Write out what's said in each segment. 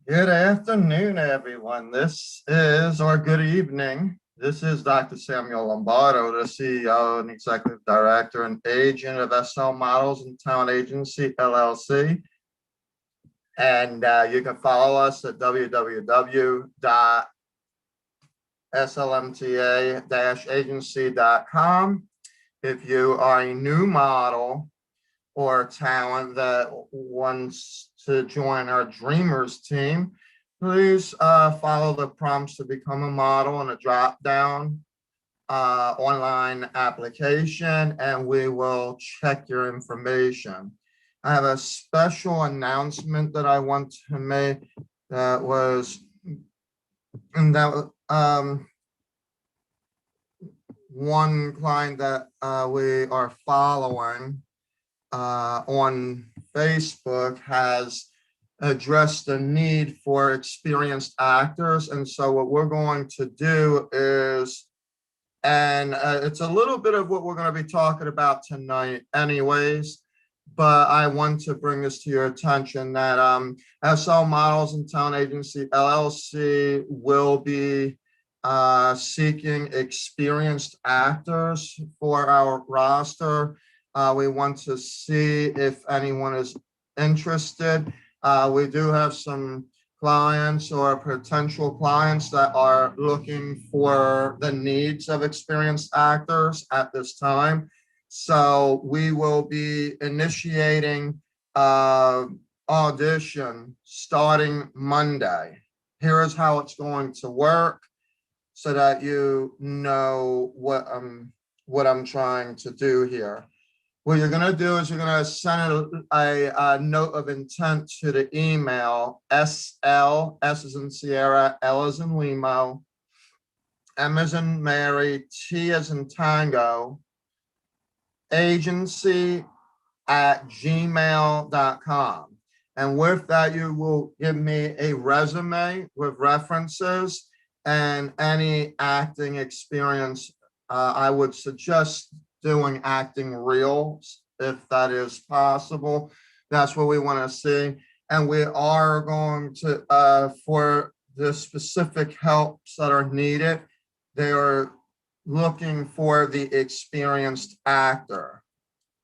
Good afternoon, everyone. Or good evening. This is Dr. Samuel Lombardo, the CEO and Executive Director and Agent of SL Models and Talent Agency, LLC. And you can follow us at www.slmta-agency.com. If you are a new model or talent that wants to join our Dreamers team, please follow the prompts to become a model in a drop-down online application, and we will check your information. I have a special announcement that I want to make that one client that we are following on Facebook has addressed the need for experienced actors. And so what we're going to do is, and it's a little bit of what we're going to be talking about tonight anyways, but I want to bring this to your attention that SL Models and Talent Agency LLC will be seeking experienced actors for our roster. We want to see if anyone is interested. We do have some clients or potential clients that are looking for the needs of experienced actors at this time. So we will be initiating audition starting Monday. Here is how it's going to work so that you know what I'm trying to do here. What you're going to do is you're going to send a note of intent to the email SL, S as in Sierra, L as in Limo, M as in Mary, T as in Tango, agency@gmail.com. And with that, you will give me a resume with references and any acting experience. I would suggest doing acting reels if that is possible. That's what we want to see. And we are going to, for the specific helps that are needed, they are looking for the experienced actor.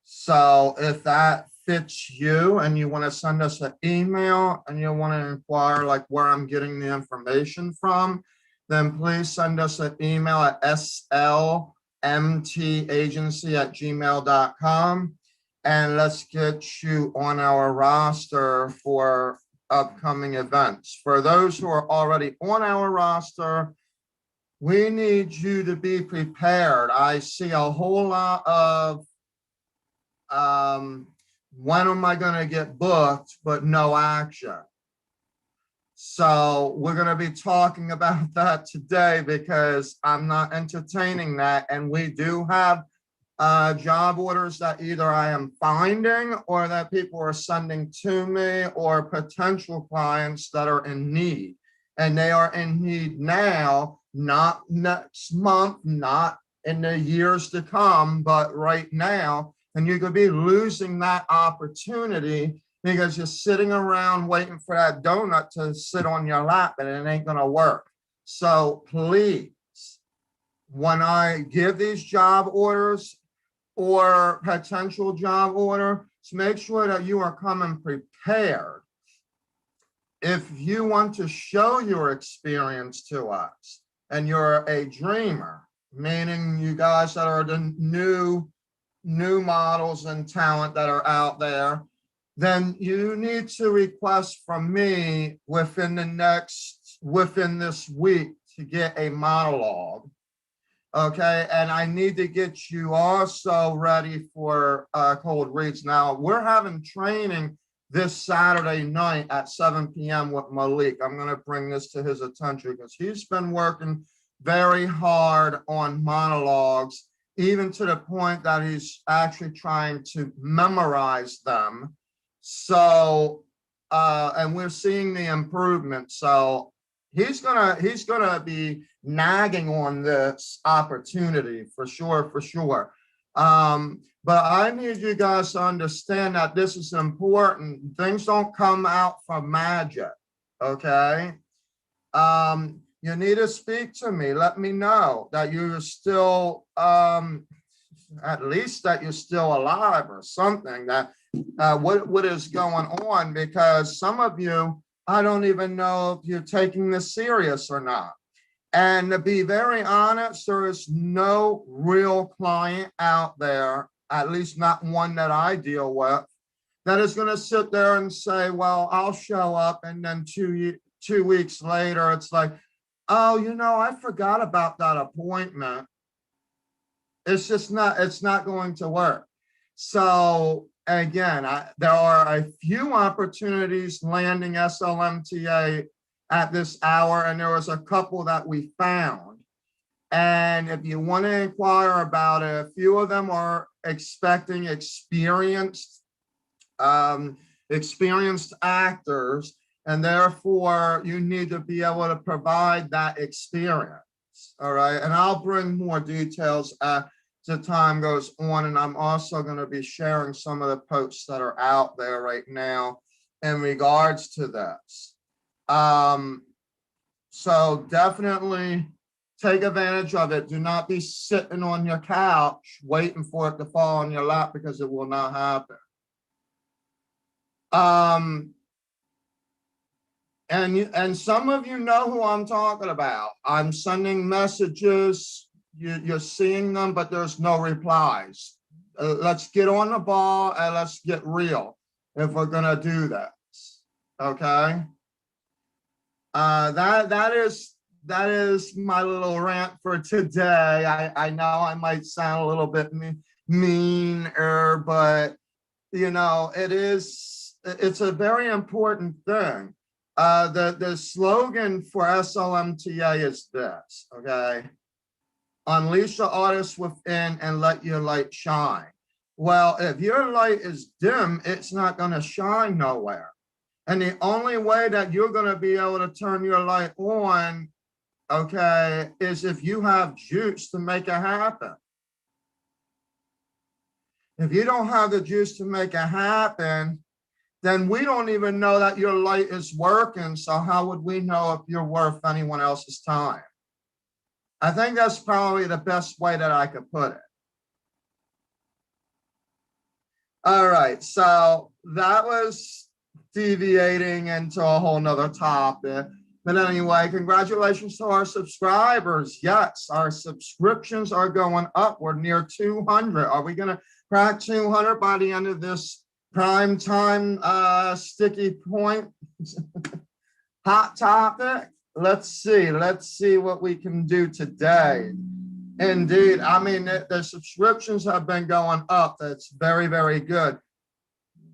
So if that fits you and you want to send us an email and you want to inquire like where I'm getting the information from, then please send us an email at slmtagency@gmail.com and let's get you on our roster for upcoming events. For those who are already on our roster, we need you to be prepared. I see a whole lot of when am I going to get booked, but no action. So we're going to be talking about that today because I'm not entertaining that. And we do have job orders that either I am finding or that people are sending to me, or potential clients that are in need. And they are in need now, not next month, not in the years to come, but right now. And you could be losing that opportunity because you're sitting around waiting for that donut to sit on your lap and it ain't going to work. So please, when I give these job orders or potential job order, make sure that you are coming prepared. If you want to show your experience to us and you're a dreamer, meaning you guys that are the new models and talent that are out there, then you need to request from me within this week to get a monologue. Okay, and I need to get you also ready for cold reads. Now, we're having training this Saturday night at 7 p.m. with Malik. I'm going to bring this to his attention because he's been working very hard on monologues, even to the point that he's actually trying to memorize them. So, and we're seeing the improvement. So he's gonna be nagging on this opportunity for sure. But I need you guys to understand that this is important. Things don't come out from magic. okay? You need to speak to me. Let me know that you're still, at least that you're still alive or something, that what is going on, because some of you, I don't even know if you're taking this serious or not. And to be very honest, there is no real client out there, at least not one that I deal with, that is going to sit there and say, well, I'll show up, and then 2 weeks later, it's like, oh, I forgot about that appointment. It's not going to work. So again, there are a few opportunities landing SLMTA at this hour, and there was a couple that we found. And if you want to inquire about it, a few of them are expecting experienced actors, and therefore you need to be able to provide that experience. All right, and I'll bring more details as the time goes on, and I'm also going to be sharing some of the posts that are out there right now in regards to this. So definitely take advantage of it. Do not be sitting on your couch waiting for it to fall on your lap, because it will not happen. And some of you know who I'm talking about. I'm sending messages, you're seeing them, but there's no replies. Let's get on the ball and let's get real if we're gonna do this, okay? That is my little rant for today. I know I might sound a little bit meaner, but it's a very important thing. The slogan for SLMTA is this, okay? Unleash the artist within and let your light shine. Well, if your light is dim, it's not going to shine nowhere. And the only way that you're going to be able to turn your light on, okay, is if you have juice to make it happen. If you don't have the juice to make it happen, then we don't even know that your light is working. So how would we know if you're worth anyone else's time? I think that's probably the best way that I could put it. All right, so that was deviating into a whole nother topic. But anyway, congratulations to our subscribers. Yes, our subscriptions are going up. We're near 200. Are we going to crack 200 by the end of this prime time sticky point hot topic? Let's see what we can do today. Indeed, I mean, the subscriptions have been going up. That's very, very good.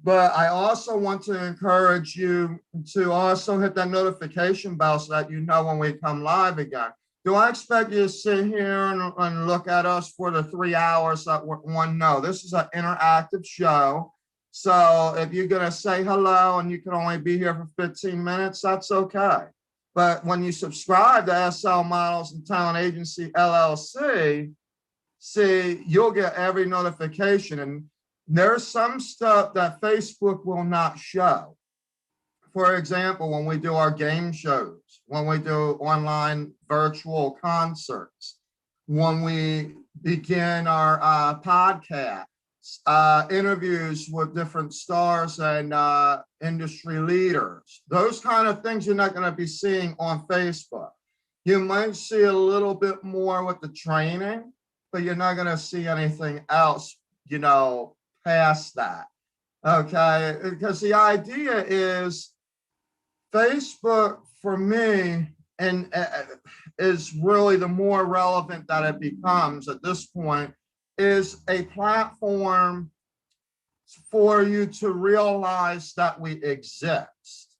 But I also want to encourage you to also hit that notification bell so that you know when we come live again. Do I expect you to sit here and look at us for the 3 hours that we're on? No, this is an interactive show. So if you're going to say hello and you can only be here for 15 minutes, that's okay. But when you subscribe to SL Models and Talent Agency LLC, see, you'll get every notification. And there's some stuff that Facebook will not show. For example, when we do our game shows, when we do online virtual concerts, when we begin our podcasts, interviews with different stars and industry leaders, those kind of things you're not going to be seeing on Facebook. You might see a little bit more with the training, but you're not going to see anything else, past that. Okay, because the idea is Facebook for me and is really the more relevant that it becomes at this point, is a platform for you to realize that we exist.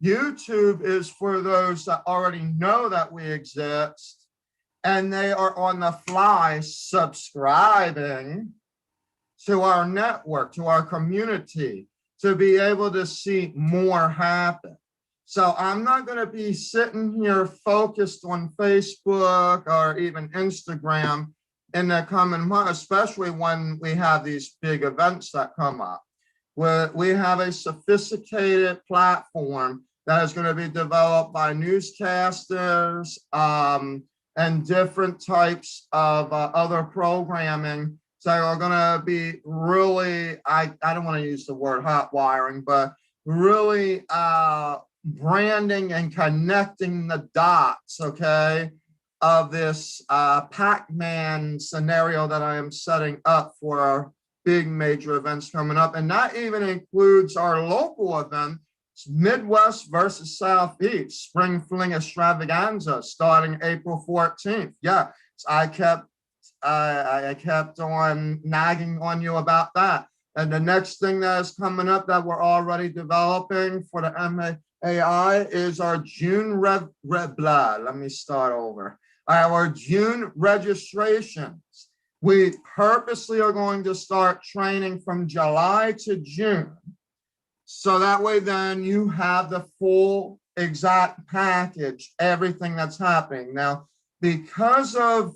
YouTube is for those that already know that we exist and they are on the fly subscribing to our network, to our community, to be able to see more happen. So I'm not going to be sitting here focused on Facebook or even Instagram in the coming month, especially when we have these big events that come up, where we have a sophisticated platform that is going to be developed by newscasters and different types of other programming. So are going to be really, I don't want to use the word hot wiring, but really branding and connecting the dots, okay, of this Pac-Man scenario that I am setting up for our big major events coming up. And that even includes our local event, Midwest versus Southeast Spring Fling Extravaganza, starting April 14th. Yeah, I kept on nagging on you about that. And the next thing that is coming up that we're already developing for the MAI is our June let me start over. Our June registrations. We purposely are going to start training from July to June. So that way then you have the full exact package, everything that's happening. Now, because of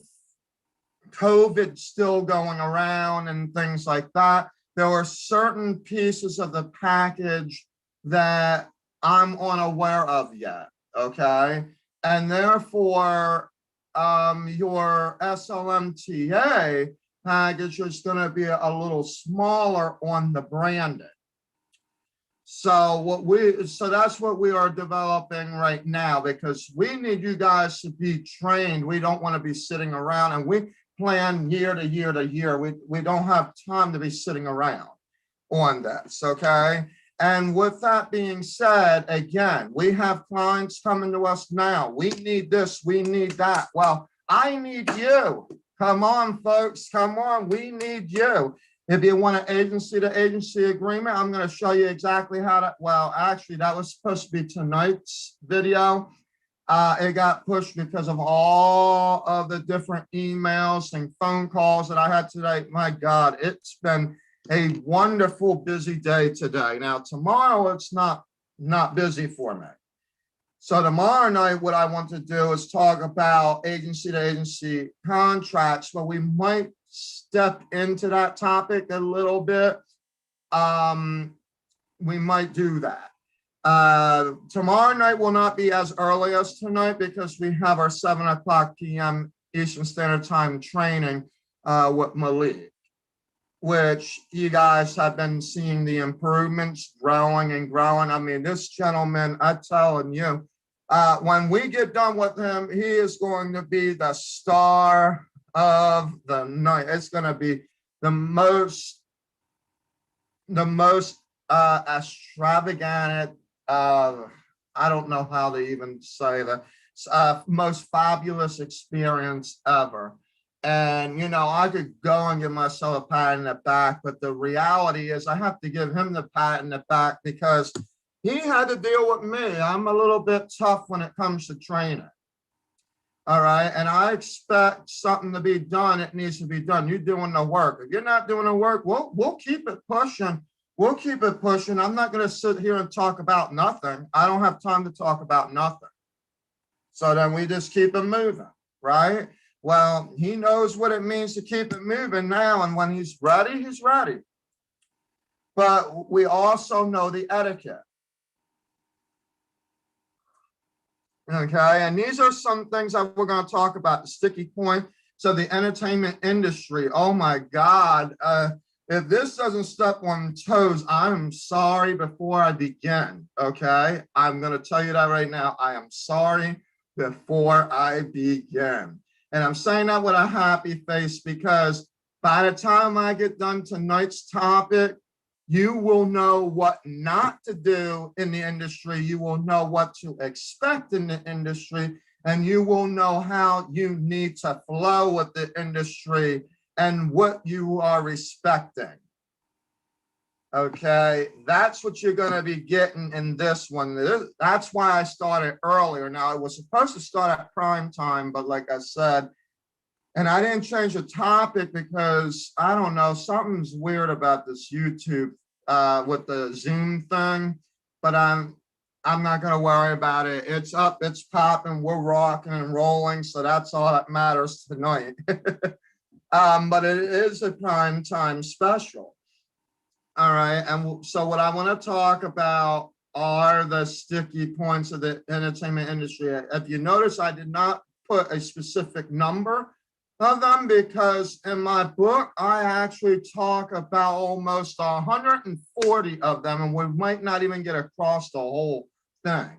COVID still going around and things like that, there are certain pieces of the package that I'm unaware of yet, okay? And therefore, your SLMTA package is going to be a little smaller on the branding. So that's what we are developing right now, because we need you guys to be trained. We don't want to be sitting around, and we plan year to year to year. We don't have time to be sitting around on this, okay? And with that being said, again, we have clients coming to us now. We need this, we need that. Well, I need you. Come on, folks, come on, we need you. If you want an agency-to-agency agreement, I'm going to show you exactly how to, well, actually, that was supposed to be tonight's video. It got pushed because of all of the different emails and phone calls that I had today. My God, it's been a wonderful, busy day today. Now, tomorrow, it's not busy for me. So tomorrow night, what I want to do is talk about agency-to-agency contracts, but we might step into that topic a little bit. We might do that. Tomorrow night will not be as early as tonight because we have our 7:00 p.m. Eastern Standard Time training with Malik, which you guys have been seeing the improvements growing and growing. I mean, this gentleman, I'm telling you, when we get done with him, he is going to be the star of the night. It's going to be the most extravagant, I don't know how to even say that, most fabulous experience ever. And, you know, I could go and give myself a pat in the back, but the reality is I have to give him the pat in the back because he had to deal with me. I'm a little bit tough when it comes to training. All right. And I expect something to be done. It needs to be done. You're doing the work. If you're not doing the work, we'll keep it pushing. We'll keep it pushing. I'm not going to sit here and talk about nothing. I don't have time to talk about nothing. So then we just keep it moving, right? Well, he knows what it means to keep it moving now. And when he's ready, he's ready. But we also know the etiquette. Okay, and these are some things that we're going to talk about, the sticky point. So the entertainment industry, oh my God, if this doesn't step on toes, I'm sorry before I begin, okay? I'm going to tell you that right now. I am sorry before I begin. And I'm saying that with a happy face because by the time I get done tonight's topic, you will know what not to do in the industry. You will know what to expect in the industry, and you will know how you need to flow with the industry and what you are respecting. Okay, that's what you're going to be getting in this one. That's why I started earlier. Now, it was supposed to start at prime time, but like I said, and I didn't change the topic because I don't know, something's weird about this YouTube with the Zoom thing, but I'm not going to worry about it. It's up, it's popping, we're rocking and rolling, so that's all that matters tonight. But it is a prime time special. All right, and so what I want to talk about are the sticky points of the entertainment industry. If you notice, I did not put a specific number of them because in my book, I actually talk about almost 140 of them, and we might not even get across the whole thing.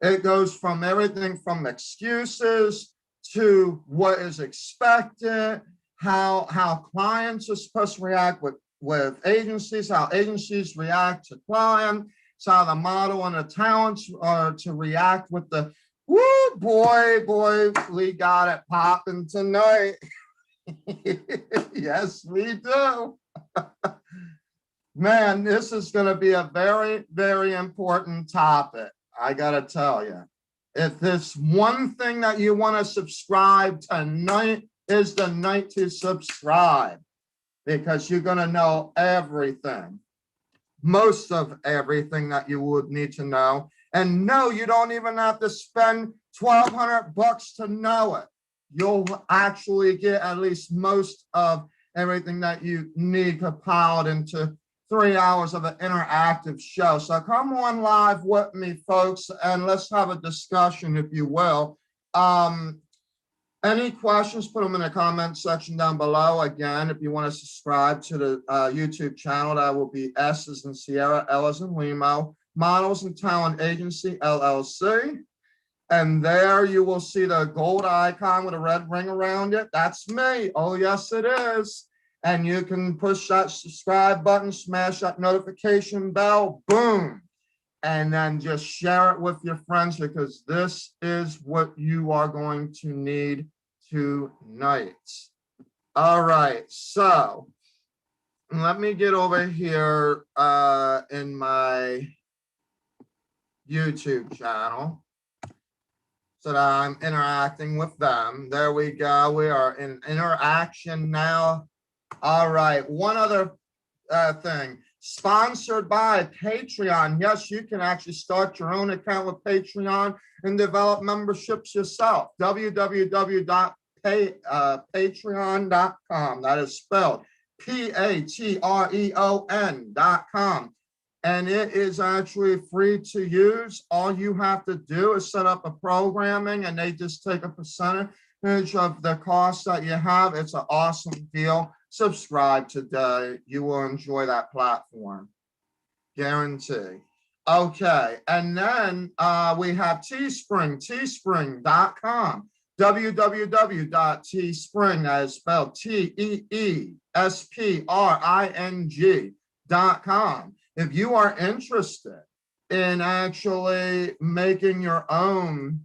It goes from everything from excuses to what is expected, how clients are supposed to react with agencies, how agencies react to clients, how the model and the talents are to react with the, woo, boy, we got it popping tonight. Yes, we do. Man, this is going to be a very, very important topic. I got to tell you, if there's one thing that you want to subscribe tonight, is the night to subscribe, because you're going to know everything, most of everything that you would need to know. And no, you don't even have to spend $1,200 to know it. You'll actually get at least most of everything that you need compiled into 3 hours of an interactive show. So come on live with me, folks, and let's have a discussion, if you will. Any questions, put them in the comment section down below. Again, if you want to subscribe to the YouTube channel, that will be S as in Sierra, L as in Limo, Models and Talent Agency, LLC. And there you will see the gold icon with a red ring around it. That's me. Oh, yes, it is. And you can push that subscribe button, smash that notification bell, boom. And then just share it with your friends, because this is what you are going to need tonight. All right, so let me get over here in my YouTube channel so that I'm interacting with them. There we go. We are in interaction now. All right, one other thing. Sponsored by Patreon. Yes, you can actually start your own account with Patreon and develop memberships yourself. www.patreon.com. That is spelled Patreon.com. And it is actually free to use. All you have to do is set up a programming, and they just take a percentage of the cost that you have. It's an awesome deal. Subscribe today. You will enjoy that platform. Guarantee. Okay. And then we have Teespring, teespring.com. www.teespring, that is spelled TEESPRING.com. If you are interested in actually making your own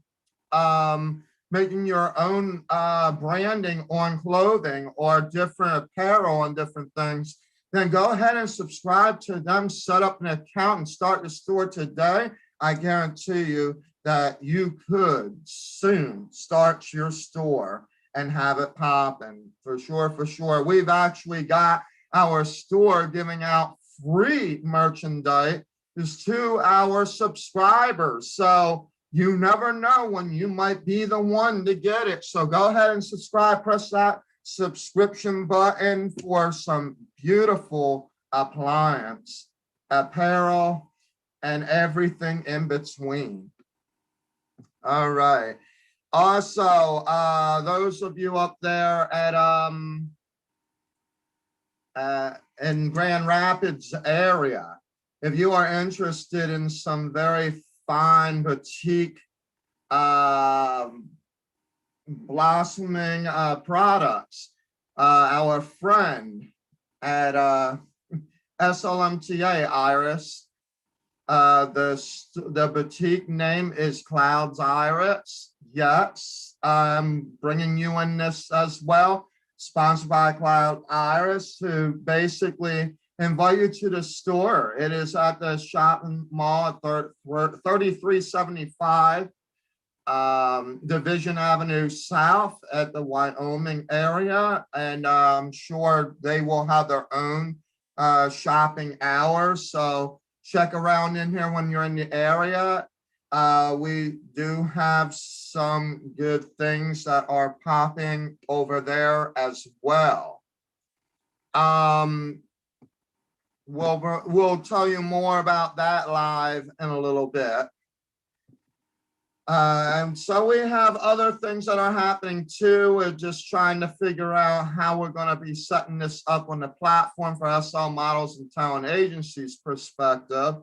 branding on clothing or different apparel and different things, then go ahead and subscribe to them, set up an account, and start the store today. I guarantee you that you could soon start your store and have it popping. For sure, for sure. We've actually got our store giving out free merchandise to our subscribers. So you never know when you might be the one to get it. So go ahead and subscribe, press that subscription button for some beautiful appliance, apparel, and everything in between. All right. Also, those of you up there at in Grand Rapids area, if you are interested in some very fine boutique blossoming products, our friend at SLMTA, Iris, the boutique name is Clouds Iris. Yes, I'm bringing you in this as well, sponsored by Cloud Iris, to basically invite you to the store. It is at the shopping mall at 3375 Division Avenue South at the Wyoming area. And I'm sure they will have their own shopping hours. So check around in here when you're in the area. We do have some good things that are popping over there as well. we'll tell you more about that live in a little bit. And so we have other things that are happening too. We're just trying to figure out how we're going to be setting this up on the platform for SL models and talent agencies perspective,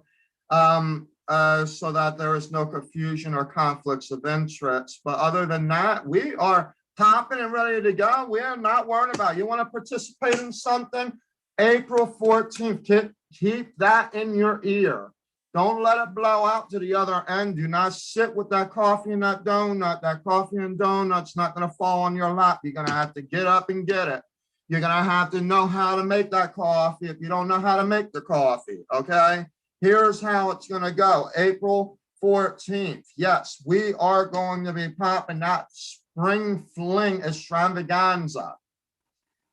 so that there is no confusion or conflicts of interest. But other than that, we are popping and ready to go. We are not worried about it. You want to participate in something? April 14th, keep that in your ear. Don't let it blow out to the other end. Do not sit with that coffee and that donut. That coffee and donut's not going to fall on your lap. You're going to have to get up and get it. You're going to have to know how to make that coffee if you don't know how to make the coffee, okay? Here's how it's going to go. April 14th. Yes, we are going to be popping that spring fling extravaganza.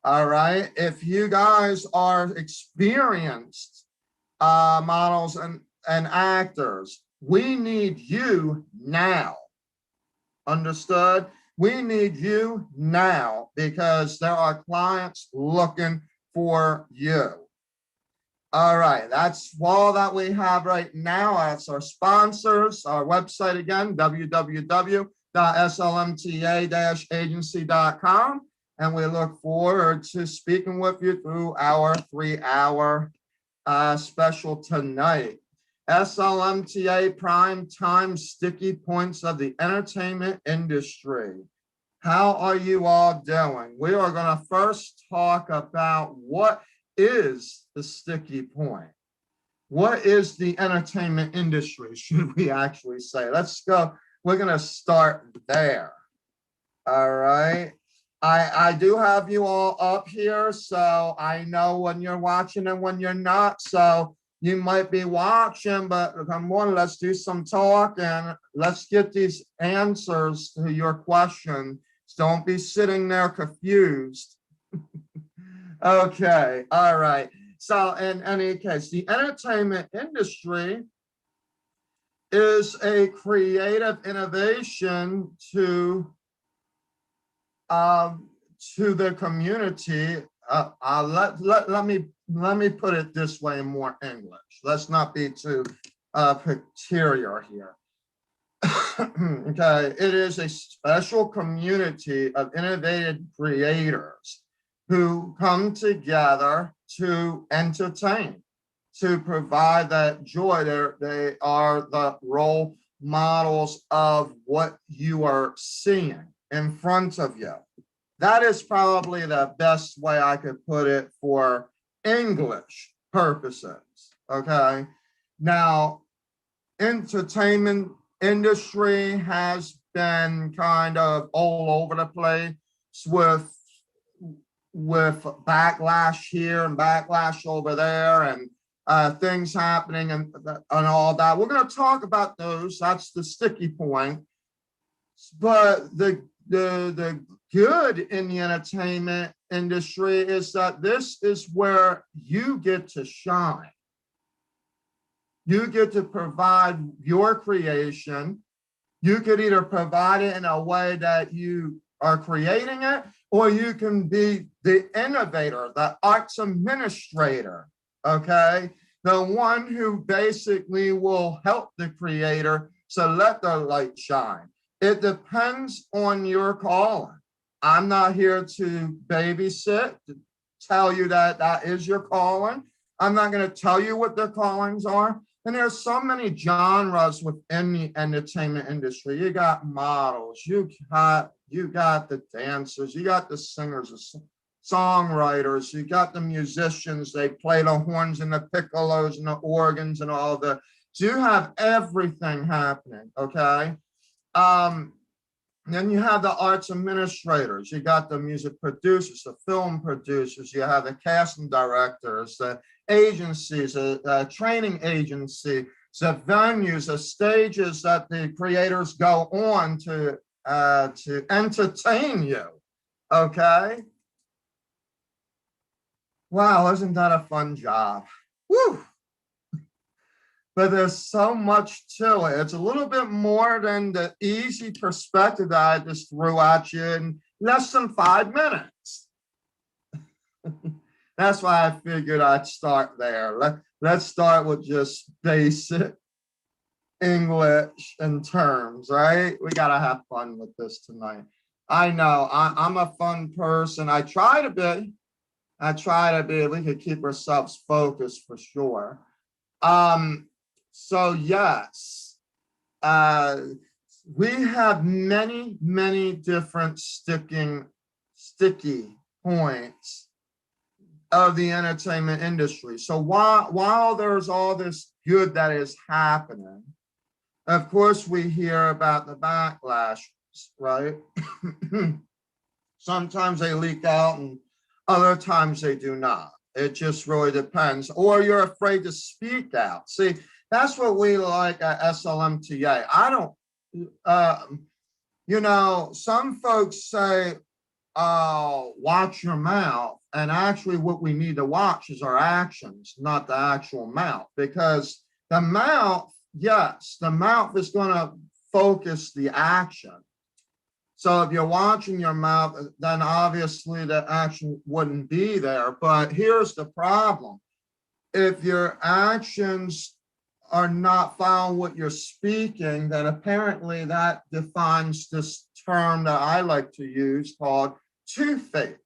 All right. If you guys are experienced models and actors, we need you now. Understood? We need you now because there are clients looking for you. All right, that's all that we have right now. That's our sponsors, our website again, www.slmta-agency.com. And we look forward to speaking with you through our 3-hour special tonight. SLMTA prime time sticky points of the entertainment industry. How are you all doing? We are going to first talk about what is the sticky point. What is the entertainment industry, should we actually say? Let's go. We're going to start there. All right. I do have you all up here, so I know when you're watching and when you're not. So you might be watching, but come on, let's do some talk and let's get these answers to your question. Don't be sitting there confused. Okay, all right. So in any case, the entertainment industry is a creative innovation to the community. Let me put it this way in more English. Let's not be too peculiar here. Okay, it is a special community of innovative creators who come together to entertain, to provide that joy. They are the role models of what you are seeing in front of you. That is probably the best way I could put it for English purposes, okay? Now, entertainment industry has been kind of all over the place with backlash here and backlash over there and things happening and all that. We're going to talk about those. That's the sticky point. But the good in the entertainment industry is that this is where you get to shine. You get to provide your creation. You could either provide it in a way that you are creating it, or you can be the innovator, the arts administrator, okay? The one who basically will help the creator to let the light shine. It depends on your calling. I'm not here to babysit, to tell you that that is your calling. I'm not going to tell you what their callings are. And there's so many genres within the entertainment industry. You got models, you got the dancers, you got the singers, the songwriters, you got the musicians. They play the horns and the piccolos and the organs and all the. So you have everything happening, okay? Then you have the arts administrators. You got the music producers, the film producers. You have the casting directors, the agencies, the training agency, the venues, the stages that the creators go on to entertain you. Okay. Wow, isn't that a fun job? Woo! But there's so much to it. It's a little bit more than the easy perspective that I just threw at you in less than 5 minutes. That's why I figured I'd start there. Let's start with just basic English and terms, right? We got to have fun with this tonight. I know I'm a fun person. I try to be. We could keep ourselves focused for sure. So yes, we have many different sticky points of the entertainment industry. So while there's all this good that is happening, of course we hear about the backlash, right? Sometimes they leak out and other times they do not. It just really depends. Or you're afraid to speak out. See, that's what we like at SLMTA. I don't, some folks say, watch your mouth. And actually what we need to watch is our actions, not the actual mouth. Because the mouth, yes, the mouth is going to focus the action. So if you're watching your mouth, then obviously the action wouldn't be there. But here's the problem. If your actions are not following what you're speaking, then apparently that defines this term that I like to use called two-faced.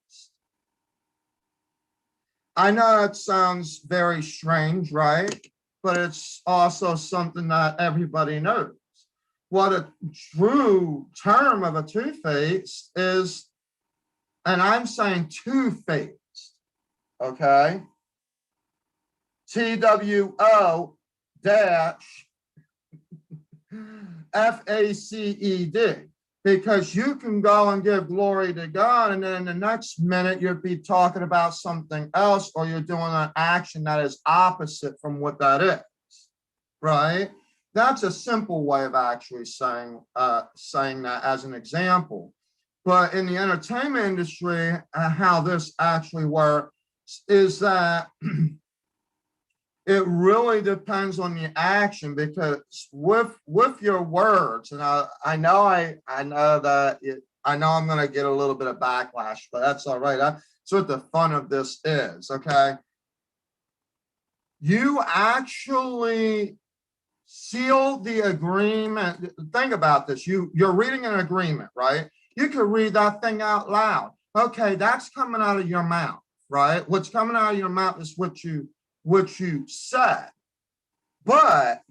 I know it sounds very strange, right? But it's also something that everybody knows. What a true term of a two-faced is, and I'm saying two-faced, okay? TWO dash FACED, because you can go and give glory to God, and then in the next minute you'd be talking about something else, or you're doing an action that is opposite from what that is, right? That's a simple way of actually saying that as an example. But in the entertainment industry, how this actually works is that it really depends on the action, because with your words, and I know I'm going to get a little bit of backlash, but that's all right. That's what the fun of this is, okay? You actually seal the agreement. Think about this. You're reading an agreement, right? You could read that thing out loud. Okay, that's coming out of your mouth, right? What's coming out of your mouth is what you said. But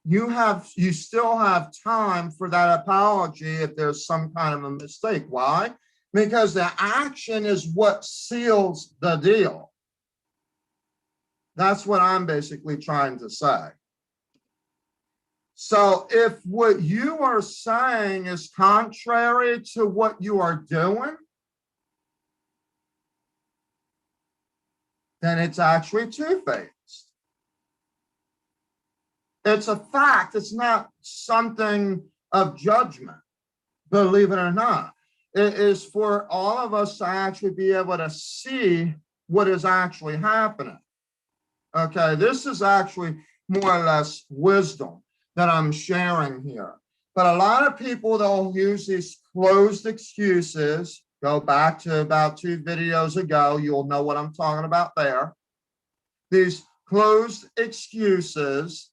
you still have time for that apology if there's some kind of a mistake. Why? Because the action is what seals the deal. That's what I'm basically trying to say. So if what you are saying is contrary to what you are doing, then it's actually two-faced. It's a fact. It's not something of judgment, believe it or not. It is for all of us to actually be able to see what is actually happening. Okay, this is actually more or less wisdom that I'm sharing here. But a lot of people, they'll use these closed excuses. Go back to about 2 videos ago, you'll know what I'm talking about there. These closed excuses.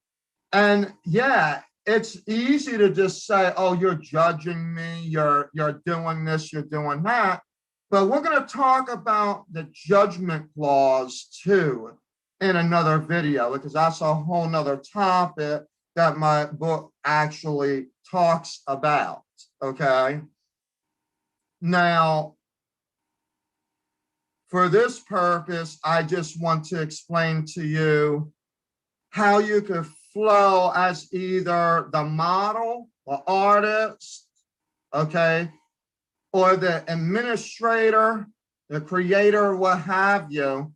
And yeah, it's easy to just say, oh, you're judging me, you're doing this, you're doing that. But we're going to talk about the judgment clause too in another video, because that's a whole nother topic that my book actually talks about, okay? Now, for this purpose, I just want to explain to you how you could flow as either the model, the artist, okay, or the administrator, the creator, what have you.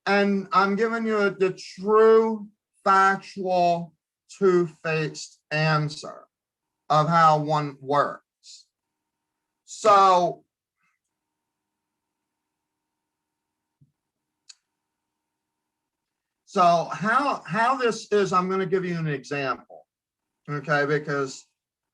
And I'm giving you the true, factual, two-faced answer of how one works. So how this is, I'm going to give you an example, okay, because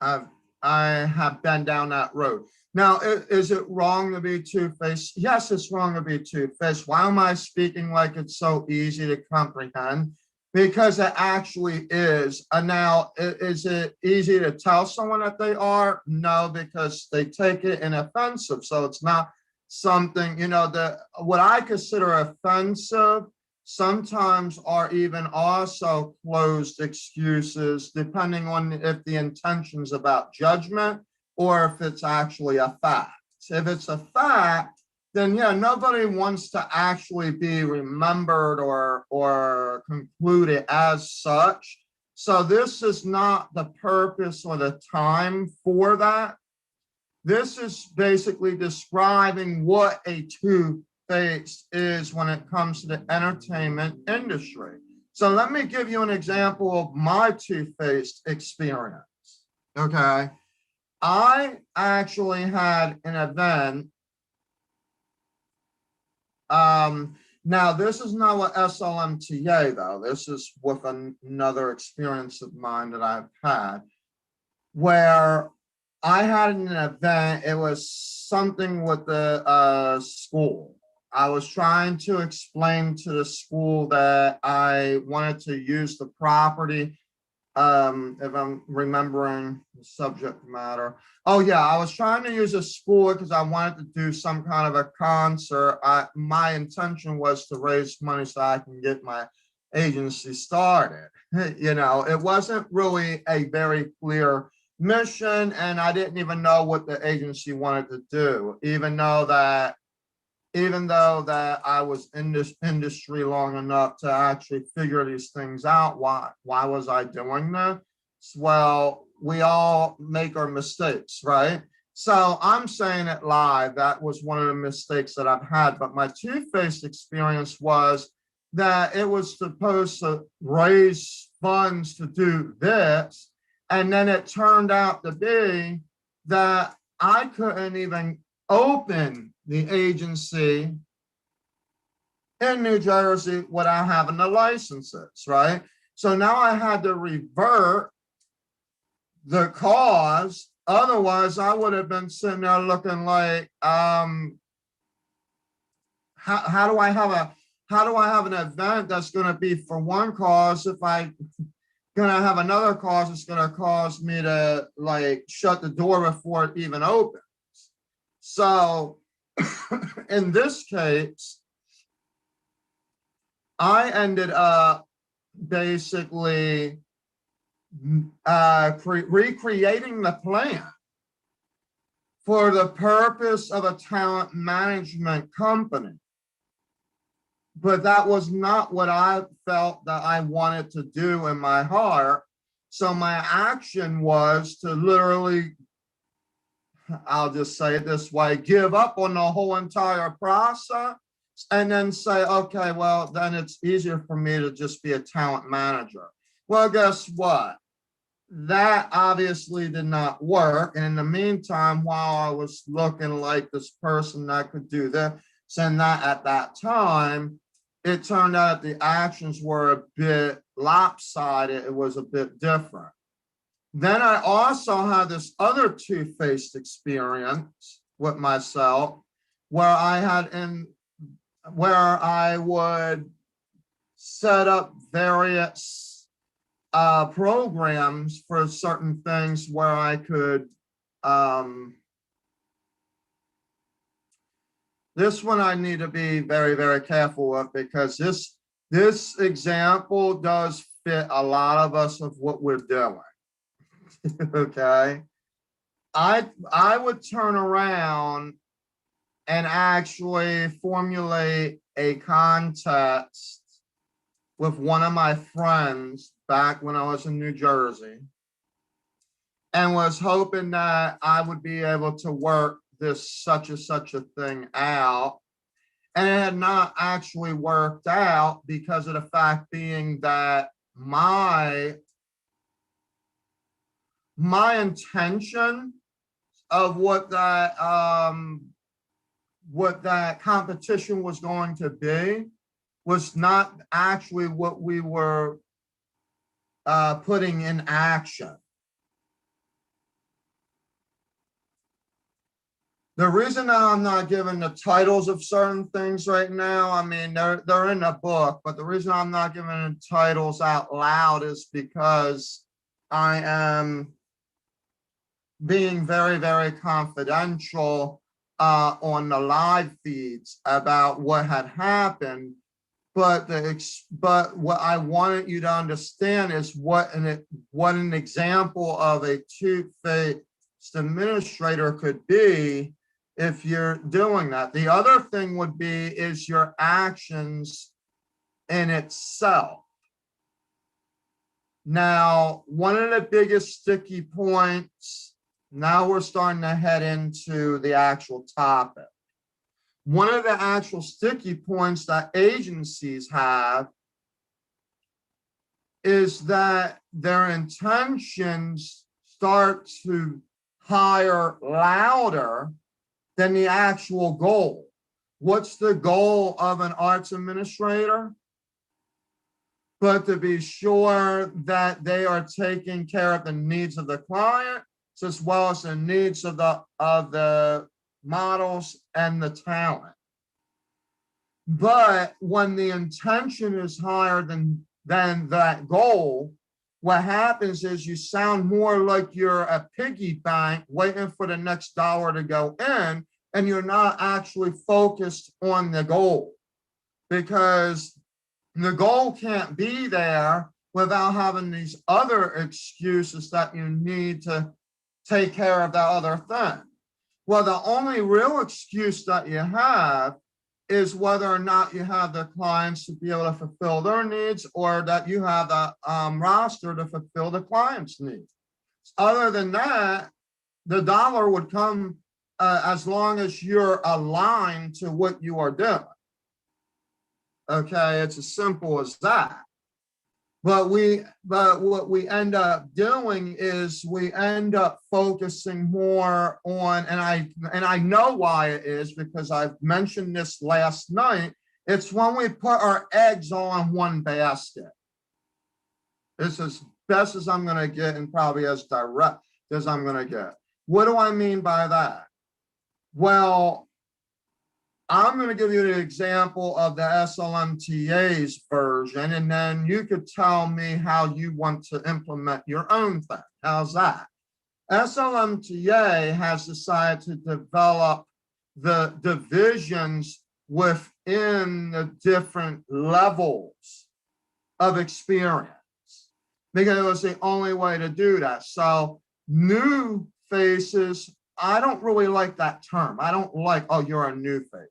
I've have been down that road. Now, is it wrong to be two-faced? Yes, it's wrong to be two-faced. Why am I speaking like it's so easy to comprehend? Because it actually is. And now, is it easy to tell someone that they are? No, because they take it in offensive. So it's not something, what I consider offensive sometimes are even also closed excuses, depending on if the intention's about judgment or if it's actually a fact. If it's a fact, then yeah, nobody wants to actually be remembered or concluded as such. So this is not the purpose or the time for that. This is basically describing what a two-faced is when it comes to the entertainment industry. So let me give you an example of my two-faced experience. Okay. I actually had an event. Now, this is not what SLMTA, though. This is with another experience of mine that I've had, where I had an event. It was something with the school. I was trying to explain to the school that I wanted to use the property, if I'm remembering the subject matter. Oh yeah, I was trying to use a school because I wanted to do some kind of a concert. My intention was to raise money so I can get my agency started. It wasn't really a very clear mission, and I didn't even know what the agency wanted to do, even though that I was in this industry long enough to actually figure these things out. Why was I doing this? Well, we all make our mistakes, right? So I'm saying it live. That was one of the mistakes that I've had. But my two-faced experience was that it was supposed to raise funds to do this. And then it turned out to be that I couldn't even open the agency in New Jersey without having the licenses, right? So now I had to revert the cause. Otherwise, I would have been sitting there looking like, how do I have an event that's going to be for one cause if I gonna have another cause that's gonna cause me to like shut the door before it even opens? So in this case, I ended up basically recreating the plan for the purpose of a talent management company. But that was not what I felt that I wanted to do in my heart. So my action was to literally, I'll just say it this way, give up on the whole entire process and then say, okay, well, then it's easier for me to just be a talent manager. Well, guess what? That obviously did not work. And in the meantime, while I was looking like this person that could do this and that at that time, it turned out the actions were a bit lopsided. It was a bit different. Then I also had this other two-faced experience with myself where I would set up various programs for certain things where I could, this one I need to be very, very careful of because this example does fit a lot of us of what we're doing. Okay. I would turn around and actually formulate a contest with one of my friends back when I was in New Jersey and was hoping that I would be able to work this such a thing out. And it had not actually worked out because of the fact being that my intention of what that competition was going to be was not actually what we were putting in action. The reason that I'm not giving the titles of certain things right now, I mean, they're in the book, but the reason I'm not giving the titles out loud is because I am being very, very confidential on the live feeds about what had happened. But what I wanted you to understand is what an example of a two-faced administrator could be if you're doing that. The other thing would be is your actions in itself. Now, one of the biggest sticky points, now we're starting to head into the actual topic. One of the actual sticky points that agencies have is that their intentions start to hire louder than the actual goal. What's the goal of an arts administrator? But to be sure that they are taking care of the needs of the client as well as the needs of the models and the talent. But when the intention is higher than that goal, what happens is you sound more like you're a piggy bank waiting for the next dollar to go in, and you're not actually focused on the goal, because the goal can't be there without having these other excuses that you need to take care of that other thing. Well, the only real excuse that you have is whether or not you have the clients to be able to fulfill their needs, or that you have the roster to fulfill the client's needs. Other than that, the dollar would come as long as you're aligned to what you are doing. Okay, it's as simple as that. But what we end up doing is we end up focusing more on, and I know why it is, because I've mentioned this last night. It's when we put our eggs all in one basket. It's as best as I'm going to get, and probably as direct as I'm going to get. What do I mean by that? Well, I'm going to give you the example of the SLMTA's version, and then you could tell me how you want to implement your own thing. How's that? SLMTA has decided to develop the divisions within the different levels of experience, because it was the only way to do that. So new faces, I don't really like that term. I don't like, oh, you're a new face.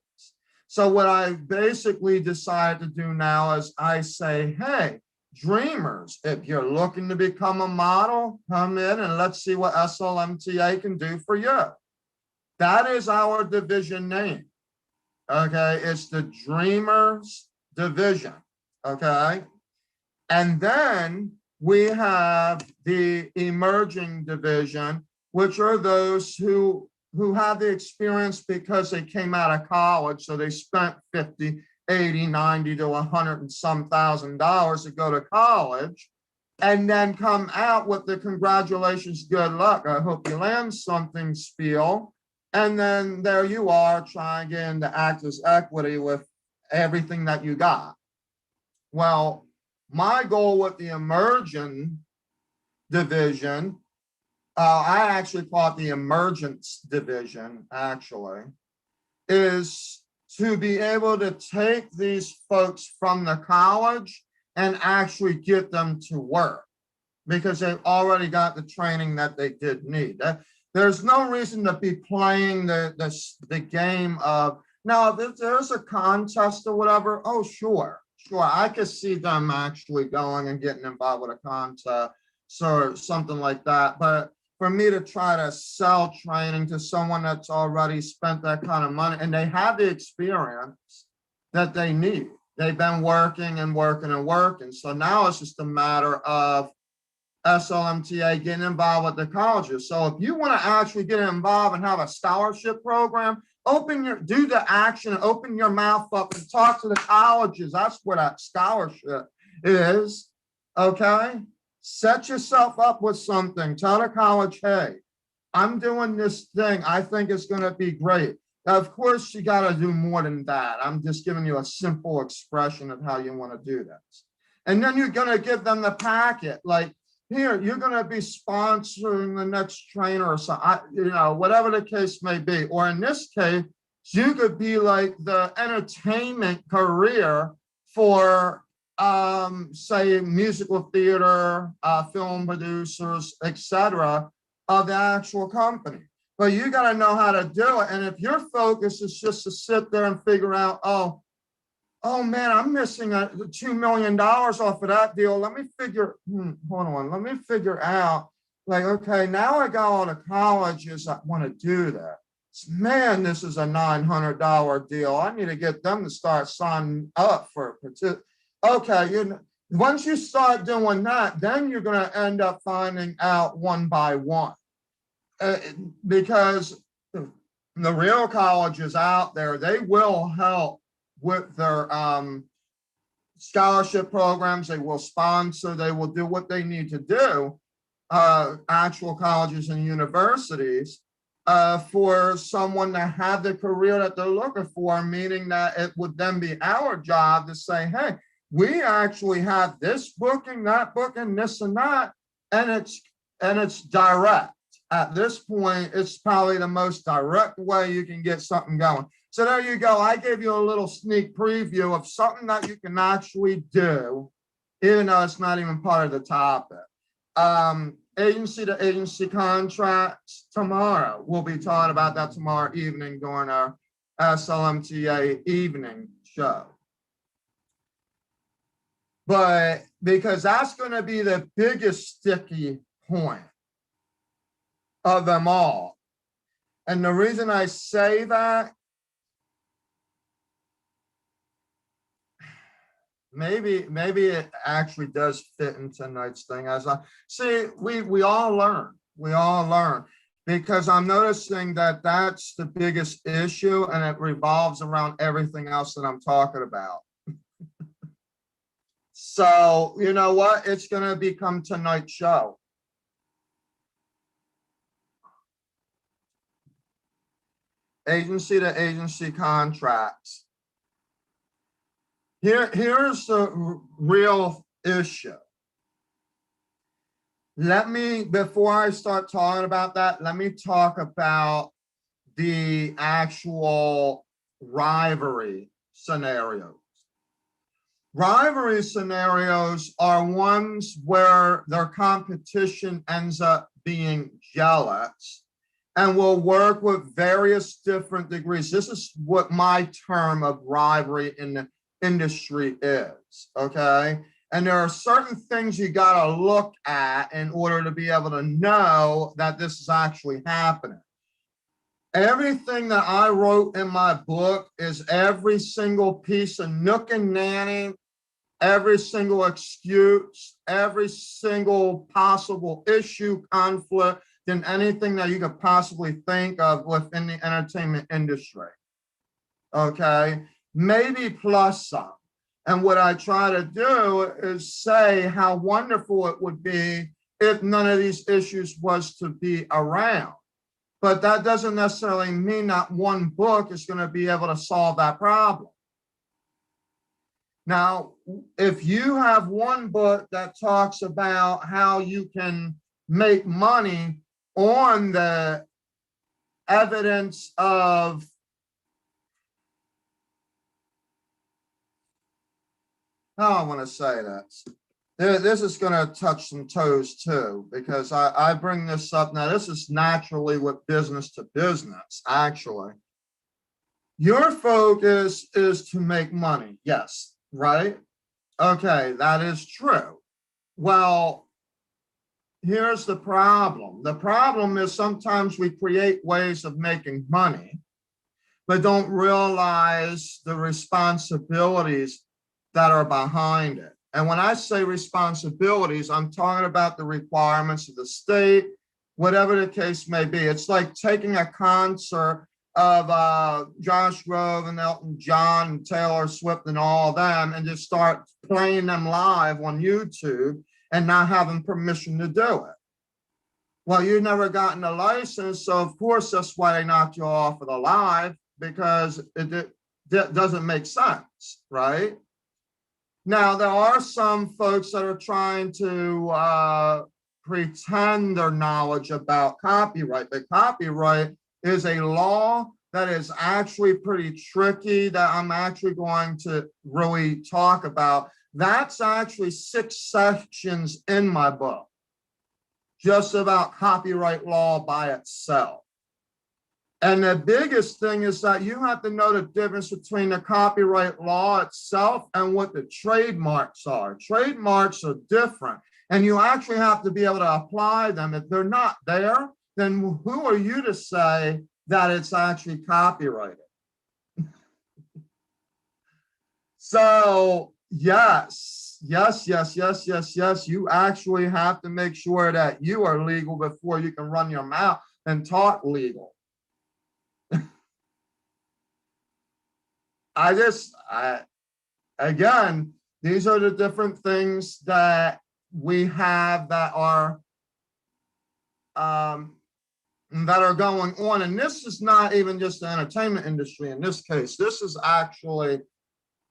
So what I basically decided to do now is I say, hey, dreamers, if you're looking to become a model, come in and let's see what SLMTA can do for you. That is our division name. Okay, it's the Dreamers Division. Okay, and then we have the Emerging Division, which are those who have the experience because they came out of college, so they spent 50, 80, 90 to 100 and some $1,000 to go to college, and then come out with the congratulations, good luck, I hope you land something spiel. And then there you are trying again to act as equity with everything that you got. Well, my goal with the Emerging Division, I actually call it the Emergence Division, actually, is to be able to take these folks from the college and actually get them to work, because they've already got the training that they did need. There's no reason to be playing the game of, now, if there's a contest or whatever, oh, sure, I could see them actually going and getting involved with a contest or something like that. But for me to try to sell training to someone that's already spent that kind of money and they have the experience that they need, they've been working and working and working. So now it's just a matter of SLMTA getting involved with the colleges. So if you want to actually get involved and have a scholarship program, do the action, open your mouth up and talk to the colleges. That's where that scholarship is. Okay. Set yourself up with something. Tell the college, hey, I'm doing this thing. I think it's going to be great. Now, of course, you got to do more than that. I'm just giving you a simple expression of how you want to do this. And then you're going to give them the packet. Like, here, you're going to be sponsoring the next trainer or something, whatever the case may be. Or in this case, you could be like the entertainment career for, say, musical theater, film producers, etc., of the actual company. But you got to know how to do it. And if your focus is just to sit there and figure out, oh man, I'm missing $2 million off of that deal. Let me figure, hold on, let me figure out, like, okay, now I got all the colleges that want to do that. Man, this is a $900 deal. I need to get them to start signing up for it. Okay, once you start doing that, then you're going to end up finding out one by one. Because the real colleges out there, they will help with their scholarship programs. They will sponsor, they will do what they need to do, actual colleges and universities, for someone to have the career that they're looking for, meaning that it would then be our job to say, hey, we actually have this booking, that booking, this and that, and it's direct. At this point, it's probably the most direct way you can get something going. So there you go. I gave you a little sneak preview of something that you can actually do, even though it's not even part of the topic. Agency to agency contracts tomorrow. We'll be talking about that tomorrow evening during our SLMTA evening show. But because that's going to be the biggest sticky point of them all. And the reason I say that, maybe it actually does fit into tonight's thing. As I see, we all learn, because I'm noticing that that's the biggest issue, and it revolves around everything else that I'm talking about. So you know what? It's going to become tonight's show. Agency to agency contracts. Here's the real issue. Before I start talking about that, let me talk about the actual rivalry scenarios. Rivalry scenarios are ones where their competition ends up being jealous and will work with various different degrees. This is what my term of rivalry in the industry is, okay? And there are certain things you got to look at in order to be able to know that this is actually happening. Everything that I wrote in my book is every single piece of nook and nanny, every single excuse, every single possible issue, conflict, and anything that you could possibly think of within the entertainment industry. Okay, maybe plus some. And what I try to do is say how wonderful it would be if none of these issues was to be around. But that doesn't necessarily mean that one book is going to be able to solve that problem. Now, if you have one book that talks about how you can make money on the evidence of how I want to say that. This is going to touch some toes too, because I bring this up. Now, this is naturally with business to business, actually. Your focus is to make money. Yes, right? Okay, that is true. Well, here's the problem. The problem is sometimes we create ways of making money, but don't realize the responsibilities that are behind it. And when I say responsibilities, I'm talking about the requirements of the state, whatever the case may be. It's like taking a concert of Josh Grove and Elton John and Taylor Swift and all of them and just start playing them live on YouTube and not having permission to do it. Well, you've never gotten a license, so of course that's why they knocked you off of the live, because it doesn't make sense, right? Now, there are some folks that are trying to pretend their knowledge about copyright, but copyright is a law that is actually pretty tricky that I'm actually going to really talk about. That's actually 6 sections in my book, just about copyright law by itself. And the biggest thing is that you have to know the difference between the copyright law itself and what the trademarks are. Trademarks are different, and you actually have to be able to apply them. If they're not there, then who are you to say that it's actually copyrighted? So yes, you actually have to make sure that you are legal before you can run your mouth and talk legal. Again, these are the different things that we have that are going on. And this is not even just the entertainment industry in this case. This is actually,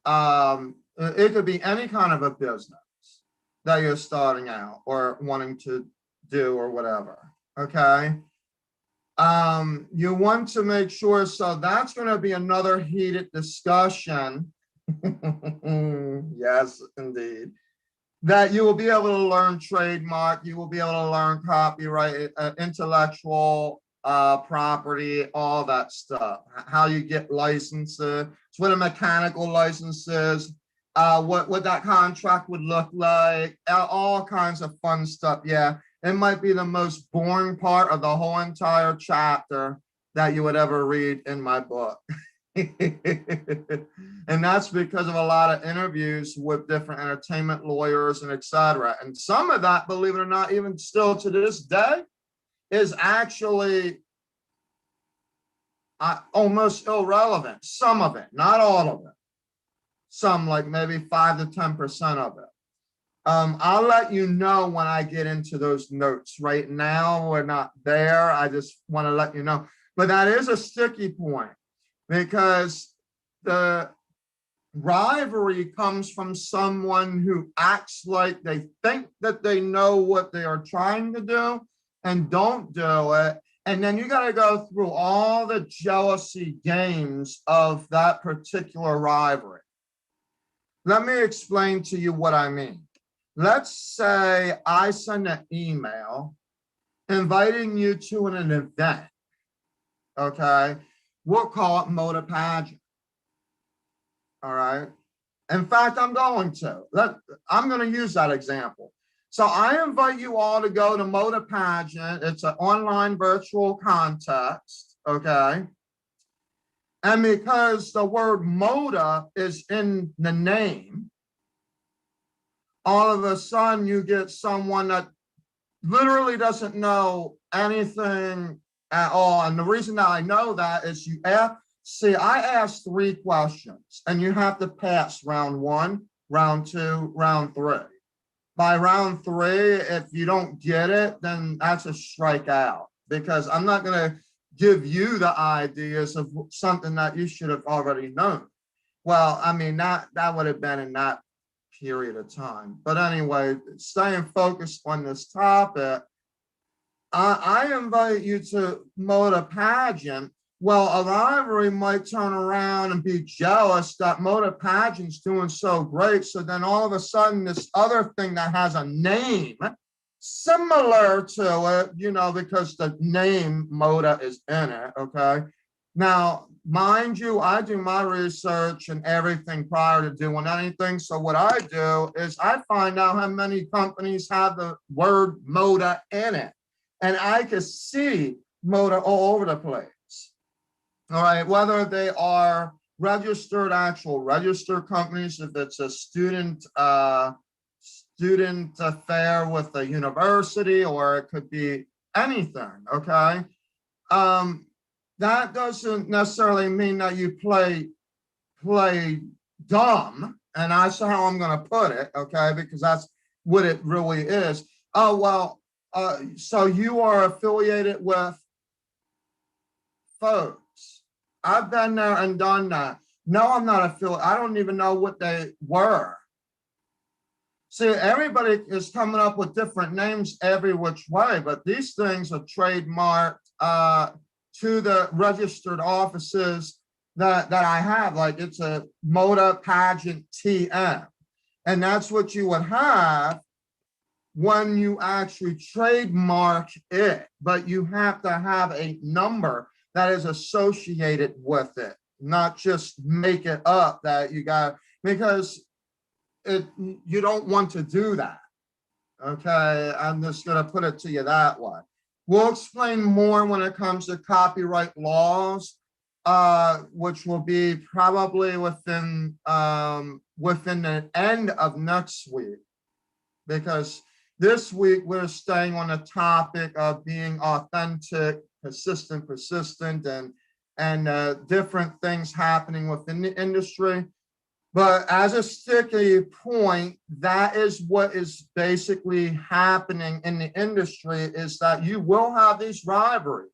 it could be any kind of a business that you're starting out or wanting to do or whatever, okay? You want to make sure, so that's going to be another heated discussion. Yes, indeed. That you will be able to learn trademark, you will be able to learn copyright, intellectual property, all that stuff. How you get licenses, what a mechanical license is, what that contract would look like, all kinds of fun stuff. Yeah, it might be the most boring part of the whole entire chapter that you would ever read in my book. And that's because of a lot of interviews with different entertainment lawyers and etc. And some of that, believe it or not, even still to this day, is actually almost irrelevant. Some of it, not all of it. Some, like maybe 5 to 10% of it. I'll let you know when I get into those notes. Right now, we're not there. I just want to let you know. But that is a sticky point, because the rivalry comes from someone who acts like they think that they know what they are trying to do and don't do it. And then you got to go through all the jealousy games of that particular rivalry. Let me explain to you what I mean. Let's say I send an email inviting you to an event, okay? We'll call it Motor Pageant, all right? In fact, I'm going to use that example. So I invite you all to go to Motor Pageant. It's an online virtual contest, okay? And because the word motor is in the name, all of a sudden you get someone that literally doesn't know anything at all. And the reason that I know that is I asked 3 questions, and you have to pass round 1, round 2, round 3. By round 3, if you don't get it, then that's a strikeout, because I'm not going to give you the ideas of something that you should have already known. Well, I mean, that would have been in that period of time. But anyway, staying focused on this topic, I invite you to Motor Pageant. Well, a rivalry might turn around and be jealous that Motor Pageant's doing so great. So then all of a sudden, this other thing that has a name similar to it, because the name Motor is in it, okay? Now, mind you, I do my research and everything prior to doing anything. So what I do is I find out how many companies have the word motor in it. And I can see motor all over the place. All right, whether they are actual registered companies, if it's a student affair with a university, or it could be anything, okay? That doesn't necessarily mean that you play dumb, and that's how I'm going to put it, okay? Because that's what it really is. Oh, well, So you are affiliated with folks. I've been there and done that. No, I'm not affiliated. I don't even know what they were. See, everybody is coming up with different names every which way, but these things are trademarked to the registered offices that I have. Like it's a Moda Pageant TM. And that's what you would have when you actually trademark it, but you have to have a number that is associated with it, not just make it up that you got, because you don't want to do that. Okay, I'm just going to put it to you that way. We'll explain more when it comes to copyright laws, which will be probably within the end of next week, because this week we're staying on the topic of being authentic, persistent, and different things happening within the industry. But as a sticky point, that is what is basically happening in the industry, is that you will have these rivalries.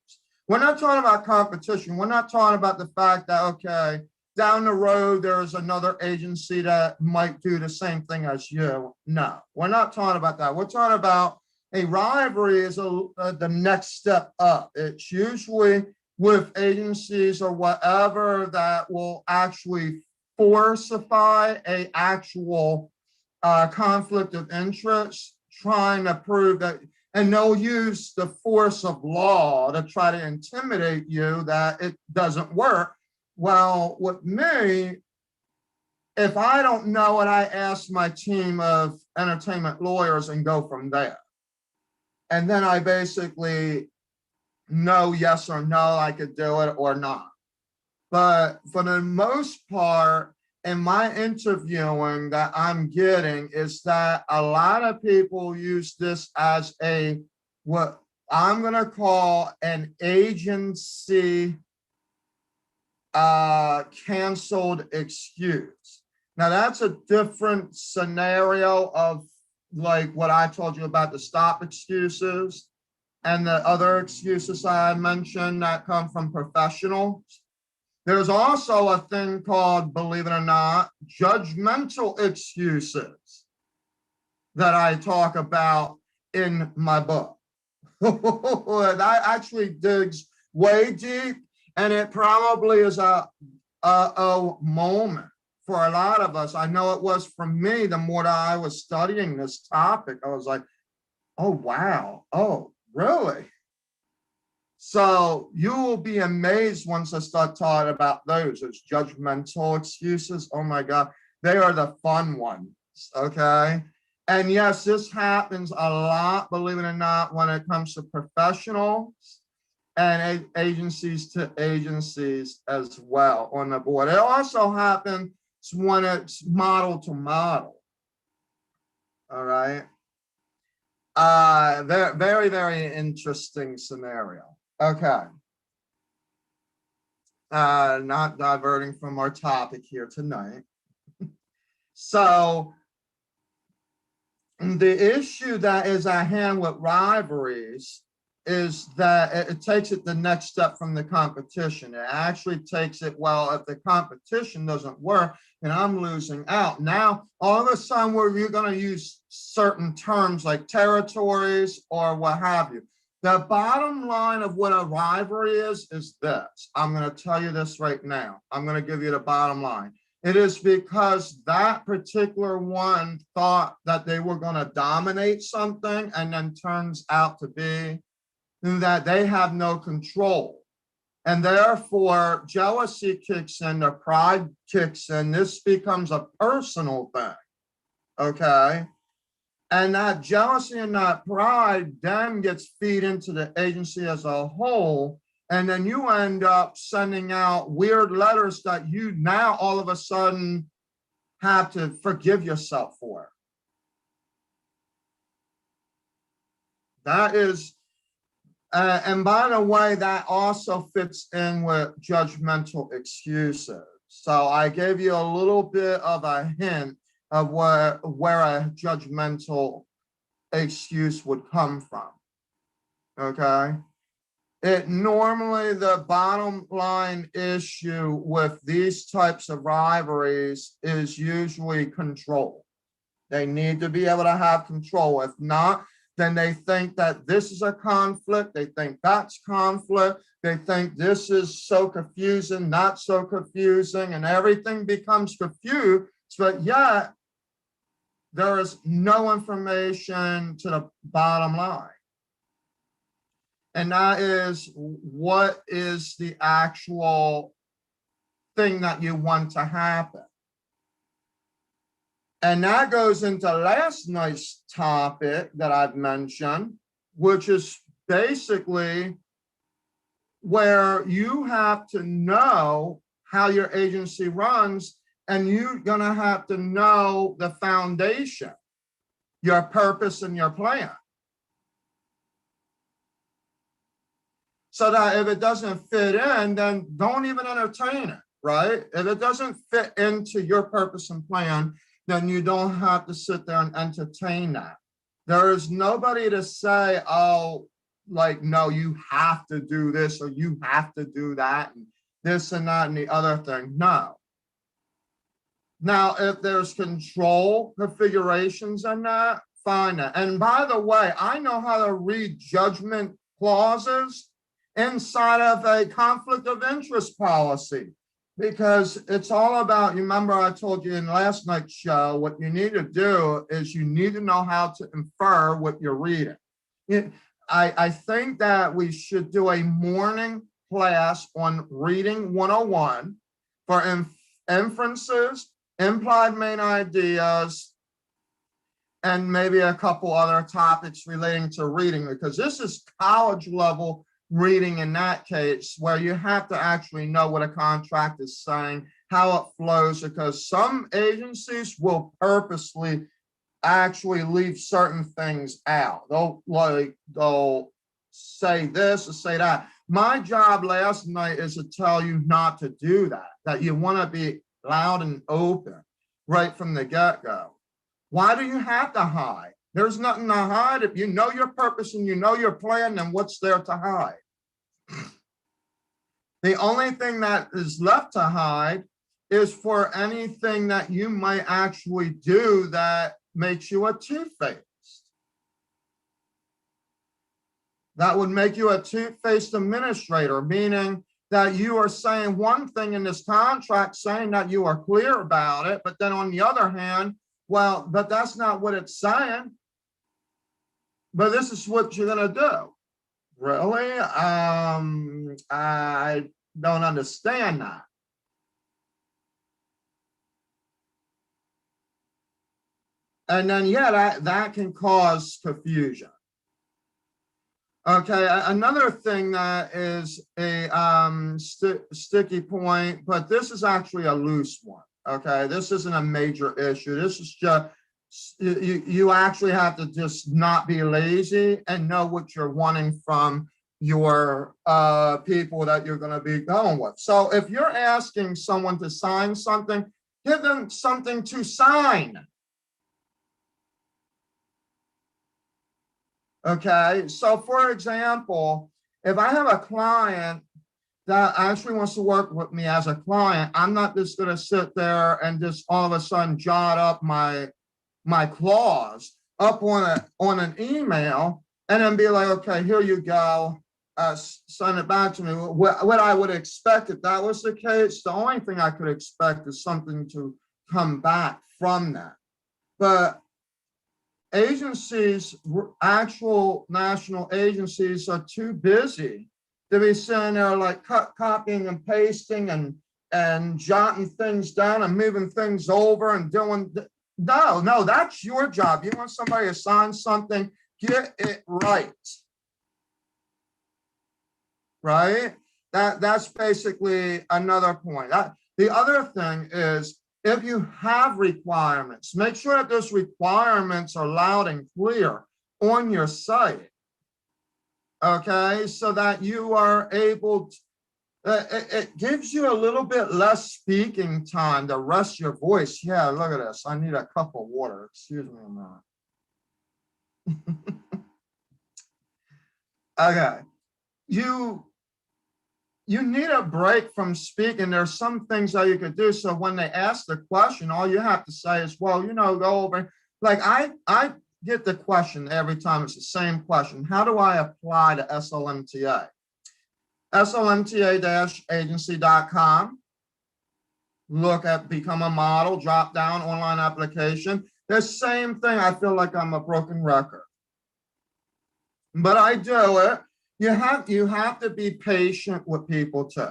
We're not talking about competition. We're not talking about the fact that, okay, down the road, there's another agency that might do the same thing as you. No, we're not talking about that. We're talking about a rivalry is the next step up. It's usually with agencies or whatever that will actually falsify a actual conflict of interest, trying to prove that, and they'll use the force of law to try to intimidate you that it doesn't work. Well, with me, if I don't know it, I ask my team of entertainment lawyers and go from there. And then I basically know yes or no, I could do it or not. But for the most part, in my interviewing that I'm getting is that a lot of people use this as a, what I'm going to call an agency canceled excuse. Now that's a different scenario of like what I told you about the stop excuses and the other excuses I mentioned that come from professionals. There's also a thing called, believe it or not, judgmental excuses that I talk about in my book. That actually digs way deep, and it probably is a moment for a lot of us. I know it was for me. The more that I was studying this topic, I was like, oh, wow. Oh, really? So you will be amazed once I start talking about those. It's judgmental excuses. Oh my God, they are the fun ones, okay? And yes, this happens a lot, believe it or not, when it comes to professionals and agencies to agencies as well on the board. It also happens when it's model to model, all right? Very, very interesting scenario. Okay. Not diverting from our topic here tonight. So the issue that is at hand with rivalries is that it takes it the next step from the competition. It actually takes it, well, if the competition doesn't work, then I'm losing out. Now, all of a sudden, where you're going to use certain terms like territories or what have you. The bottom line of what a rivalry is this. I'm going to tell you this right now. I'm going to give you the bottom line. It is because that particular one thought that they were going to dominate something, and then turns out to be that they have no control. And therefore, jealousy kicks in, the pride kicks in. This becomes a personal thing, okay? And that jealousy and that pride then gets feed into the agency as a whole. And then you end up sending out weird letters that you now all of a sudden have to forgive yourself for. That is, and by the way, that also fits in with judgmental excuses. So I gave you a little bit of a hint of where a judgmental excuse would come from. okay? It normally, the bottom line issue with these types of rivalries is usually control. They need to be able to have control. If not, then they think that this is a conflict. They think that's conflict. They think this is so confusing, not so confusing, and everything becomes confused. But yet, there is no information to the bottom line. And that is, what is the actual thing that you want to happen? And that goes into last night's topic that I've mentioned, which is basically where you have to know how your agency runs, and you're going to have to know the foundation, your purpose and your plan. So that if it doesn't fit in, then don't even entertain it, right? If it doesn't fit into your purpose and plan, then you don't have to sit there and entertain that. There is nobody to say, oh, like, no, you have to do this or you have to do that, and this and that and the other thing. No. Now, if there's control configurations in that, fine. And by the way, I know how to read judgment clauses inside of a conflict of interest policy, because it's all about, you remember I told you in last night's show, what you need to do is you need to know how to infer what you're reading. I think that we should do a morning class on reading 101 for inferences, implied main ideas, and maybe a couple other topics relating to reading, because this is college level reading in that case, where you have to actually know what a contract is saying, how it flows, because some agencies will purposely actually leave certain things out. They'll say this or say that. My job last night is to tell you not to do that, that you want to be loud and open right from the get-go. Why do you have to hide? There's nothing to hide. If you know your purpose and you know your plan, then what's there to hide? The only thing that is left to hide is for anything that you might actually do that makes you a two-faced. That would make you a two-faced administrator, meaning that you are saying one thing in this contract, saying that you are clear about it, but then on the other hand, well, but that's not what it's saying. But this is what you're going to do. Really? I don't understand that. And then, yeah, that can cause confusion. Okay, another thing that is a sticky point, but this is actually a loose one. Okay, this isn't a major issue. This is just, you actually have to just not be lazy and know what you're wanting from your people that you're going to be going with. So if you're asking someone to sign something, give them something to sign. Okay, so for example, if I have a client that actually wants to work with me as a client, I'm not just going to sit there and just all of a sudden jot up my clause up on an email and then be like, okay, here you go, send it back to me. What I would expect if that was the case, the only thing I could expect is something to come back from that. But agencies, actual national agencies, are too busy to be sitting there like copying and pasting and jotting things down and moving things over and doing. No, that's your job. You want somebody to sign something, get it right. Right? That's basically another point. The other thing is, if you have requirements, make sure that those requirements are loud and clear on your site. Okay, so that you are able to, it gives you a little bit less speaking time to rest your voice. Yeah, look at this. I need a cup of water. Excuse me a minute. Okay. You need a break from speaking. There's some things that you could do. So when they ask the question, all you have to say is, well, go over. Like I get the question every time. It's the same question. How do I apply to SLMTA? SLMTA-agency.com. Look at become a model, drop down online application. The same thing. I feel like I'm a broken record, but I do it. You have to be patient with people too.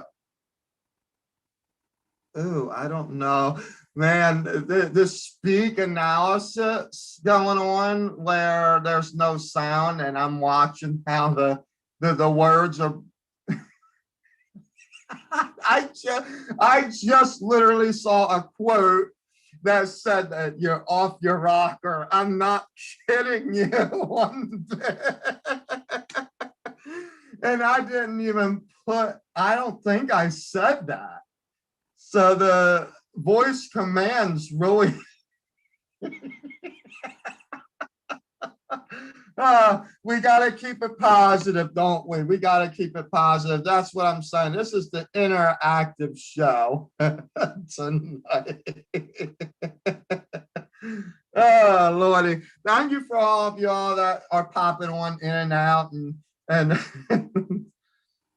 Oh, I don't know, man. The speak analysis going on where there's no sound, and I'm watching how the words are. I just literally saw a quote that said that you're off your rocker. I'm not kidding you one bit. And I didn't even I don't think I said that. So the voice commands really, we got to keep it positive, don't we? We got to keep it positive. That's what I'm saying. This is the interactive show tonight. Oh, Lordy. Thank you for all of y'all that are popping on in and out and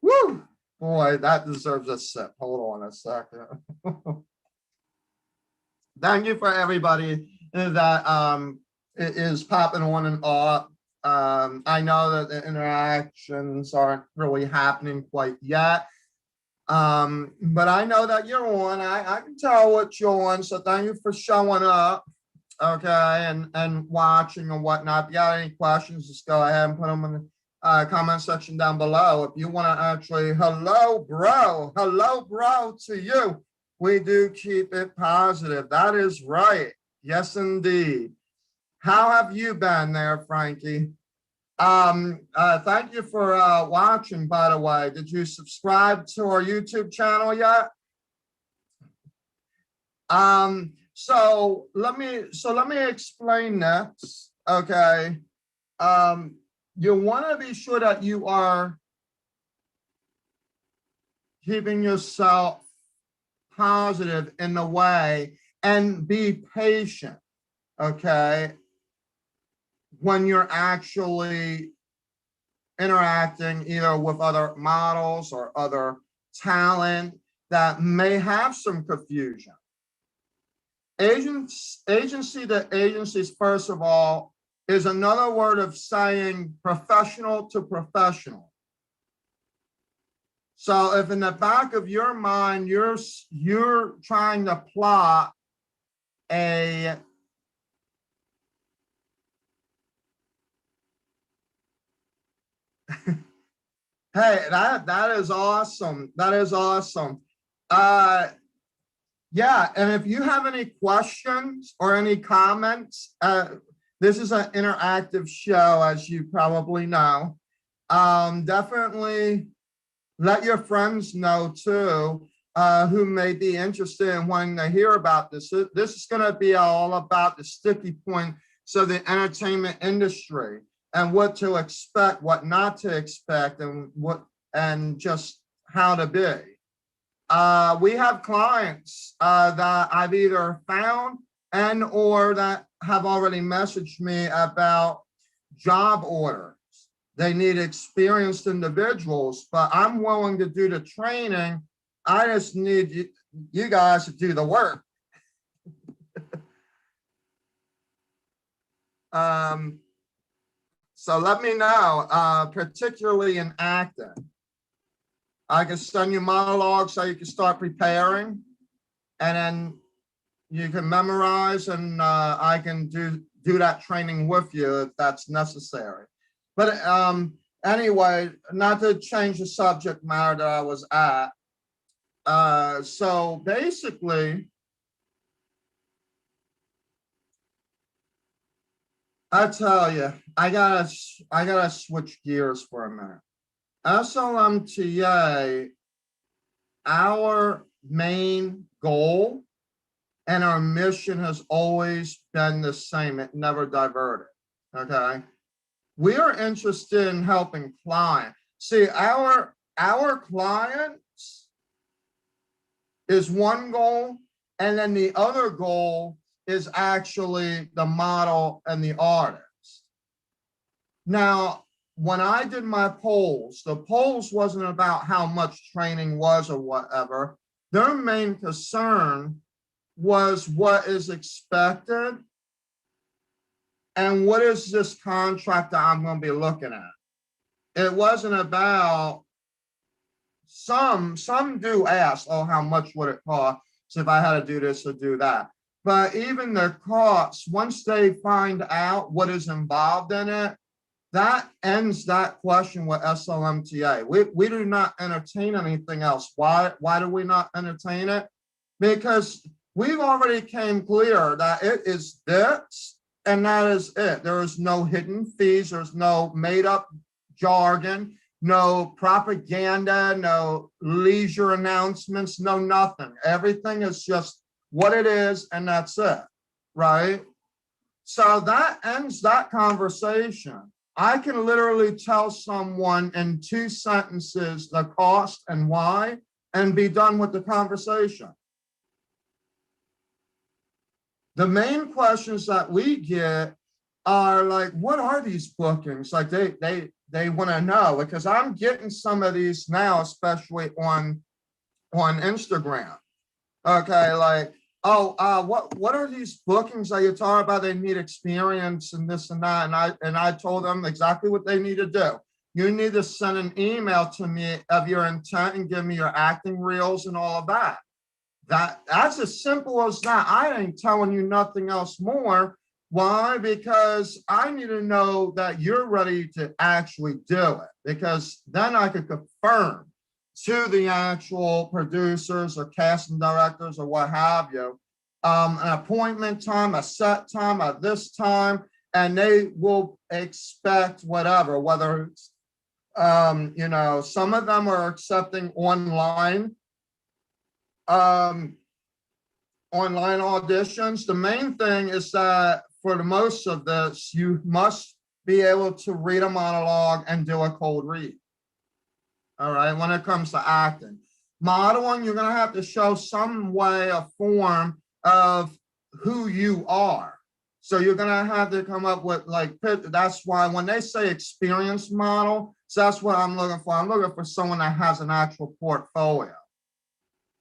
woo, boy, that deserves a sip. Hold on a second. Thank you for everybody that is popping on and off. I know that the interactions aren't really happening quite yet. But I know that you're on. I can tell what you're on. So thank you for showing up. Okay, and watching and whatnot. If you got any questions, just go ahead and put them in the comment section down below. If you want to actually, hello, bro, to you. We do keep it positive. That is right. Yes, indeed. How have you been there, Frankie? Thank you for watching, by the way. Did you subscribe to our YouTube channel yet? So let me explain this. Okay. You want to be sure that you are keeping yourself positive in the way and be patient. Okay. When you're actually interacting either with other models or other talent that may have some confusion. Agency to agencies, first of all, is another word of saying professional to professional. So if in the back of your mind, you're trying to plot a hey, that is awesome. That is awesome. Yeah, and if you have any questions or any comments, this is an interactive show, as you probably know. Definitely let your friends know too, who may be interested in wanting to hear about this. This is going to be all about the sticky point, so the entertainment industry and what to expect, what not to expect, and just how to be. We have clients that I've either found and or that have already messaged me about job orders. They need experienced individuals, but I'm willing to do the training. I just need you guys to do the work. So let me know, particularly in acting. I can send you monologues so you can start preparing, and then you can memorize, and I can do that training with you if that's necessary. But anyway, not to change the subject matter that I was at. So basically, I tell you, I gotta switch gears for a minute. SLMTA, our main goal and our mission has always been the same. It never diverted. Okay. we are interested in helping clients. See, our clients is one goal, and then the other goal is actually the model and the artist. Now, when I did my polls, the polls wasn't about how much training was or whatever. Their main concern was what is expected and what is this contract that I'm going to be looking at. It wasn't about, some do ask, oh, how much would it cost if I had to do this or do that? But even the costs, once they find out what is involved in it, that ends that question with SLMTA. We do not entertain anything else. Why do we not entertain it? Because we've already came clear that it is this and that is it. There is no hidden fees. There's no made up jargon, no propaganda, no leisure announcements, no nothing. Everything is just what it is, and that's it, right? So that ends that conversation. I can literally tell someone in 2 sentences the cost and why, and be done with the conversation. The main questions that we get are like, what are these bookings? Like they want to know, because I'm getting some of these now, especially on Instagram. Okay, like, oh, what are these bookings that you talk about? They need experience and this and that. And I told them exactly what they need to do. You need to send an email to me of your intent and give me your acting reels and all of that. That's as simple as that. I ain't telling you nothing else more. Why? Because I need to know that you're ready to actually do it, because then I could confirm to the actual producers or casting directors or what have you, an appointment time, a set time at this time, and they will expect whatever, whether it's, some of them are accepting online auditions. The main thing is that for the most of this, you must be able to read a monologue and do a cold read. All right, when it comes to acting. Modeling, you're gonna have to show some way, a form of who you are. So you're gonna have to come up with like, that's why when they say experienced model, so that's what I'm looking for. I'm looking for someone that has an actual portfolio.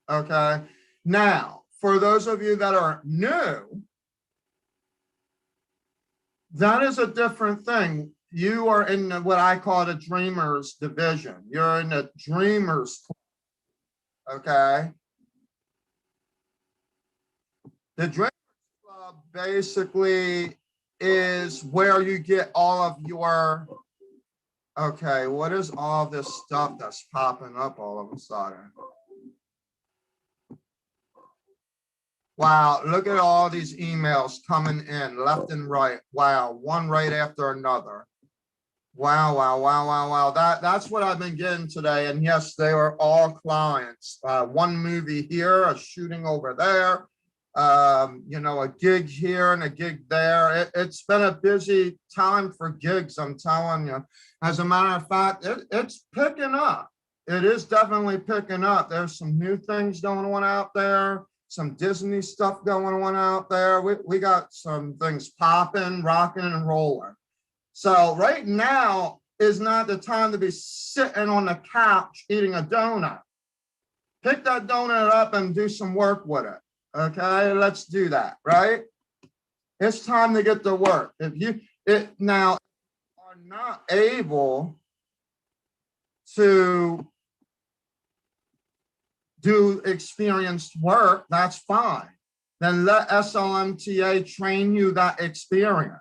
Okay, now, for those of you that are new, that is a different thing. You are in what I call the dreamers division. You're in the dreamers, okay? The dreamers club basically is where you get all of your, okay, what is all this stuff that's popping up all of a sudden? Wow, look at all these emails coming in left and right. Wow, one right after another. Wow. That's what I've been getting today. And yes, they are all clients. One movie here, a shooting over there, a gig here and a gig there. It's been a busy time for gigs, I'm telling you. As a matter of fact, it's picking up. It is definitely picking up. There's some new things going on out there. Some Disney stuff going on out there. We got some things popping, rocking, and rolling. So right now is not the time to be sitting on the couch eating a donut. Pick that donut up and do some work with it. Okay, let's do that, right? It's time to get to work. If you now are not able to do experienced work, that's fine. Then let SLMTA train you that experience.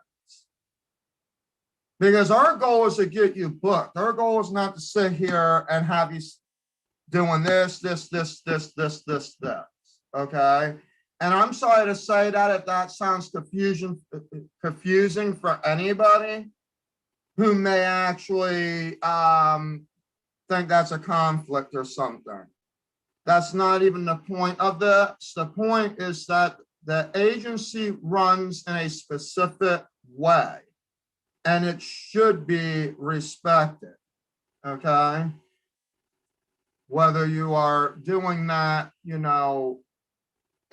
Because our goal is to get you booked. Our goal is not to sit here and have you doing this, okay? And I'm sorry to say that if that sounds confusing for anybody who may actually think that's a conflict or something. That's not even the point of this. The point is that the agency runs in a specific way. and it should be respected, okay? Whether you are doing that, you know,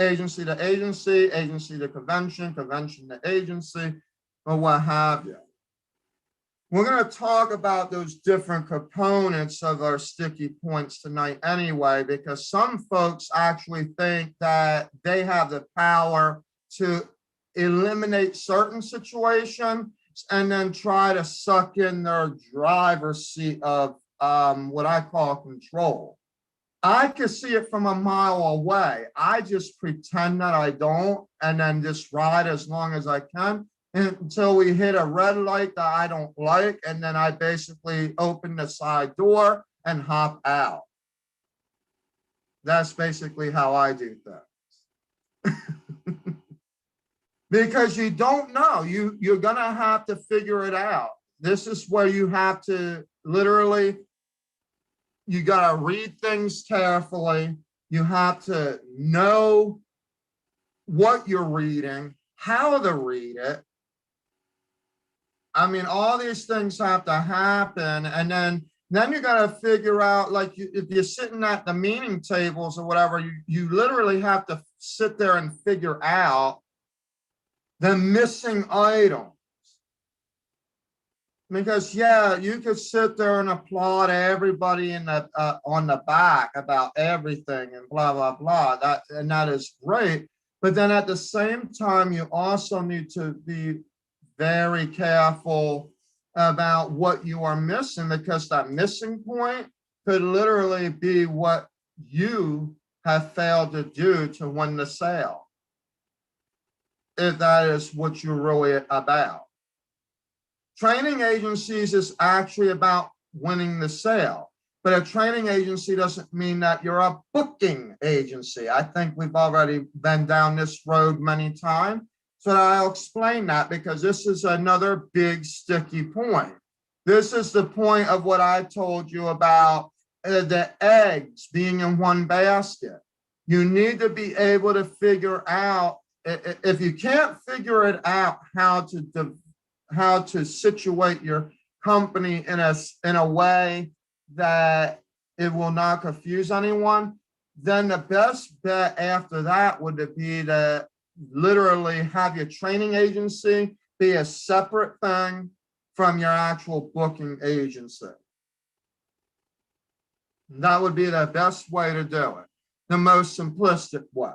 agency to agency, agency to convention, convention to agency, or what have you. We're going to talk about those different components of our sticky points tonight anyway, because some folks actually think that they have the power to eliminate certain situations and then try to suck in their driver's seat of what I call control. I can see it from a mile away. I just pretend that I don't, and then just ride as long as I can until we hit a red light that I don't like, and then I basically open the side door and hop out. That's basically how I do things. Because you don't know. You're gonna have to figure it out. This is where you have to literally, you gotta read things carefully. You have to know what you're reading, how to read it. I mean, all these things have to happen. And then you got to figure out, like, if you're sitting at the meeting tables or whatever, you literally have to sit there and figure out the missing items. Because, yeah, you could sit there and applaud everybody in the on the back about everything and blah, blah, blah. That is great. But then at the same time, you also need to be very careful about what you are missing, because that missing point could literally be what you have failed to do to win the sale, if that is what you're really about. Training agencies is actually about winning the sale, but a training agency doesn't mean that you're a booking agency. I think we've already been down this road many times. So I'll explain that, because this is another big sticky point. This is the point of what I told you about the eggs being in one basket. You need to be able to figure out, if you can't figure it out, how to situate your company in a way that it will not confuse anyone, then the best bet after that would be to literally have your training agency be a separate thing from your actual booking agency. That would be the best way to do it, the most simplistic way.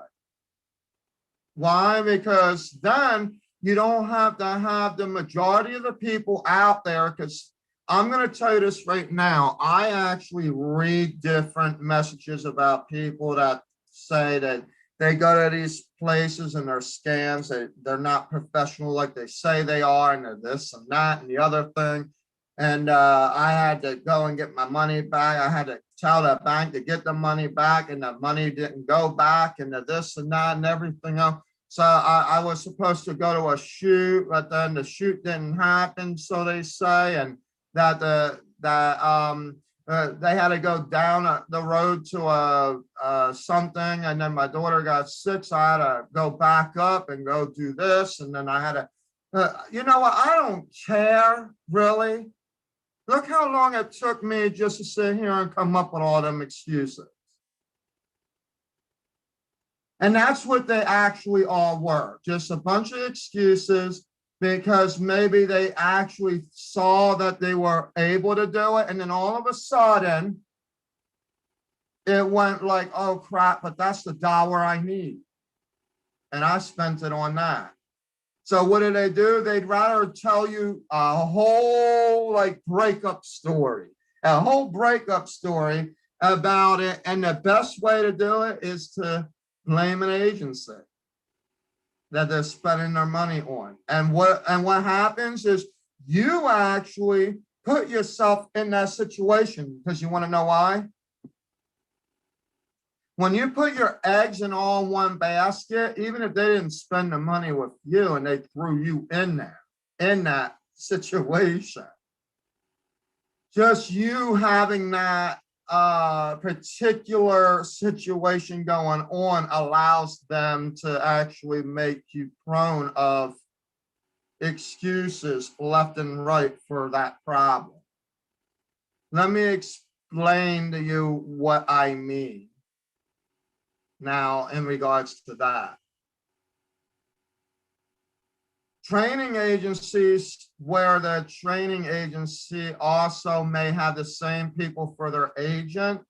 Why? Because then you don't have to have the majority of the people out there, because I'm going to tell you this right now. I actually read different messages about people that say that they go to these places and they're scams. They're not professional like they say they are, and they're this and that and the other thing. And I had to go and get my money back. I had to tell the bank to get the money back, and the money didn't go back, and the this and that and everything else. So I was supposed to go to a shoot, but then the shoot didn't happen, so they say, and that they had to go down the road to something, and then my daughter got sick, so I had to go back up and go do this, and then I had to, you know what? I don't care, really. Look how long it took me just to sit here and come up with all them excuses. And that's what they actually all were, just a bunch of excuses, because maybe they actually saw that they were able to do it. And then all of a sudden, it went like, oh, crap, but that's the dollar I need. And I spent it on that. So what do? They'd rather tell you a whole breakup story, about it. And the best way to do it is to blame an agency that they're spending their money on. And what happens is you actually put yourself in that situation, because you want to know why? When you put your eggs in all one basket, even if they didn't spend the money with you and they threw you in that situation, just you having that particular situation going on allows them to actually make you prone of excuses left and right for that problem. Let me explain to you what I mean now in regards to that. Training agencies where the training agency also may have the same people for their agent,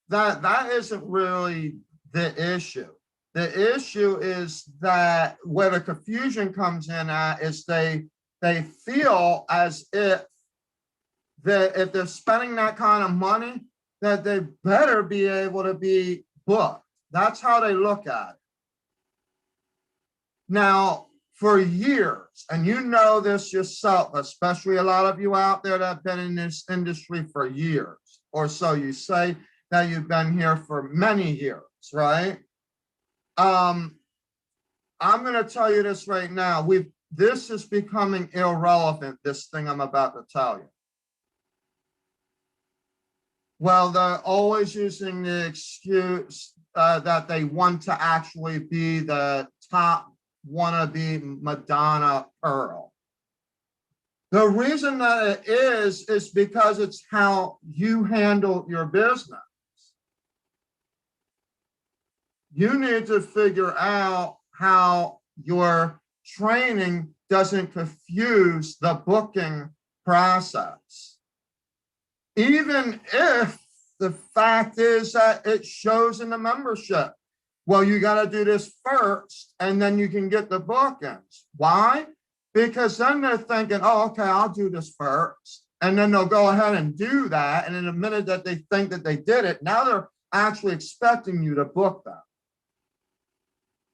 that isn't really the issue. The issue is that where the confusion comes in at is they feel as if they're spending that kind of money, that they better be able to be booked. That's how they look at it. Now, for years, and you know this yourself, especially a lot of you out there that have been in this industry for years or so, you say that you've been here for many years, right? I'm going to tell you this right now. This is becoming irrelevant, this thing I'm about to tell you. Well, they're always using the excuse that they want to actually be the top wannabe Madonna Pearl. The reason that it is because it's how you handle your business. You need to figure out how your training doesn't confuse the booking process. Even if the fact is that it shows in the membership. Well, you got to do this first, and then you can get the bookings. Why? Because then they're thinking, oh, okay, I'll do this first. And then they'll go ahead and do that. And in a minute that they think that they did it, now they're actually expecting you to book them.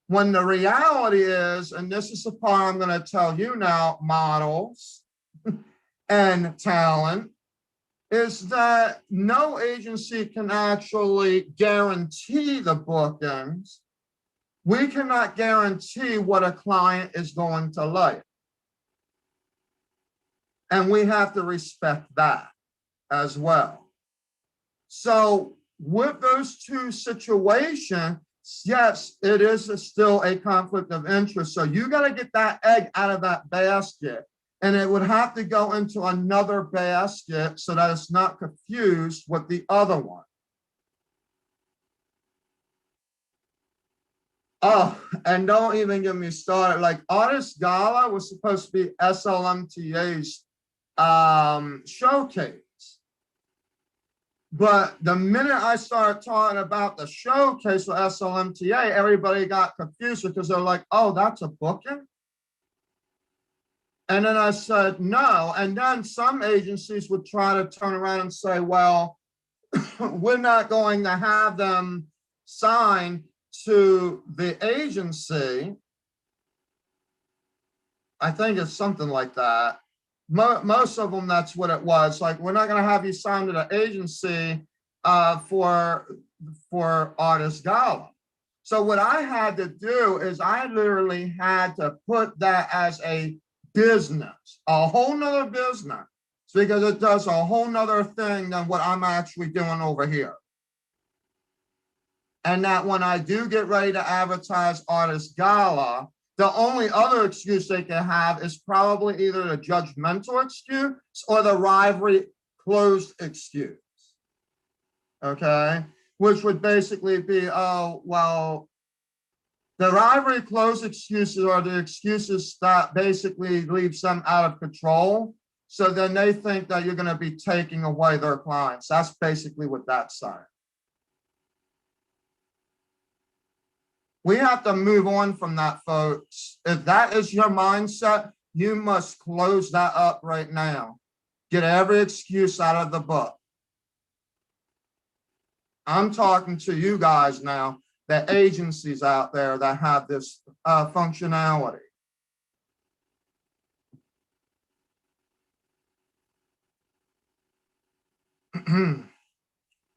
When the reality is, and this is the part I'm going to tell you now, models and talent, is that no agency can actually guarantee the bookings. We cannot guarantee what a client is going to like. And we have to respect that as well. So with those two situations, yes, it is still a conflict of interest. So you got to get that egg out of that basket. And it would have to go into another basket so that it's not confused with the other one. Oh, and don't even get me started. Like Artist Gala was supposed to be SLMTA's showcase. But the minute I started talking about the showcase for SLMTA, everybody got confused because they're like, oh, that's a booking? And then I said, no. And then some agencies would try to turn around and say, well, we're not going to have them sign to the agency. I think it's something like that. Most of them, that's what it was. Like, we're not going to have you sign to the agency for Artist Gala. So what I had to do is I literally had to put that as a business, a whole nother business, because it does a whole nother thing than what I'm actually doing over here. And that when I do get ready to advertise Artist Gala, the only other excuse they can have is probably either the judgmental excuse or the rivalry closed excuse. Okay, which would basically be, oh, well, the rivalry closed excuses are the excuses that basically leaves them out of control. So then they think that you're going to be taking away their clients. That's basically what that's saying. We have to move on from that, folks. If that is your mindset, you must close that up right now. Get every excuse out of the book. I'm talking to you guys now, the agencies out there that have this functionality.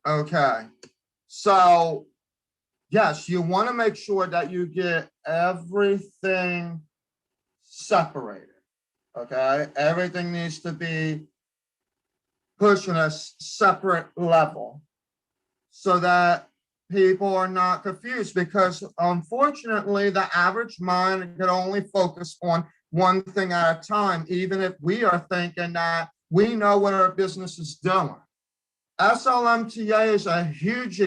Okay, so yes, you want to make sure that you get everything separated. Okay, everything needs to be pushed on a separate level so that people are not confused, because unfortunately the average mind can only focus on one thing at a time, even if we are thinking that we know what our business is doing. SLMTA is a huge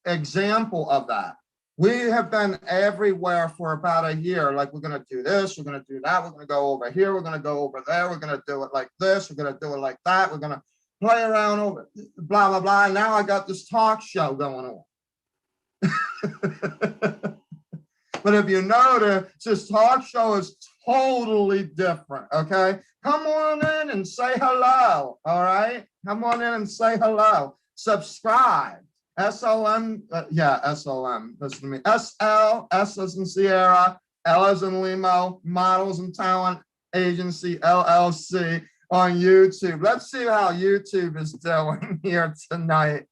example of that. We have been everywhere for about a year. Like, we're going to do this, we're going to do that, we're going to go over here, we're going to go over there, we're going to do it like this, we're going to do it like that, we're going to play around over blah, blah, blah. And now I got this talk show going on. But if you notice, this talk show is totally different, okay? Come on in and say hello, all right? Come on in and say hello. Subscribe. SLM, SLM, listen to me. SL, S as in Sierra, L as in Limo, Models and Talent Agency, LLC on YouTube. Let's see how YouTube is doing here tonight.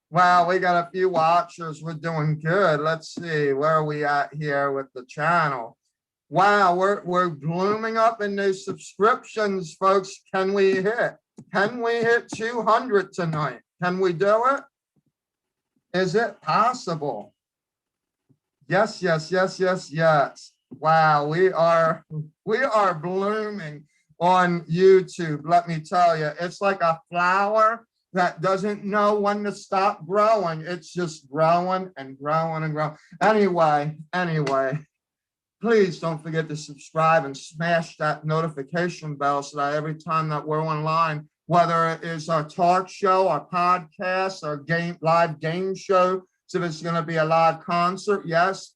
Wow, we got a few watchers. We're doing good. Let's see, where are we at here with the channel? Wow, we're blooming up in these subscriptions, folks. Can we hit 200 tonight? Can we do it? Is it possible? Yes, yes, yes, yes, yes. Wow, we are blooming on YouTube. Let me tell you, it's like a flower that doesn't know when to stop growing. It's just growing and growing and growing. Anyway, please don't forget to subscribe and smash that notification bell so that every time that we're online, whether it is our talk show, our podcast, our live game show, so if it's going to be a live concert, yes,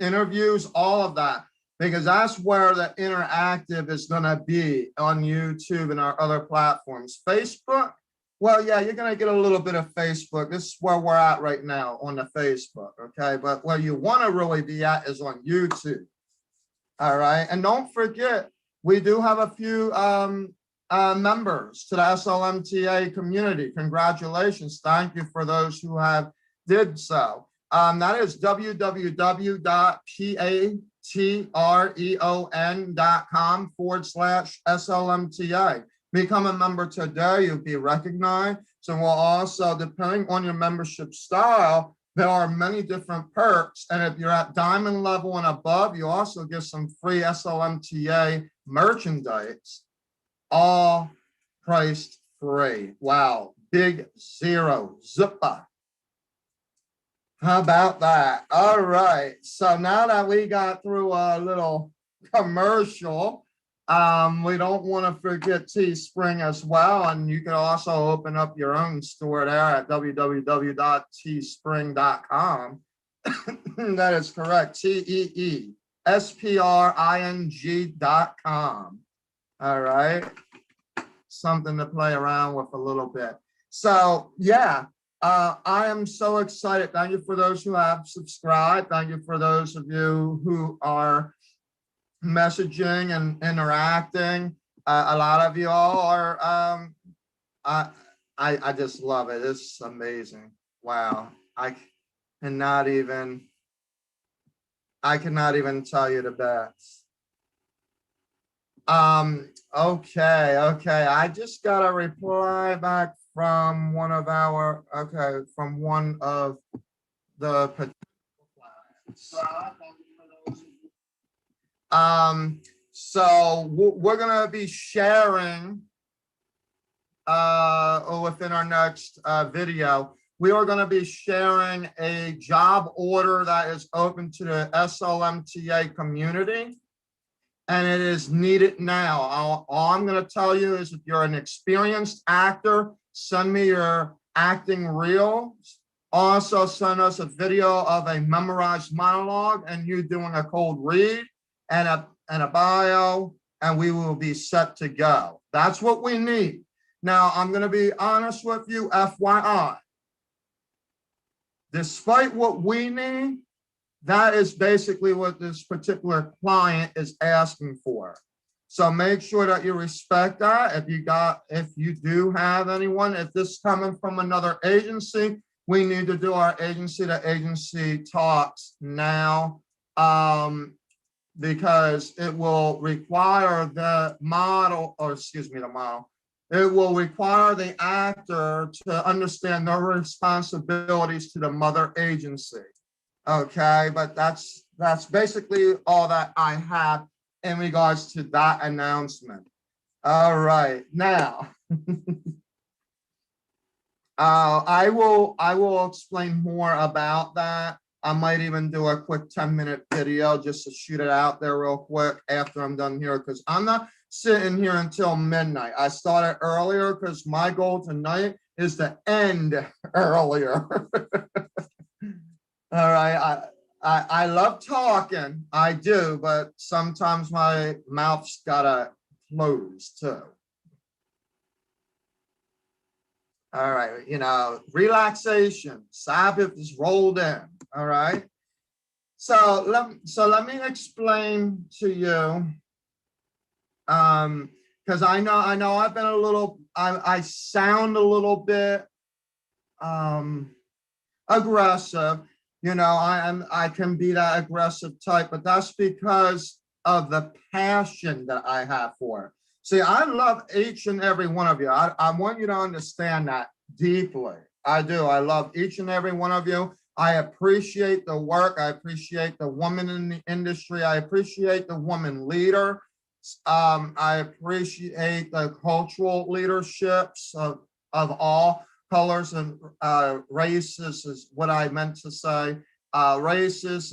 interviews, all of that, because that's where the interactive is going to be on YouTube and our other platforms. Facebook, well, yeah, you're going to get a little bit of Facebook. This is where we're at right now on the Facebook, okay? But where you want to really be at is on YouTube, all right? And don't forget, we do have a few members to the SLMTA community. Congratulations. Thank you for those who have did so. That is www.patreon.com/SLMTA. Become a member today, you'll be recognized. So we'll also, depending on your membership style, there are many different perks. And if you're at diamond level and above, you also get some free SLMTA merchandise, all priced free. Wow, big zero, zipper. How about that? All right, so now that we got through a little commercial, we don't want to forget Teespring as well. And you can also open up your own store there at www.teespring.com. That is correct, TEESPRING.com. All right, something to play around with a little bit. So yeah, I am so excited. Thank you for those who have subscribed. Thank you for those of you who are messaging and interacting. A lot of you all are, I just love it. It's amazing. Wow. I cannot even tell you the best. Okay. I just got a reply back from one of our, from one of the potential clients. So we're going to be sharing within our next video, we are going to be sharing a job order that is open to the SLMTA community, and it is needed now. All I'm going to tell you is, if you're an experienced actor, send me your acting reels. Also send us a video of a memorized monologue and you doing a cold read and a bio, and we will be set to go. That's what we need. Now, I'm going to be honest with you, FYI. Despite what we need, that is basically what this particular client is asking for. So make sure that you respect that. If you do have anyone, if this is coming from another agency, we need to do our agency to agency talks now, because it will require the model, or excuse me, the model, It will require the actor to understand their responsibilities to the mother agency. Okay, but that's basically all that I have in regards to that announcement. All right, now I will explain more about that. I might even do a quick 10-minute video just to shoot it out there real quick after I'm done here, because I'm not sitting here until midnight. I started earlier because my goal tonight is to end earlier. All right, I love talking, I do, but sometimes my mouth's gotta close too. All right, relaxation, Sabbath is rolled in. All right. So let me explain to you, because I know I've been a little, I sound a little bit aggressive. I can be that aggressive type, but that's because of the passion that I have for it. See, I love each and every one of you. I want you to understand that deeply. I do. I love each and every one of you. I appreciate the work. I appreciate the woman in the industry. I appreciate the woman leader. I appreciate the cultural leaderships of all colors and races is what I meant to say. Races,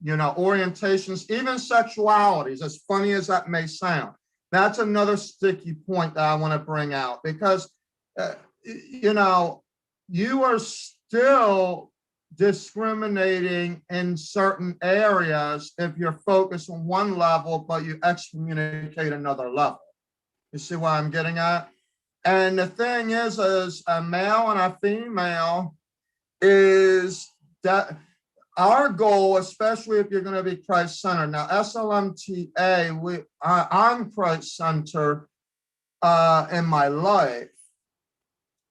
orientations, even sexualities, as funny as that may sound. That's another sticky point that I want to bring out, because, you are still discriminating in certain areas if you're focused on one level, but you excommunicate another level. You see what I'm getting at? And the thing is a male and a female, is that our goal, especially if you're going to be Christ-centered. Now, SLMTA, I'm Christ-centered in my life,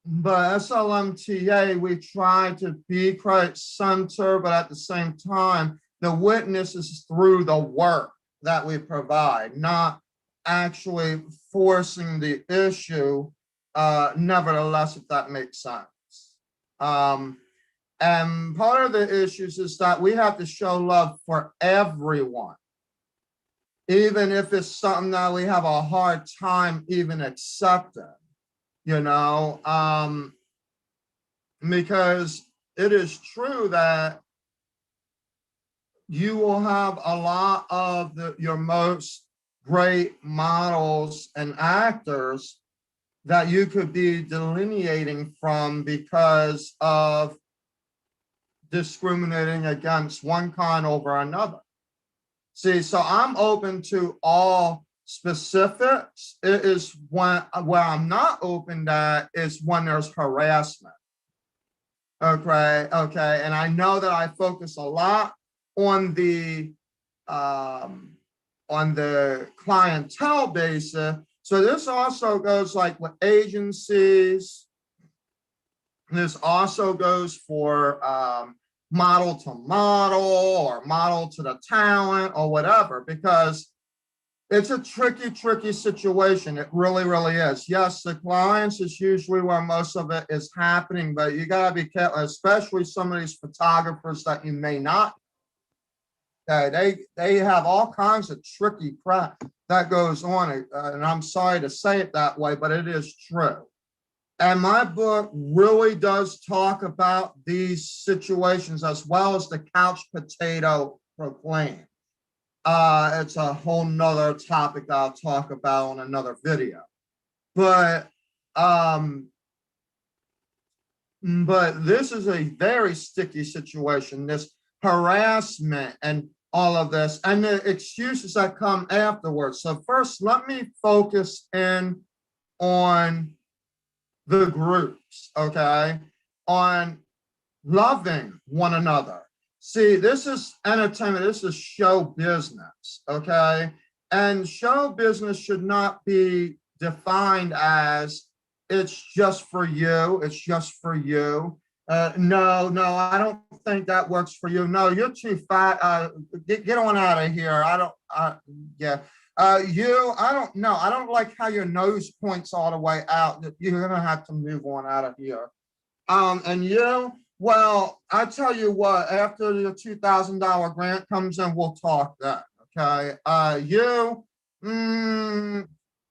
but SLMTA, we try to be Christ-centered, but at the same time, the witness is through the work that we provide, not actually forcing the issue. Nevertheless, if that makes sense. And part of the issues is that we have to show love for everyone, even if it's something that we have a hard time even accepting, because it is true that you will have a lot of your most great models and actors that you could be delineating from because of discriminating against one kind over another. See, so I'm open to all specifics. It is where I'm not open to is when there's harassment. Okay, and I know that I focus a lot on the clientele basis. So this also goes like with agencies. This also goes for model to model or model to the talent or whatever, because it's a tricky situation. It really, really is. Yes, the clients is usually where most of it is happening, but you got to be careful, especially some of these photographers that you may not. They have all kinds of tricky crap that goes on, and I'm sorry to say it that way, but it is true. And my book really does talk about these situations, as well as the couch potato proclaim. It's a whole nother topic that I'll talk about on another video. But this is a very sticky situation, this harassment and all of this, and the excuses that come afterwards. So first, let me focus in on the groups, okay, on loving one another. See, this is entertainment, this is show business, okay? And show business should not be defined as it's just for you, it's just for you. No, I don't think that works for you. No, you're too fat. Get on out of here. Yeah. I don't know. I don't like how your nose points all the way out. You're gonna have to move on out of here. And you, well, I tell you what, after the $2,000 grant comes in, we'll talk then. Okay.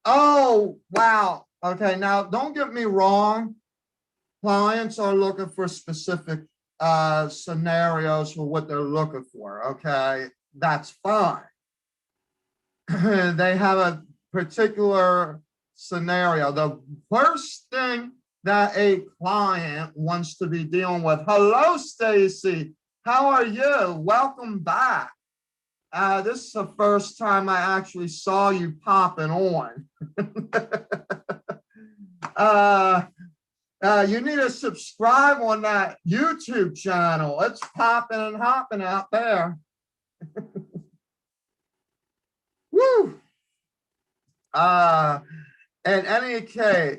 Oh, wow. Okay. Now, don't get me wrong. Clients are looking for specific scenarios for what they're looking for. Okay. That's fine. They have a particular scenario. The first thing that a client wants to be dealing with. Hello, Stacy. How are you? Welcome back. This is the first time I actually saw you popping on. You need to subscribe on that YouTube channel. It's popping and hopping out there. Woo! In any case,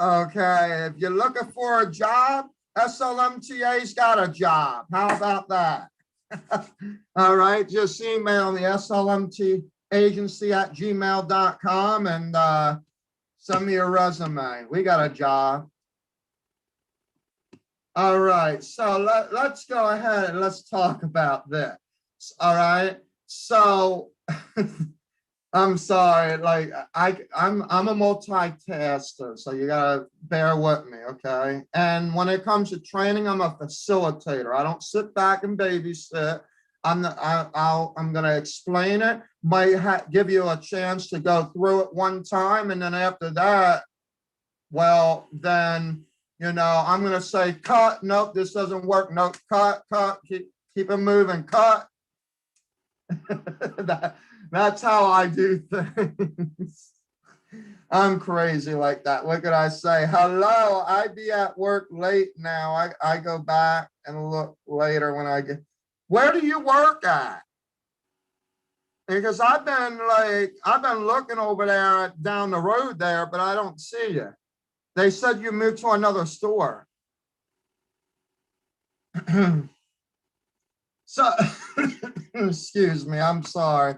okay, if you're looking for a job, SLMTA's got a job. How about that? All right, just email the slmtagency@gmail.com and send me a resume. We got a job. All right, so let's go ahead and let's talk about this. All right, so I'm sorry, like I'm a multitasker, so you gotta bear with me, okay? And when it comes to training, I'm a facilitator. I don't sit back and babysit. I'm gonna explain it, might give you a chance to go through it one time, and then after that, well, then I'm gonna say cut. Nope, this doesn't work. Nope, cut, keep it moving, cut. That's how I do things. I'm crazy like that. What could I say? Hello, I be at work late now. I go back and look later when I get. Where do you work at? Because I've been looking over there down the road there, but I don't see you. They said you moved to another store. So, excuse me, I'm sorry.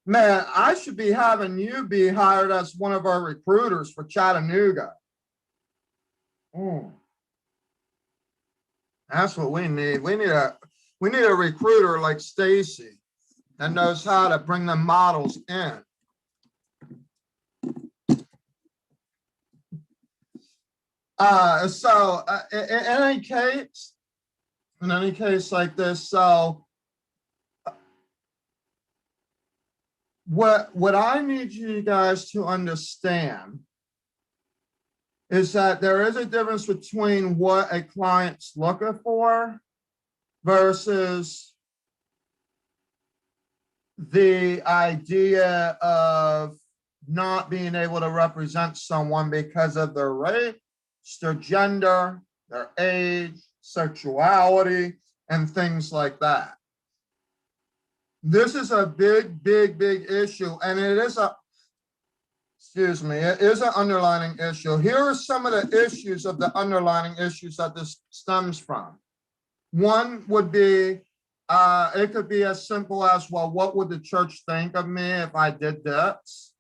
Man, I should be having you be hired as one of our recruiters for Chattanooga. That's what we need. We need a recruiter like Stacy that knows how to bring the models in. In any case like this, so what I need you guys to understand is that there is a difference between what a client's looking for versus the idea of not being able to represent someone because of their race, their gender, their age, sexuality, and things like that. This is a big issue, and it is it is an underlying issue. Here are some of the issues of the underlying issues that this stems from. One would be, it could be as simple as, well, what would the church think of me if I did this?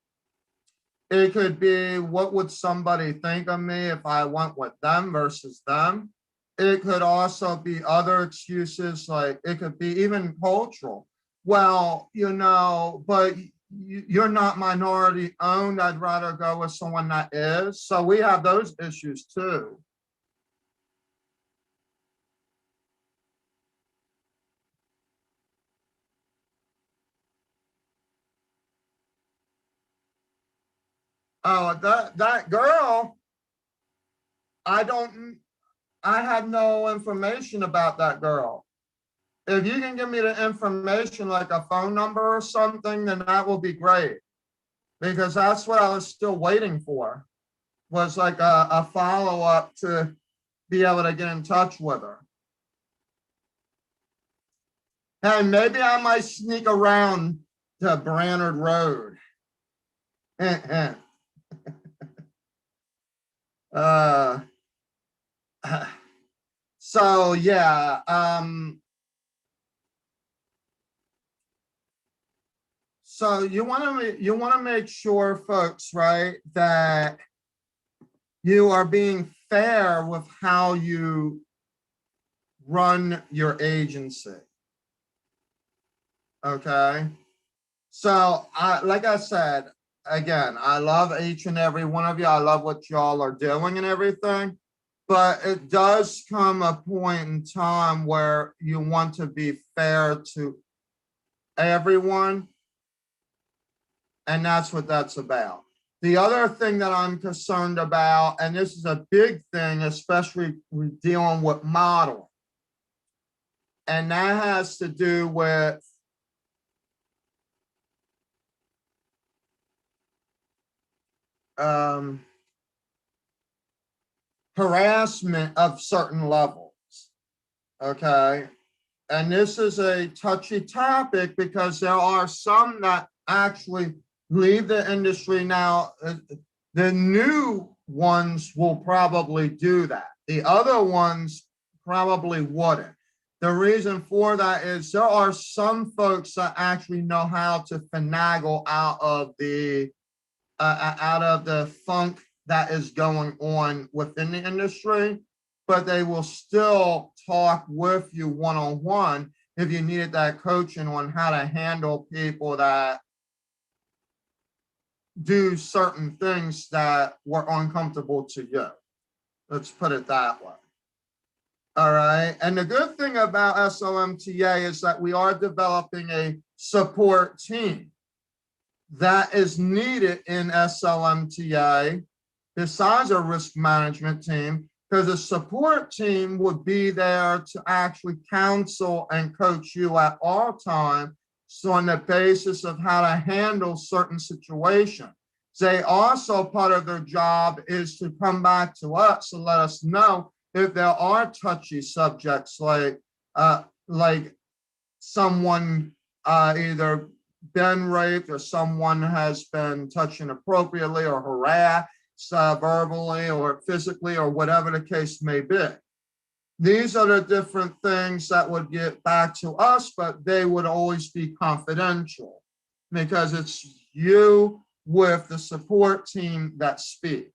It could be, what would somebody think of me if I went with them versus them? It could also be other excuses, like it could be even cultural. Well, but you're not minority owned. I'd rather go with someone that is. So we have those issues too. Oh, that girl, I have no information about that girl. If you can give me the information, like a phone number or something, then that will be great. Because that's what I was still waiting for, was like a follow-up to be able to get in touch with her. And maybe I might sneak around to Brannard Road. So yeah, so you want to make sure, folks, right, that you are being fair with how you run your agency. Okay. So like I said, again, I love each and every one of you. I love what y'all are doing and everything. But it does come a point in time where you want to be fair to everyone. And that's what that's about. The other thing that I'm concerned about, and this is a big thing, especially dealing with modeling, and that has to do with harassment of certain levels. Okay. And this is a touchy topic because there are some that actually leave the industry now. The new ones will probably do that. The other ones probably wouldn't. The reason for that is there are some folks that actually know how to finagle out of the funk that is going on within the industry, but they will still talk with you one-on-one if you needed that coaching on how to handle people that do certain things that were uncomfortable to you. Let's put it that way. All right. And the good thing about SLMTA is that we are developing a support team that is needed in SLMTA besides a risk management team, because a support team would be there to actually counsel and coach you at all times. So on the basis of how to handle certain situations. They also, part of their job is to come back to us and let us know if there are touchy subjects like someone either been raped or someone has been touched inappropriately or harassed verbally or physically or whatever the case may be. These are the different things that would get back to us, but they would always be confidential because it's you with the support team that speaks.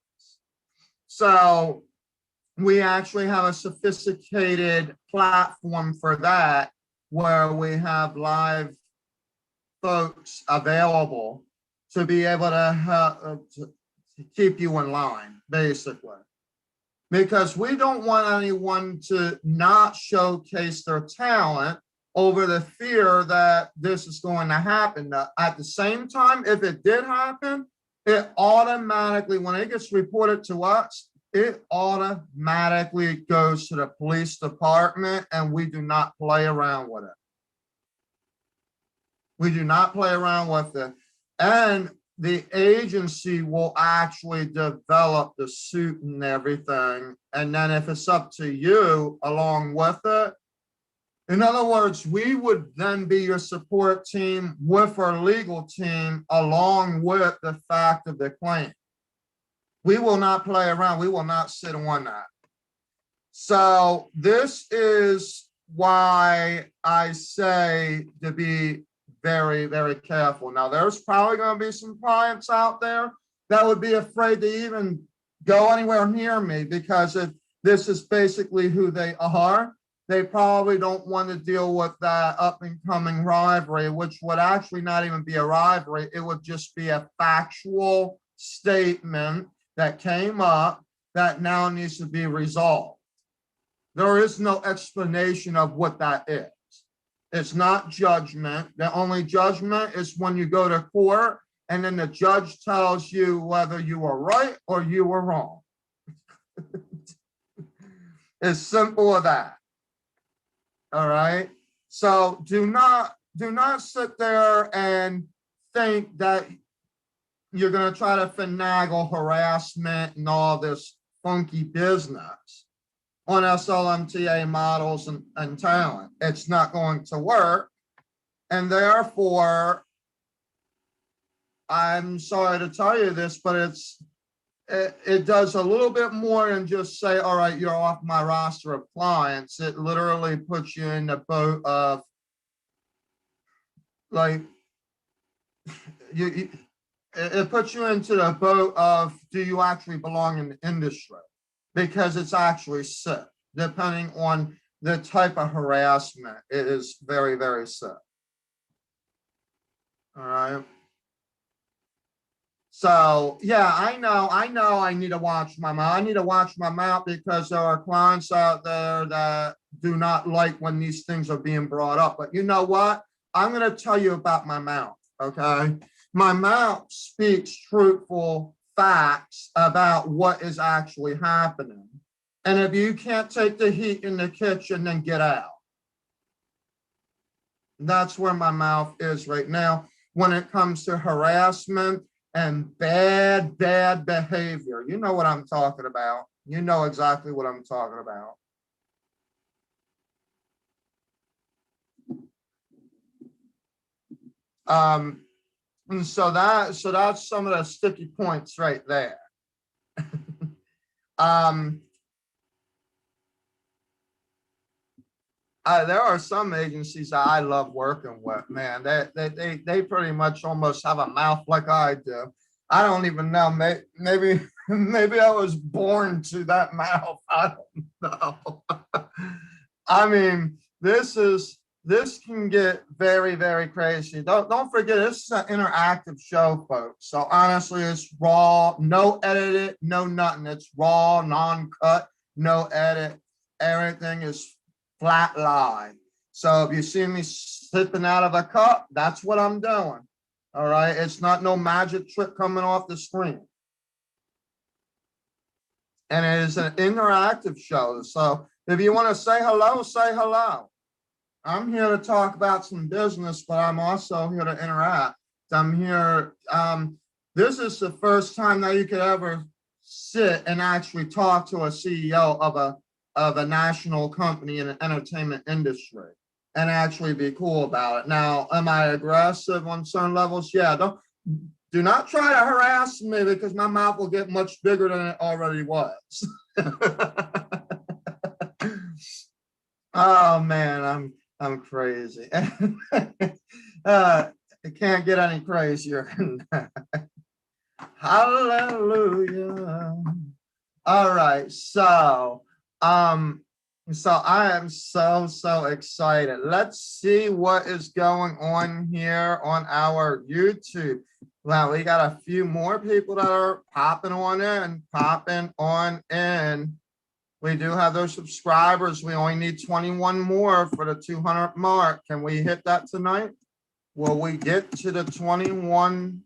So we actually have a sophisticated platform for that where we have live folks available to be able to help to keep you in line, basically. Because we don't want anyone to not showcase their talent over the fear that this is going to happen. At the same time, if it did happen, it automatically, when it gets reported to us, it automatically goes to the police department, and we do not play around with it. We do not play around with it. And the agency will actually develop the suit and everything. And then if it's up to you along with it, in other words, we would then be your support team with our legal team along with the fact of the claim. We will not play around. We will not sit on that. So this is why I say to be very, very careful. Now, there's probably going to be some clients out there that would be afraid to even go anywhere near me because if this is basically who they are, they probably don't want to deal with that up and coming rivalry, which would actually not even be a rivalry. It would just be a factual statement that came up that now needs to be resolved. There is no explanation of what that is. It's not judgment. The only judgment is when you go to court and then the judge tells you whether you were right or you were wrong. It's simple as that. All right. So do not sit there and think that you're going to try to finagle harassment and all this funky business on SLMTA models and talent. It's not going to work. And therefore, I'm sorry to tell you this, but it's it does a little bit more than just say, all right, you're off my roster of clients. It literally puts you in the boat of like, you it puts you into the boat of, do you actually belong in the industry? Because it's actually sick, depending on the type of harassment. It is very, very sick. All right. So yeah, I know I need to watch my mouth. I need to watch my mouth because there are clients out there that do not like when these things are being brought up. But you know what? I'm going to tell you about my mouth. Okay. My mouth speaks truthful facts about what is actually happening. And if you can't take the heat in the kitchen, then get out. That's where my mouth is right now when it comes to harassment and bad behavior. You know what I'm talking about. You know exactly what I'm talking about. And so that's some of the sticky points right there. There are some agencies that I love working with, man. They pretty much almost have a mouth like I do. I don't even know. Maybe maybe I was born to that mouth. I don't know. I mean, this can get very, very crazy. Don't forget, this is an interactive show, folks. So honestly, it's raw, no edited, no nothing. It's raw, non-cut, no edit. Everything is flat line. So if you see me sipping out of a cup, that's what I'm doing. All right. It's not no magic trick coming off the screen. And it is an interactive show. So if you want to say hello, say hello. I'm here to talk about some business, but I'm also here to interact. I'm here. This is the first time that you could ever sit and actually talk to a CEO of a national company in the entertainment industry and actually be cool about it. Now, am I aggressive on certain levels? Yeah. Do not try to harass me because my mouth will get much bigger than it already was. Oh man, I'm crazy. It can't get any crazier than that. Hallelujah. All right, so I am so excited. Let's see what is going on here on our YouTube. Well, we got a few more people that are popping on in, popping on in. We do have those subscribers. We only need 21 more for the 200 mark. Can we hit that tonight? Will we get to the 21?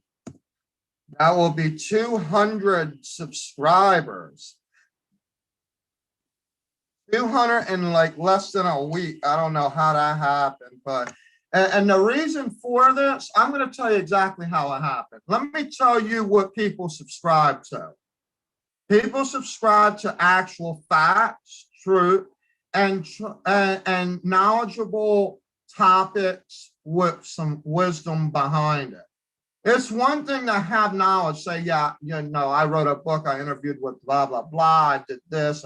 That will be 200 subscribers. 200 in like less than a week. I don't know how that happened, but and the reason for this, I'm going to tell you exactly how it happened. Let me tell you what people subscribe to. People subscribe to actual facts, truth, and knowledgeable topics with some wisdom behind it. It's one thing to have knowledge, say, yeah, you know, I wrote a book, I interviewed with blah, blah, blah, I did this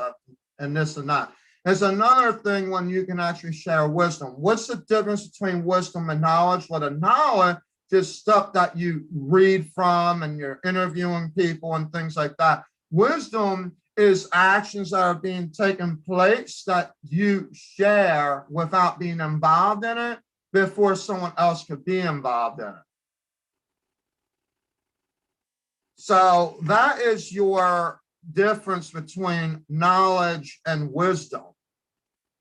and this and that. It's another thing when you can actually share wisdom. What's the difference between wisdom and knowledge? Well, the knowledge is stuff that you read from and you're interviewing people and things like that. Wisdom is actions that are being taken place that you share without being involved in it before someone else could be involved in it. So that is your difference between knowledge and wisdom.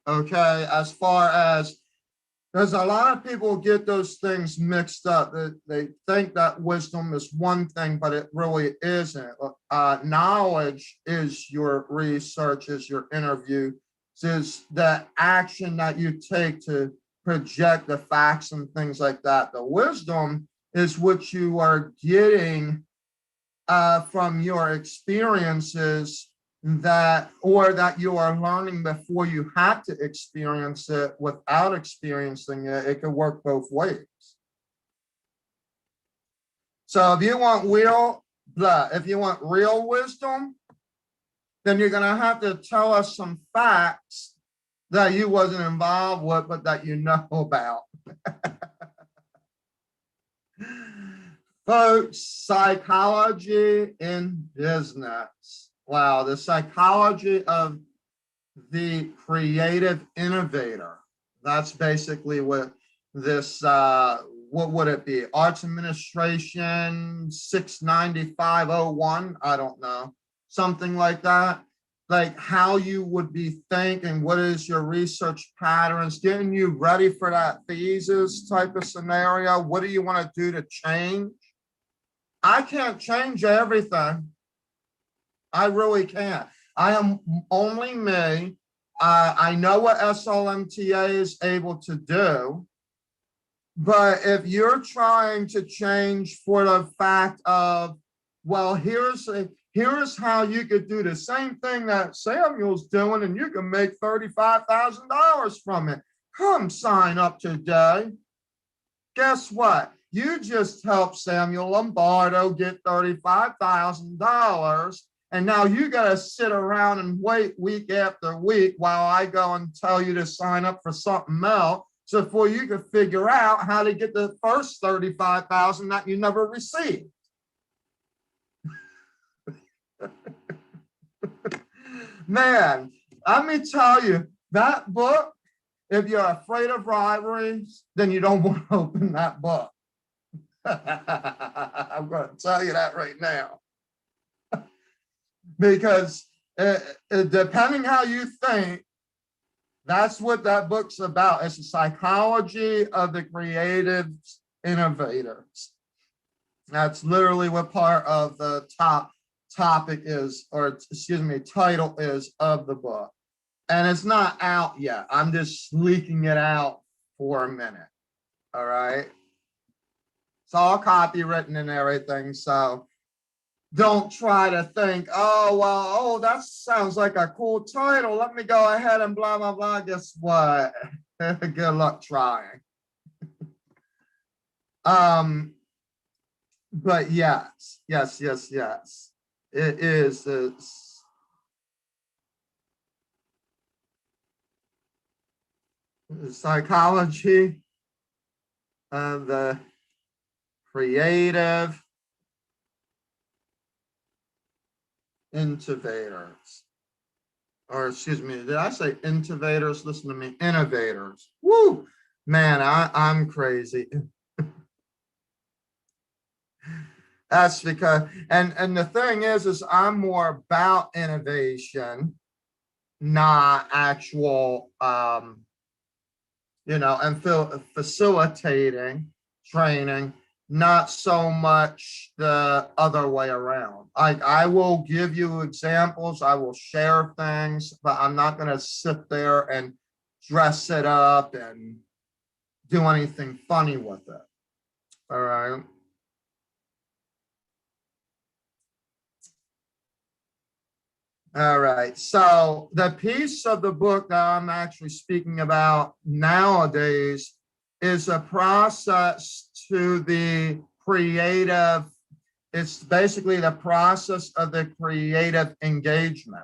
Okay, as far as, because a lot of people get those things mixed up. They think that wisdom is one thing, but it really isn't. Knowledge is your research, is your interview, is the action that you take to project the facts and things like that. The wisdom is what you are getting from your experiences that you are learning before you had to experience it. Without experiencing it, it could work both ways. So if you want real But if you want real wisdom, then you're going to have to tell us some facts that you wasn't involved with, but that you know about. Folks, psychology in business. Wow, the psychology of the creative innovator. That's basically what this, what would it be? Arts Administration 69501? I don't know. Something like that. Like how you would be thinking, what is your research patterns, getting you ready for that thesis type of scenario. What do you want to do to change? I can't change everything. I really can't. I am only me. I know what SLMTA is able to do, but if you're trying to change for the fact of, well, here's how you could do the same thing that Samuel's doing, and you can make $35,000 from it. Come sign up today. Guess what? You just helped Samuel Lombardo get $35,000. And now you got to sit around and wait week after week while I go and tell you to sign up for something else. So before you can figure out how to get the first 35,000 that you never received. Man, let me tell you, that book, if you're afraid of rivalries, then you don't want to open that book. I'm going to tell you that right now. Because depending how you think, that's what that book's about. It's the psychology of the creative innovators. That's literally what part of the topic is, or excuse me, title is of the book. And it's not out yet. I'm just leaking it out for a minute. All right. It's all copywritten and everything. So don't try to think, oh, well, oh, that sounds like a cool title. Let me go ahead and blah, blah, blah. Guess what? Good luck trying. But yes. It is. The psychology of the creative innovators. Or excuse me, did I say innovators? Listen to me, innovators. Woo! Man, I'm crazy. That's because, and the thing is I'm more about innovation, not actual, and facilitating training, not so much the other way around. I will give you examples, I will share things, but I'm not going to sit there and dress it up and do anything funny with it. All right. All right. So the piece of the book that I'm actually speaking about nowadays is a process to the creative. It's basically the process of the creative engagement.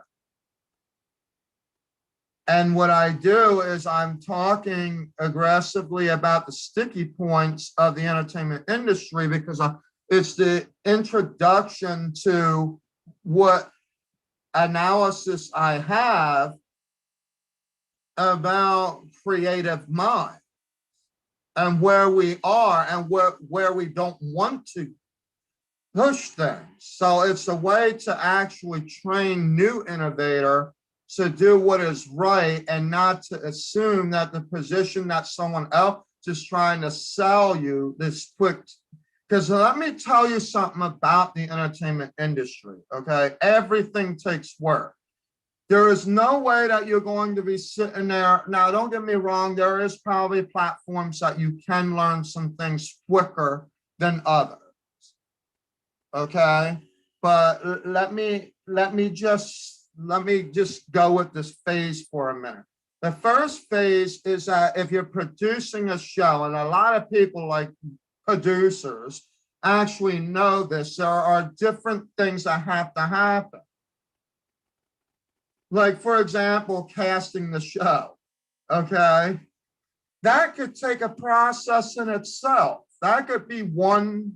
And what I do is I'm talking aggressively about the sticky points of the entertainment industry because it's the introduction to what analysis I have about creative mind and where we are and where we don't want to push things. So it's a way to actually train new innovator to do what is right and not to assume that the position that someone else is trying to sell you this quick. Because let me tell you something about the entertainment industry, okay? Everything takes work. There is no way that you're going to be sitting there. Now, don't get me wrong, there is probably platforms that you can learn some things quicker than others, okay? But let me just go with this phase for a minute. The first phase is that if you're producing a show, and a lot of people like producers, actually know this. There are different things that have to happen. Like, for example, casting the show, okay? That could take a process in itself. That could be 1-2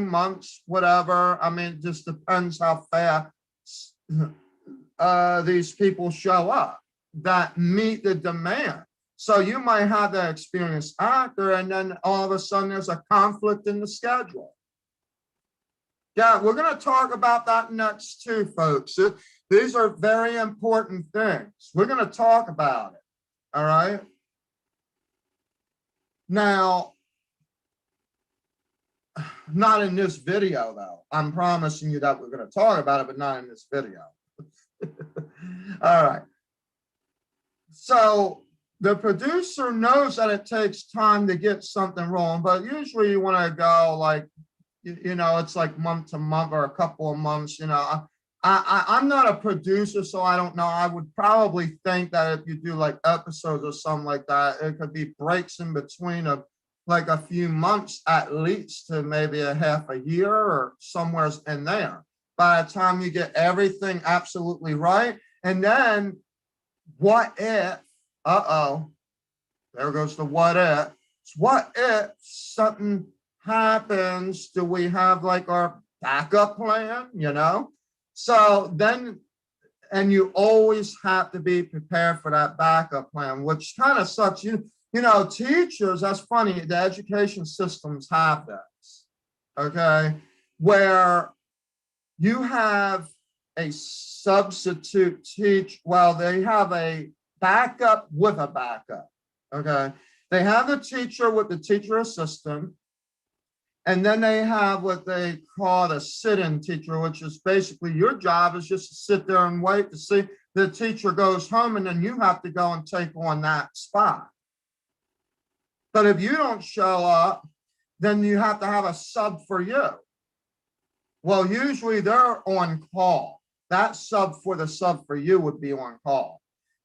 months, whatever. I mean, it just depends how fast these people show up that meet the demand. So you might have that experienced actor, and then all of a sudden there's a conflict in the schedule. Yeah, we're going to talk about that next too, folks. These are very important things. We're going to talk about it. All right. Now, not in this video, though. I'm promising you that we're going to talk about it, but not in this video. All right. So the producer knows that it takes time to get something rolling, but usually you want to go like, you know, it's like month to month or a couple of months. You know, I'm not a producer, so I don't know. I would probably think that if you do like episodes or something like that, it could be breaks in between of like a few months at least to maybe a half a year or somewhere in there. By the time you get everything absolutely right, and then what if? There goes the what if. What if something happens? Do we have like our backup plan, you know? So then, and you always have to be prepared for that backup plan, which kind of sucks. You know, teachers, that's funny, the education systems have this, okay? Where you have a substitute teach, well, they have a backup with a backup, okay? They have the teacher with the teacher assistant, and then they have what they call a sit-in teacher, which is basically your job is just to sit there and wait to see the teacher goes home, and then you have to go and take on that spot. But if you don't show up, then you have to have a sub for you. Well, usually they're on call. That sub for you would be on call.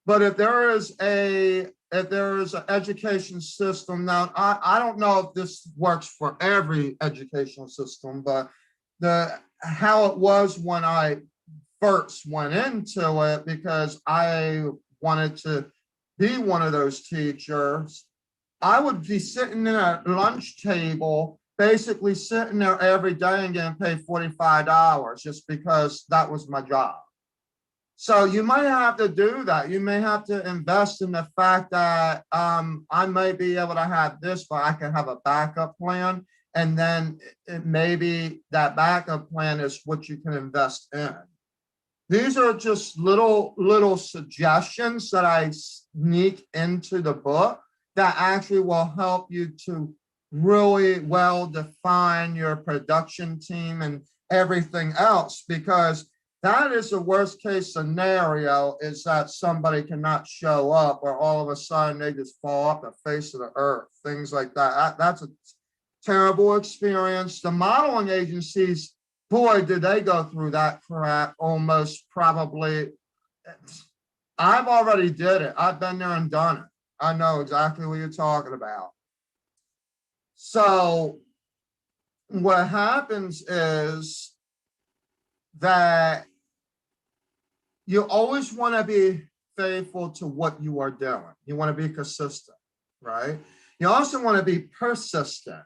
But if there is an education system, now I don't know if this works for every educational system, but how it was when I first went into it, because I wanted to be one of those teachers, I would be sitting in a lunch table, basically sitting there every day and getting paid $45 just because that was my job. So you might have to do that. You may have to invest in the fact that I may be able to have this, but I can have a backup plan. And then maybe that backup plan is what you can invest in. These are just little suggestions that I sneak into the book that actually will help you to really well define your production team and everything else, because that is the worst case scenario, is that somebody cannot show up or all of a sudden they just fall off the face of the earth, things like that. That's a terrible experience. The modeling agencies, boy, did they go through that crap almost probably. I've already did it. I've been there and done it. I know exactly what you're talking about. So what happens is that you always want to be faithful to what you are doing. You want to be consistent, right? You also want to be persistent.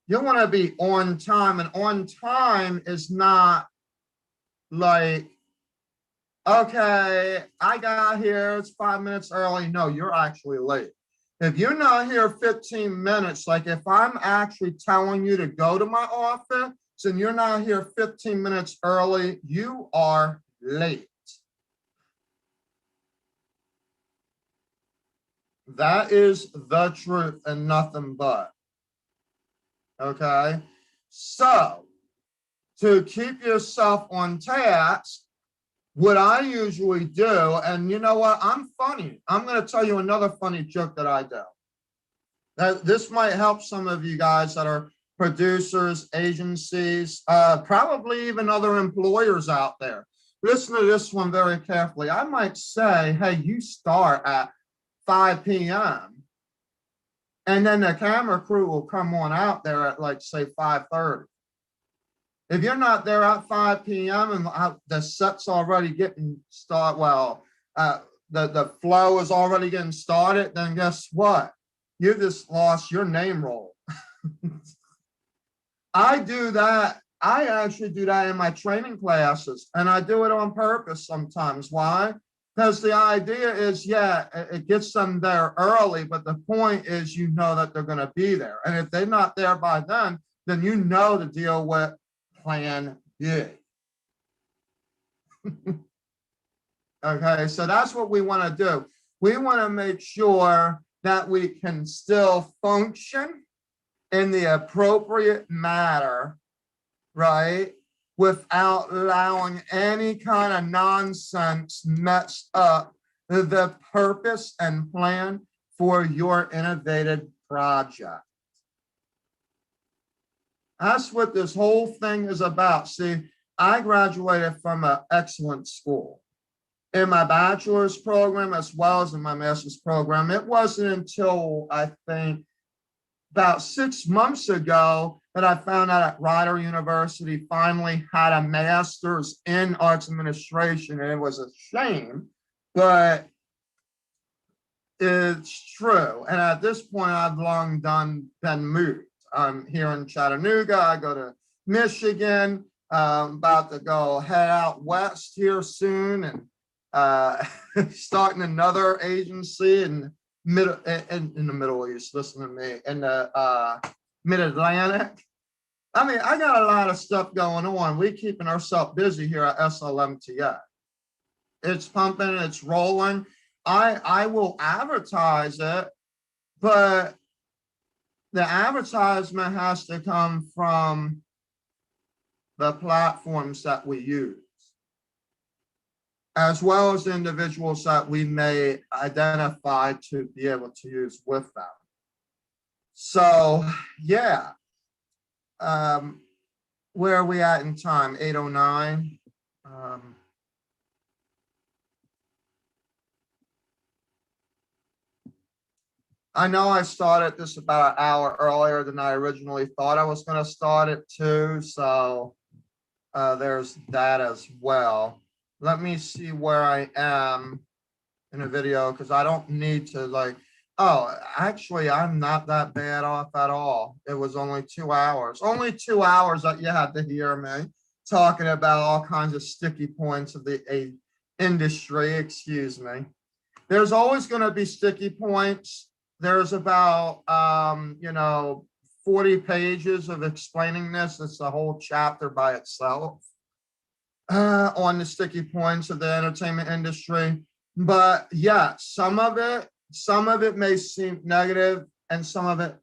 You want to be on time, and on time is not like, okay, I got here, it's 5 minutes early. No, you're actually late. If you're not here 15 minutes, like if I'm actually telling you to go to my office and you're not here 15 minutes early, you are late. That is the truth and nothing but. Okay? So, to keep yourself on task, what I usually do, and you know what, I'm funny. I'm going to tell you another funny joke that I do. Now, this might help some of you guys that are producers, agencies, probably even other employers out there. Listen to this one very carefully. I might say, hey, you start at 5 p.m. and then the camera crew will come on out there at like, say, 5:30. If you're not there at 5 p.m. and the set's already getting started, well, the flow is already getting started, then guess what? You just lost your name roll. I do that. I actually do that in my training classes, and I do it on purpose sometimes. Why? Because the idea is, yeah, it gets them there early, but the point is, you know that they're going to be there. And if they're not there by then you know to deal with plan B. Okay, so that's what we want to do. We want to make sure that we can still function in the appropriate manner, right? Without allowing any kind of nonsense mess up the purpose and plan for your innovative project. That's what this whole thing is about. See, I graduated from an excellent school. In my bachelor's program, as well as in my master's program, it wasn't until I think about 6 months ago that I found out that Rider University finally had a master's in arts administration, and it was a shame, but it's true. And at this point, I've long been moved. I'm here in Chattanooga. I go to Michigan. I'm about to go head out west here soon, and starting another agency in the Middle East. Listen to me, in the Mid-Atlantic. I mean, I got a lot of stuff going on. We're keeping ourselves busy here at SLMTA. It's pumping, it's rolling. I will advertise it, but the advertisement has to come from the platforms that we use, as well as individuals that we may identify to be able to use with them. So, yeah. Where are we at in time? 8:09. I know I started this about an hour earlier than I originally thought I was going to start it too. So there's that as well. Let me see where I am in a video, because I don't need to oh, actually, I'm not that bad off at all. It was only 2 hours. Only 2 hours that you had to hear me talking about all kinds of sticky points of the industry, excuse me. There's always going to be sticky points. There's about, 40 pages of explaining this. It's a whole chapter by itself on the sticky points of the entertainment industry. But yeah, some of it may seem negative and some of it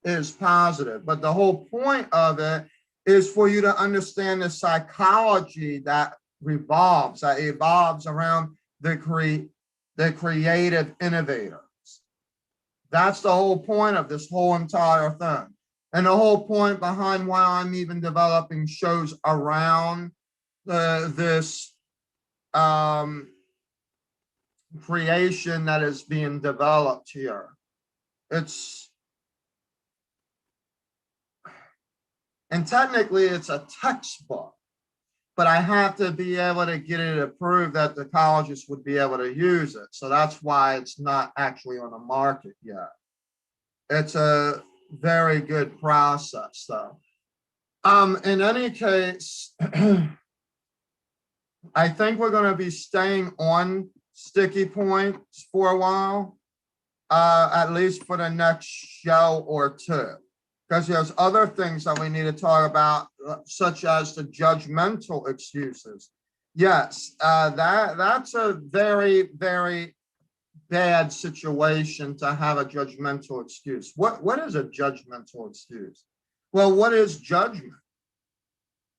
is positive. But the whole point of it is for you to understand the psychology that evolves around the creative innovators. That's the whole point of this whole entire thing. And the whole point behind why I'm even developing shows around this creation that is being developed here. And technically it's a textbook, but I have to be able to get it approved that the colleges would be able to use it. So that's why it's not actually on the market yet. It's a very good process though. In any case, I think we're going to be staying on sticky points for a while, at least for the next show or two, because there's other things that we need to talk about, such as the judgmental excuses. Yes, that's a very, very bad situation to have a judgmental excuse. What is a judgmental excuse? Well, what is judgment?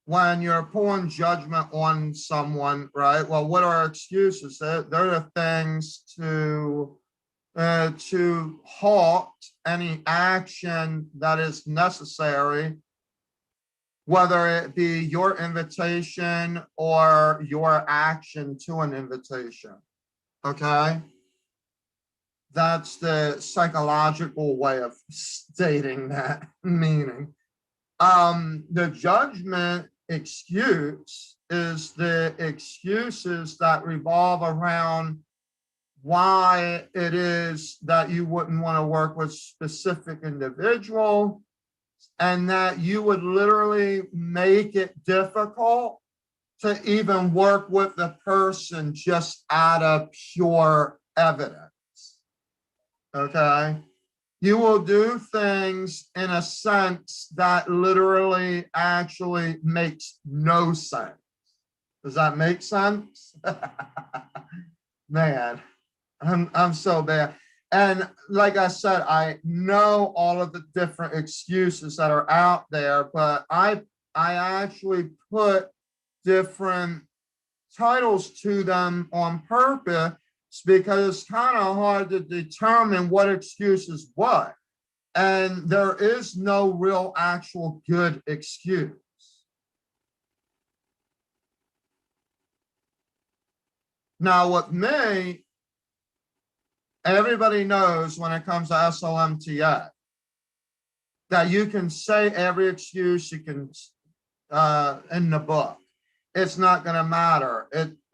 When you're pouring judgment on someone, right? Well, what are excuses? They're the things to halt any action that is necessary, whether it be your invitation or your action to an invitation. Okay? That's the psychological way of stating that meaning. The judgment excuse is the excuses that revolve around why it is that you wouldn't want to work with specific individual, and that you would literally make it difficult to even work with the person just out of pure evidence. Okay? You will do things in a sense that literally actually makes no sense. Does that make sense? Man, I'm so bad. And like I said, I know all of the different excuses that are out there, but I actually put different titles to them on purpose because it's kind of hard to determine what excuse is what. And there is no real actual good excuse. Now, with me, everybody knows when it comes to SLMTA that you can say every excuse you can in the book. It's not going to matter.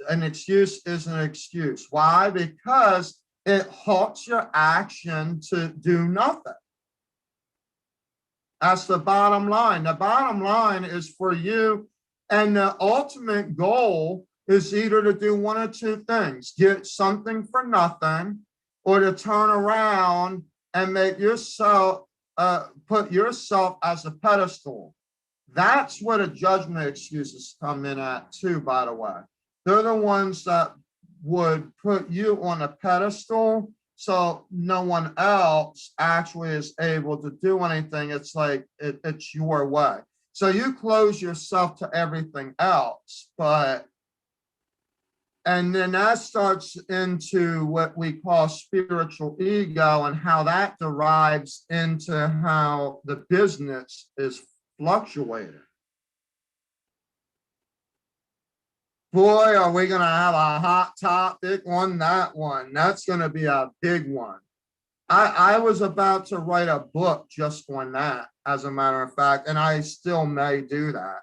An excuse is an excuse. Why? Because it halts your action to do nothing. That's the bottom line. The bottom line is for you, and the ultimate goal is either to do one or two things: get something for nothing, or to turn around and make yourself, put yourself as a pedestal. That's where the judgment excuses come in at too, by the way. They're the ones that would put you on a pedestal so no one else actually is able to do anything. It's like it's your way. So you close yourself to everything else, and then that starts into what we call spiritual ego and how that derives into how the business is fluctuating. Boy, are we going to have a hot topic on that one. That's going to be a big one. I was about to write a book just on that, as a matter of fact, and I still may do that.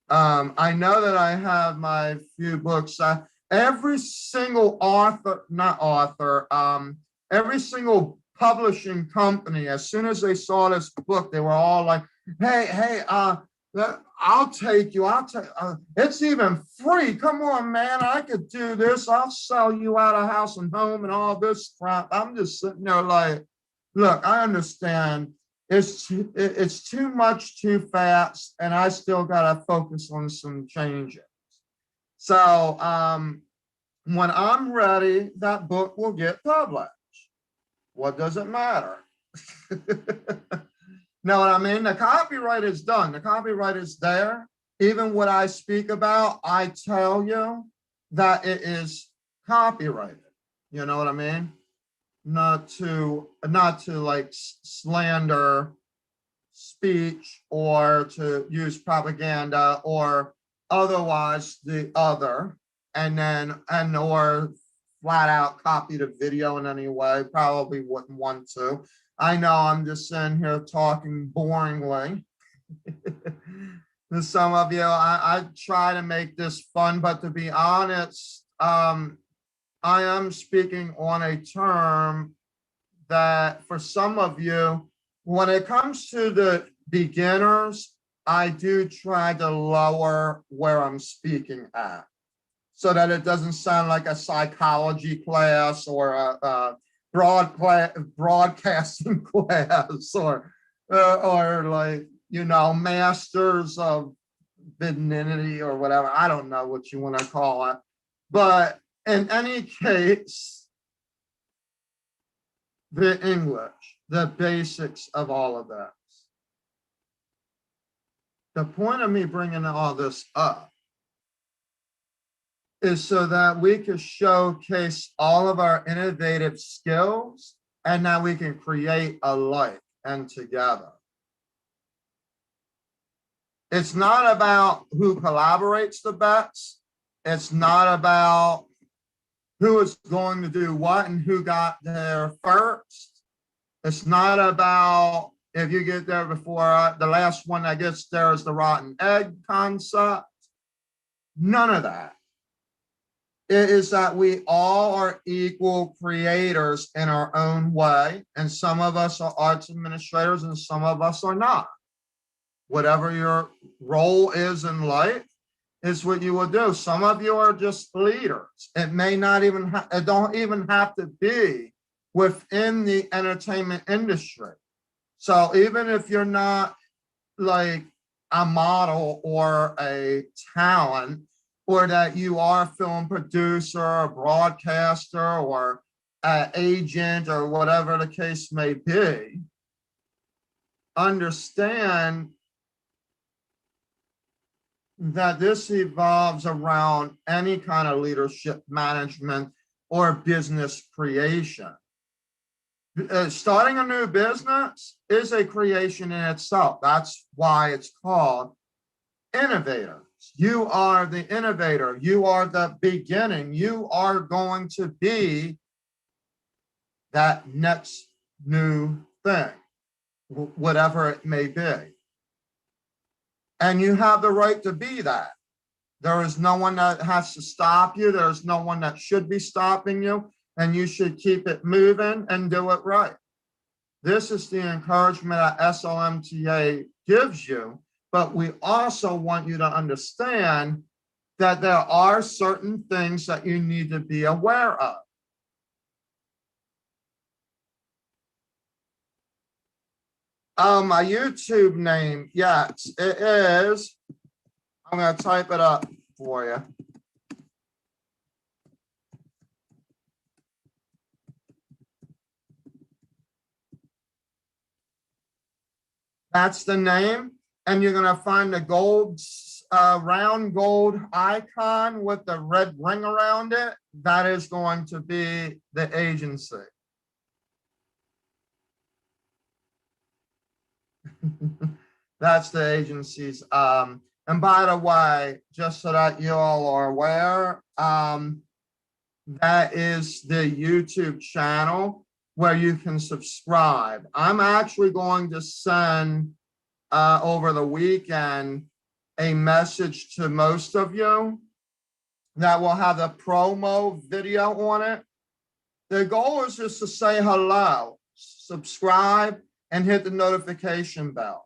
I know that I have my few books. Every single every single publishing company, as soon as they saw this book, they were all like, hey, I'll take you. It's even free. Come on, man. I could do this. I'll sell you out of house and home and all this crap. I'm just sitting there like, look, I understand. It's too much too fast, and I still got to focus on some changes. So when I'm ready, that book will get published. What does it matter? Know what I mean? The copyright is done. The copyright is there. Even what I speak about, I tell you that it is copyrighted. You know what I mean? Not to like slander speech or to use propaganda or otherwise the other, or flat out copy the video in any way. Probably wouldn't want to. I know I'm just sitting here talking boringly. To some of you, I try to make this fun, but to be honest, I am speaking on a term that for some of you, when it comes to the beginners, I do try to lower where I'm speaking at so that it doesn't sound like a psychology class or a broadcasting class or like, masters of benignity or whatever. I don't know what you want to call it. But in any case, the English, the basics of all of that. The point of me bringing all this up is so that we can showcase all of our innovative skills, and now we can create a life and together. It's not about who collaborates the best. It's not about who is going to do what and who got there first. It's not about if you get there before the last one that gets there is the rotten egg concept. None of that. It is that we all are equal creators in our own way, and some of us are arts administrators and some of us are not. Whatever your role is in life is what you will do. Some of you are just leaders. It may not even it don't even have to be within the entertainment industry. So even if you're not like a model or a talent, or that you are a film producer, a broadcaster, or an agent, or whatever the case may be, understand that this evolves around any kind of leadership management or business creation. Starting a new business is a creation in itself. That's why it's called Innovator. You are the innovator. You are the beginning. You are going to be that next new thing, whatever it may be. And you have the right to be that. There is no one that has to stop you. There's no one that should be stopping you. And you should keep it moving and do it right. This is the encouragement that SLMTA gives you. But we also want you to understand that there are certain things that you need to be aware of. My YouTube name, yes, it is. I'm going to type it up for you. That's the name. And you're going to find the gold, round gold icon with the red ring around it. That is going to be the agency. That's the agencies. And by the way, just so that you all are aware, that is the YouTube channel where you can subscribe. I'm actually going to send over the weekend a message to most of you that will have a promo video on it. The goal is just to say hello, subscribe, and hit the notification bell.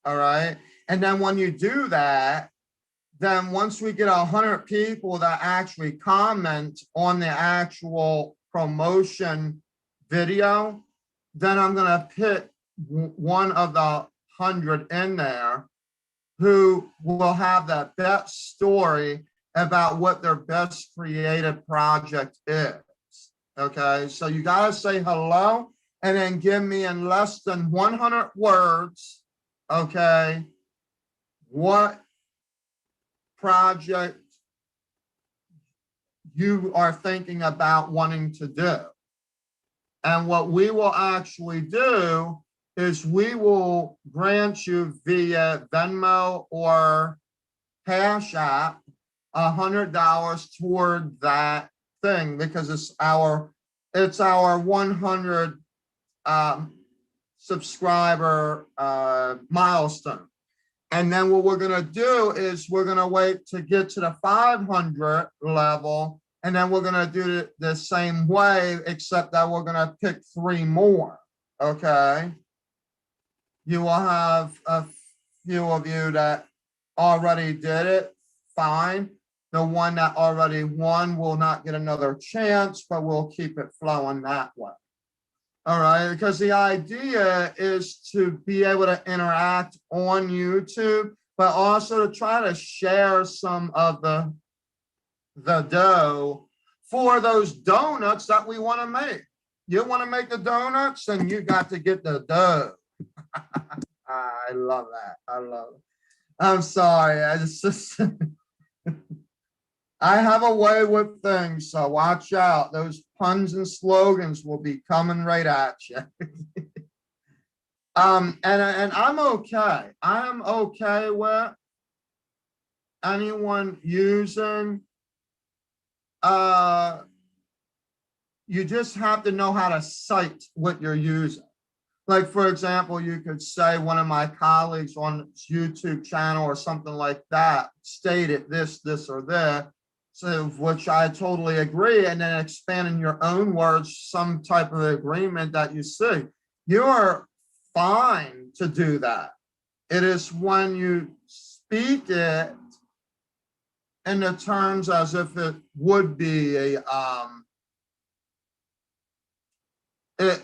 All right. And then when you do that, then once we get 100 people that actually comment on the actual promotion video, then I'm going to pick one of the 100 in there who will have that best story about what their best creative project is. Okay, so you got to say hello and then give me in less than 100 words, okay, what project you are thinking about wanting to do. And what we will actually do is we will grant you via Venmo or Cash App $100 toward that thing, because it's our 100 subscriber milestone. And then what we're going to do is we're going to wait to get to the 500 level, and then we're going to do it the same way, except that we're going to pick 3 more. Okay. You will have a few of you that already did it. Fine. The one that already won will not get another chance, but we'll keep it flowing that way. All right, because the idea is to be able to interact on YouTube, but also to try to share some of the dough for those donuts that we want to make. You want to make the donuts, then you got to get the dough. I love that. I love it. I'm sorry. I just I have a way with things, so watch out. Those puns and slogans will be coming right at you. And I'm okay. I am okay with anyone using. You just have to know how to cite what you're using. like, for example, you could say one of my colleagues on YouTube channel or something like that stated this, or that, so which I totally agree, and then expand in your own words some type of agreement that you see. You are fine to do that. It is when you speak it in the terms as if it would be a it,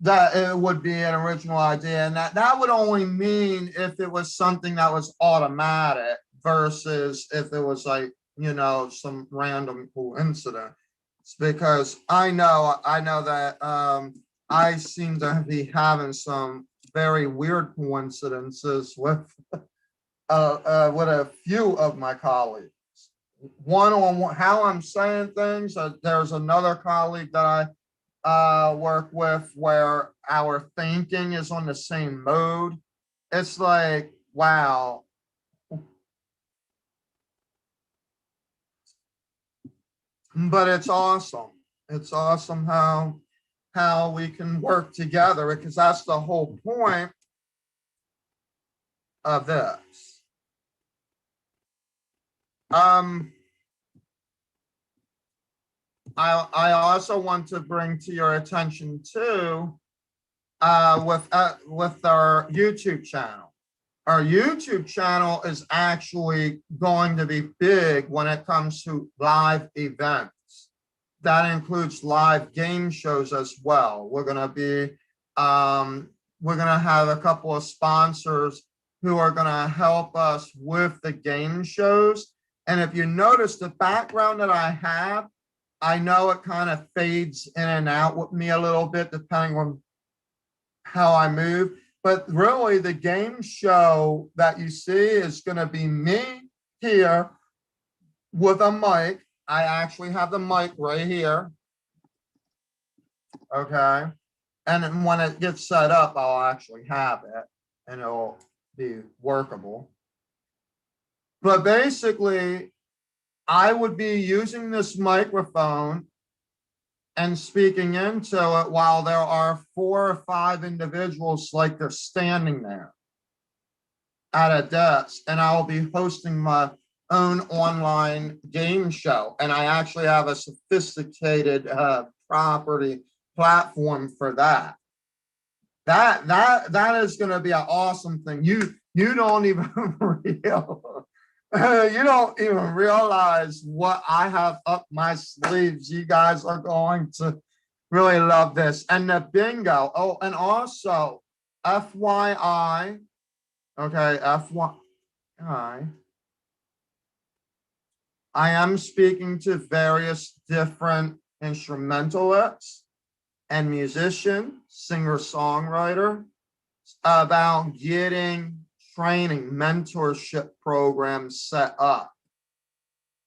that it would be an original idea, and that would only mean if it was something that was automatic versus if it was like, some random coincidence. Because I know that I seem to be having some very weird coincidences with a few of my colleagues. One on how I'm saying things. There's another colleague that I work with where our thinking is on the same mode. It's like, wow. But it's awesome. It's awesome how we can work together, because that's the whole point of this. Um, I also want to bring to your attention too, with our YouTube channel. Our YouTube channel is actually going to be big when it comes to live events. That includes live game shows as well. We're gonna have a couple of sponsors who are gonna help us with the game shows. And if you notice the background that I have, I know it kind of fades in and out with me a little bit depending on how I move. But really, the game show that you see is going to be me here with a mic. I actually have the mic right here. Okay. And then when it gets set up, I'll actually have it and it'll be workable. But basically, I would be using this microphone and speaking into it while there are 4 or 5 individuals like they're standing there at a desk, and I'll be hosting my own online game show. And I actually have a sophisticated property platform for that. That is going to be an awesome thing. You don't even you don't even realize what I have up my sleeves. You guys are going to really love this. And the bingo. Oh, and also, FYI, okay, FYI, I am speaking to various different instrumentalists and musicians, singer-songwriter, about getting training mentorship programs set up,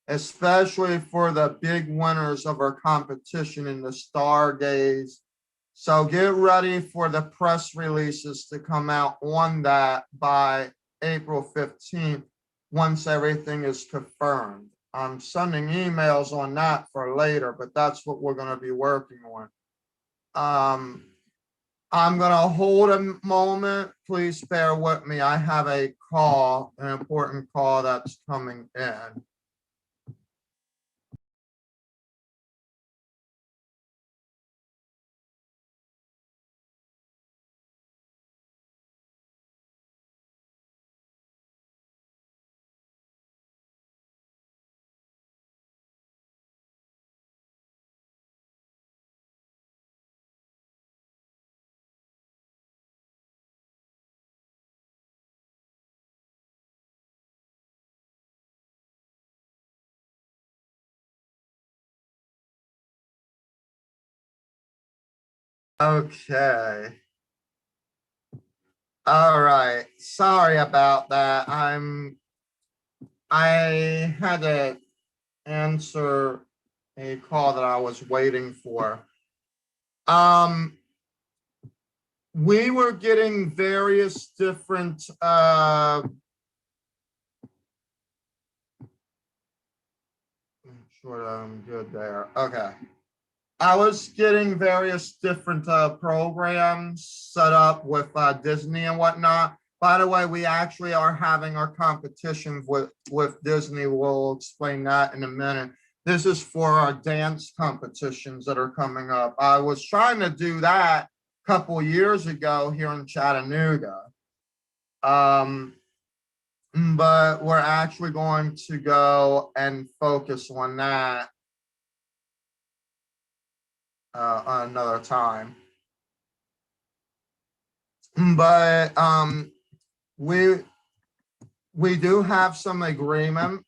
especially for the big winners of our competition in the Stargaze. So get ready for the press releases to come out on that by April 15th, once everything is confirmed. I'm sending emails on that for later, but that's what we're going to be working on. I'm going to hold a moment. Please bear with me. I have a call, an important call that's coming in. Okay. All right. Sorry about that. I had to answer a call that I was waiting for. We were getting various different I'm sure I'm good there. Okay. I was getting various different programs set up with Disney and whatnot. By the way, we actually are having our competitions with Disney. We'll explain that in a minute. This is for our dance competitions that are coming up. I was trying to do that a couple years ago here in Chattanooga. But we're actually going to go and focus on that another time. But we do have some agreement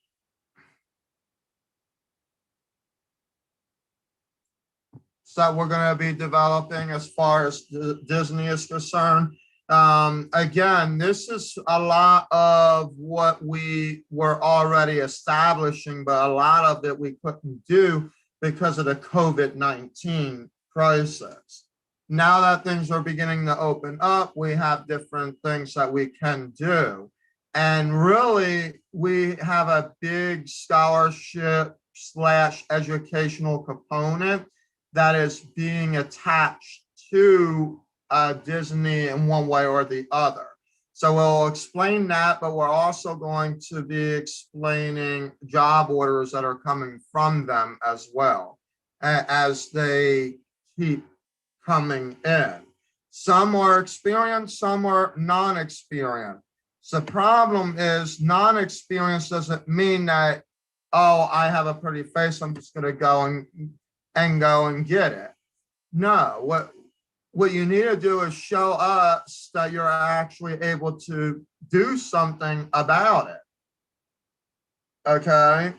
that we're going to be developing as far as Disney is concerned. Again, this is a lot of what we were already establishing, but a lot of it we couldn't do because of the COVID-19 crisis. Now that things are beginning to open up, we have different things that we can do. And really, we have a big scholarship / educational component that is being attached to Disney in one way or the other. So we'll explain that, but we're also going to be explaining job orders that are coming from them as well, as they keep coming in. Some are experienced, some are non-experienced. The problem is non-experienced doesn't mean that, oh, I have a pretty face, I'm just going to go and get it. No, what you need to do is show us that you're actually able to do something about it. Okay.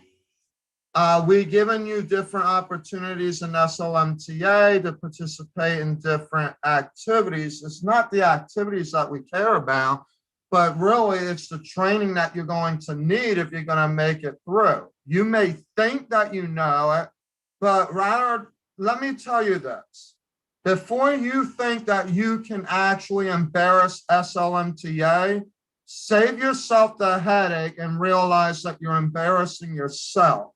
We've given you different opportunities in SLMTA to participate in different activities. It's not the activities that we care about, but really it's the training that you're going to need if you're going to make it through. You may think that you know it, but rather, let me tell you this. Before you think that you can actually embarrass SLMTA, save yourself the headache and realize that you're embarrassing yourself.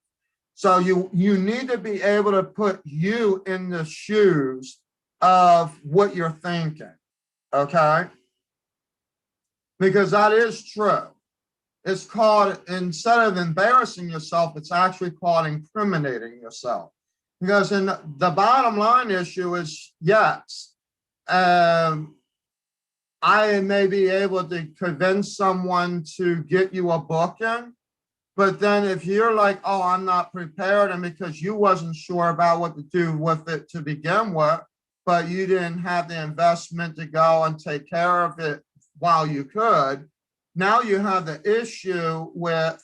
So you need to be able to put you in the shoes of what you're thinking, okay? Because that is true. It's called, instead of embarrassing yourself, it's actually called incriminating yourself. Because in the bottom line issue is, yes, I may be able to convince someone to get you a booking, but then if you're like, oh, I'm not prepared, and because you wasn't sure about what to do with it to begin with, but you didn't have the investment to go and take care of it while you could, now you have the issue with,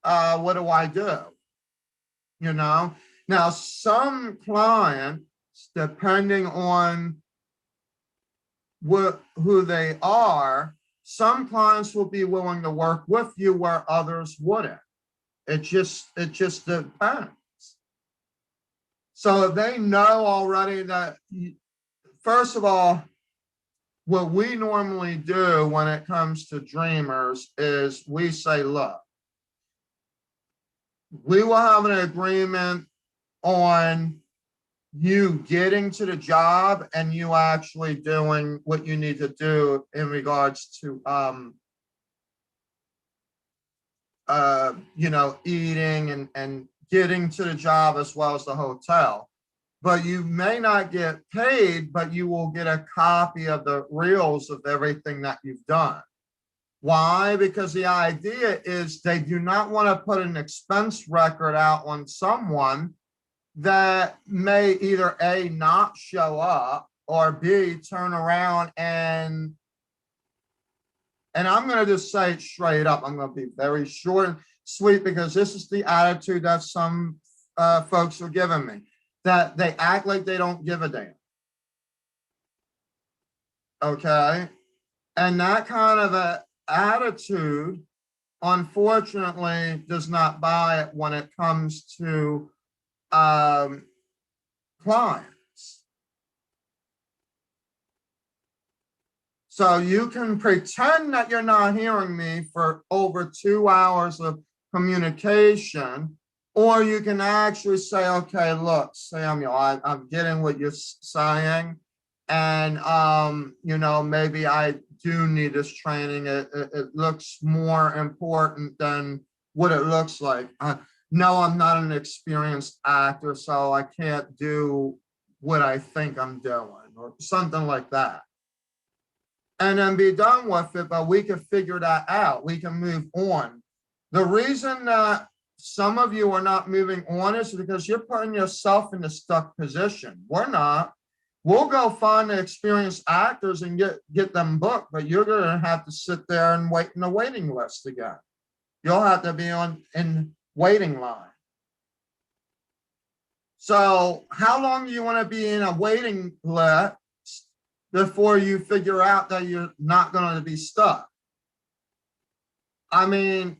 what do I do? You know? Now, some clients, depending on who they are, some clients will be willing to work with you where others wouldn't. It just depends. So they know already that, first of all, what we normally do when it comes to dreamers is we say, look, we will have an agreement on you getting to the job and you actually doing what you need to do in regards to eating and getting to the job as well as the hotel. But you may not get paid, but you will get a copy of the reels of everything that you've done. Why? Because the idea is they do not want to put an expense record out on someone that may either A, not show up, or B, turn around and I'm going to just say it straight up. I'm going to be very short and sweet because this is the attitude that some folks are giving me, that they act like they don't give a damn. Okay. And that kind of an attitude, unfortunately, does not buy it when it comes to clients. So you can pretend that you're not hearing me for over 2 hours of communication, Or you can actually say, okay, look, Samuel, I'm getting what you're saying. And, maybe I do need this training. It looks more important than what it looks like. No, I'm not an experienced actor, so I can't do what I think I'm doing, or something like that. And then be done with it, but we can figure that out. We can move on. The reason that some of you are not moving on is because you're putting yourself in a stuck position. We're not. We'll go find the experienced actors and get them booked, but you're going to have to sit there and wait in the waiting list again. You'll have to be in waiting line. So how long do you want to be in a waiting list before you figure out that you're not going to be stuck? I mean,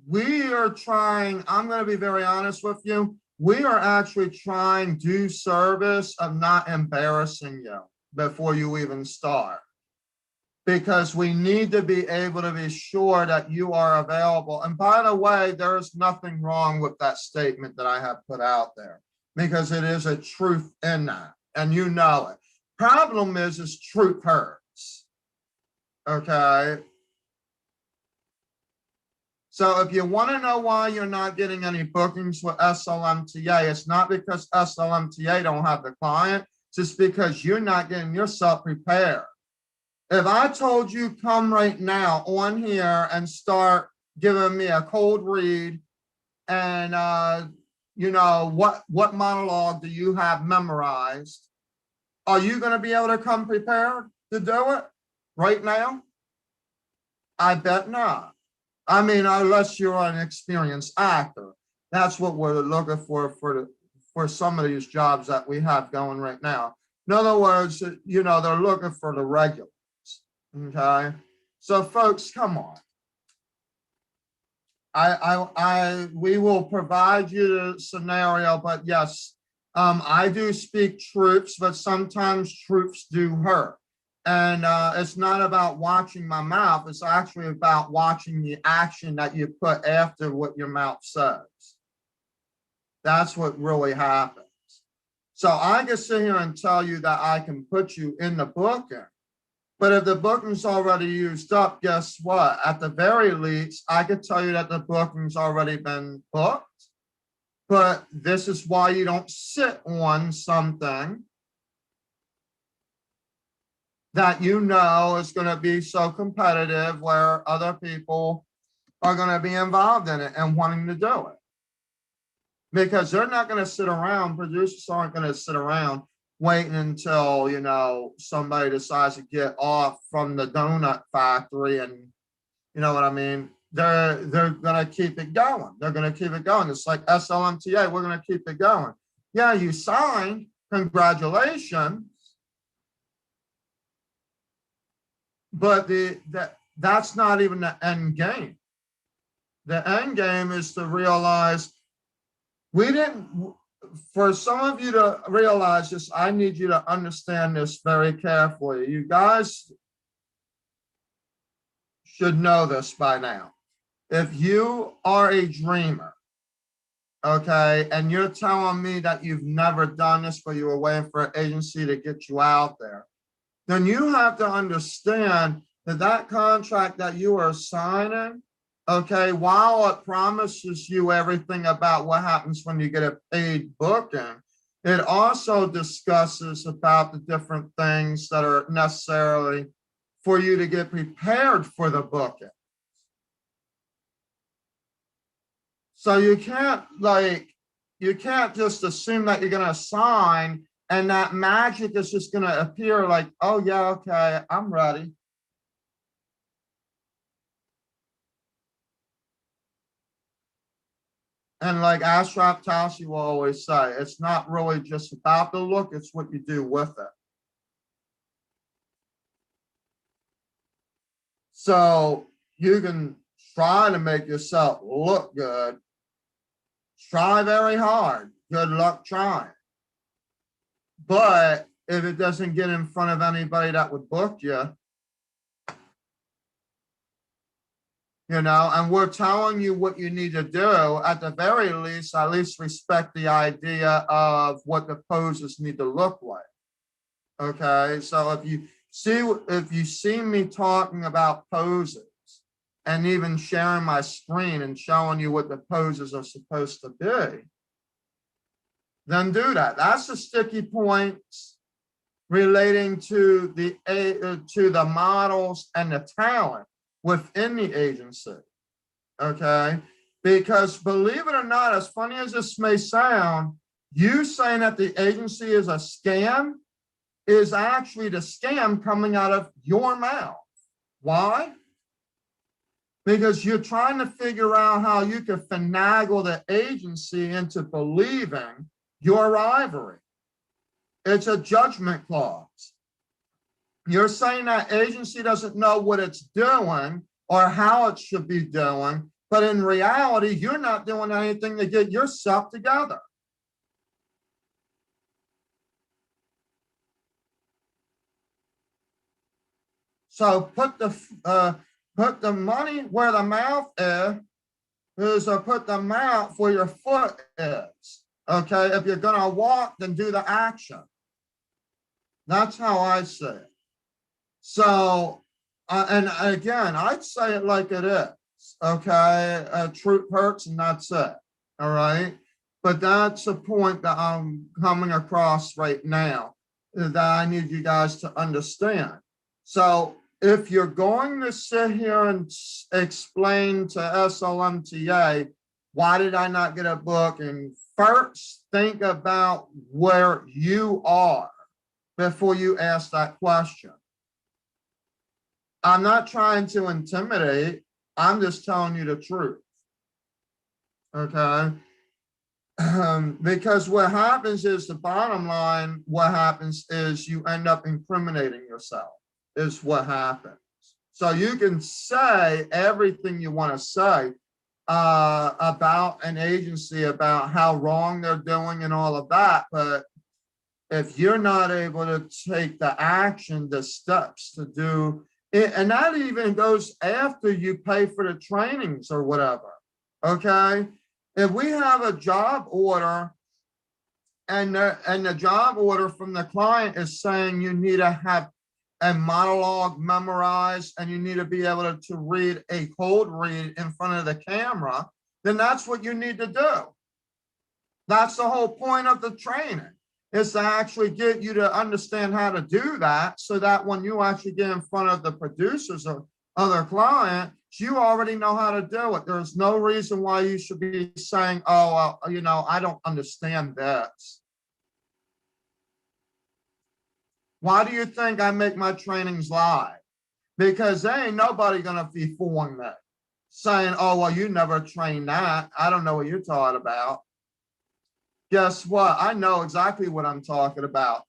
we are trying, I'm going to be very honest with you, we are actually trying due service of not embarrassing you before you even start. Because we need to be able to be sure that you are available. And by the way, there is nothing wrong with that statement that I have put out there, because it is a truth in that, and you know it. Problem is truth hurts, okay? So if you want to know why you're not getting any bookings with SLMTA, it's not because SLMTA don't have the client, it's just because you're not getting yourself prepared. If I told you come right now on here and start giving me a cold read and what monologue do you have memorized, are you going to be able to come prepared to do it right now? I bet not. I mean, unless you're an experienced actor. That's what we're looking for some of these jobs that we have going right now. In other words, they're looking for the regulars. Okay, so folks, come on. We will provide you the scenario, but yes, I do speak truths, but sometimes truths do hurt. And it's not about watching my mouth, it's actually about watching the action that you put after what your mouth says. That's what really happens. So I can sit here and tell you that I can put you in the booking, but if the booking's already used up, guess what? At the very least, I could tell you that the booking's already been booked, but this is why you don't sit on something that you know is going to be so competitive where other people are going to be involved in it and wanting to do it. Because they're not going to sit around, producers aren't going to sit around waiting until, somebody decides to get off from the donut factory and, you know what I mean? They're going to keep it going. They're going to keep it going. It's like SLMTA, we're going to keep it going. Yeah, you signed, congratulations. But that's not even the end game. The end game is to realize for some of you to realize this, I need you to understand this very carefully. You guys should know this by now. If you are a dreamer, okay, and you're telling me that you've never done this, but you were waiting for an agency to get you out there, then you have to understand that contract that you are signing, okay, while it promises you everything about what happens when you get a paid booking, it also discusses about the different things that are necessary for you to get prepared for the booking. So you can't just assume that you're going to sign and that magic is just going to appear like, oh yeah, okay, I'm ready. And like Ashraf Tashi will always say, it's not really just about the look, it's what you do with it. So you can try to make yourself look good. Try very hard. Good luck trying. But if it doesn't get in front of anybody that would book you, and we're telling you what you need to do. At the very least, at least respect the idea of what the poses need to look like. Okay, so if you see me talking about poses and even sharing my screen and showing you what the poses are supposed to be, then do that. That's the sticky points relating to the models and the talent within the agency. Okay, because believe it or not, as funny as this may sound, you saying that the agency is a scam is actually the scam coming out of your mouth. Why? Because you're trying to figure out how you can finagle the agency into believing your ivory. It's a judgment clause. You're saying that agency doesn't know what it's doing or how it should be doing, but in reality, you're not doing anything to get yourself together. So put the money where the mouth is, or put the mouth where your foot is. Okay, if you're gonna walk, then do the action. That's how I say it. So, and again, I'd say it like it is. Okay, truth hurts, and that's it. All right, but that's a point that I'm coming across right now that I need you guys to understand. So if you're going to sit here and explain to SLMTA, why did I not get a book? And first think about where you are before you ask that question. I'm not trying to intimidate. I'm just telling you the truth. Okay. Because what happens is, the bottom line, what happens is you end up incriminating yourself, is what happens. So you can say everything you want to say about an agency, about how wrong they're doing and all of that. But if you're not able to take the action, the steps to do it, and that even goes after you pay for the trainings or whatever. Okay. If we have a job order and the job order from the client is saying you need to have a monologue memorized and you need to be able to read a cold read in front of the camera, then that's what you need to do. That's the whole point of the training, is to actually get you to understand how to do that, so that when you actually get in front of the producers or other client, you already know how to do it. There's no reason why you should be saying, oh, I don't understand this. Why do you think I make my trainings live? Because there ain't nobody gonna be fooling me, saying, oh, well, you never trained that. I don't know what you're talking about. Guess what? I know exactly what I'm talking about.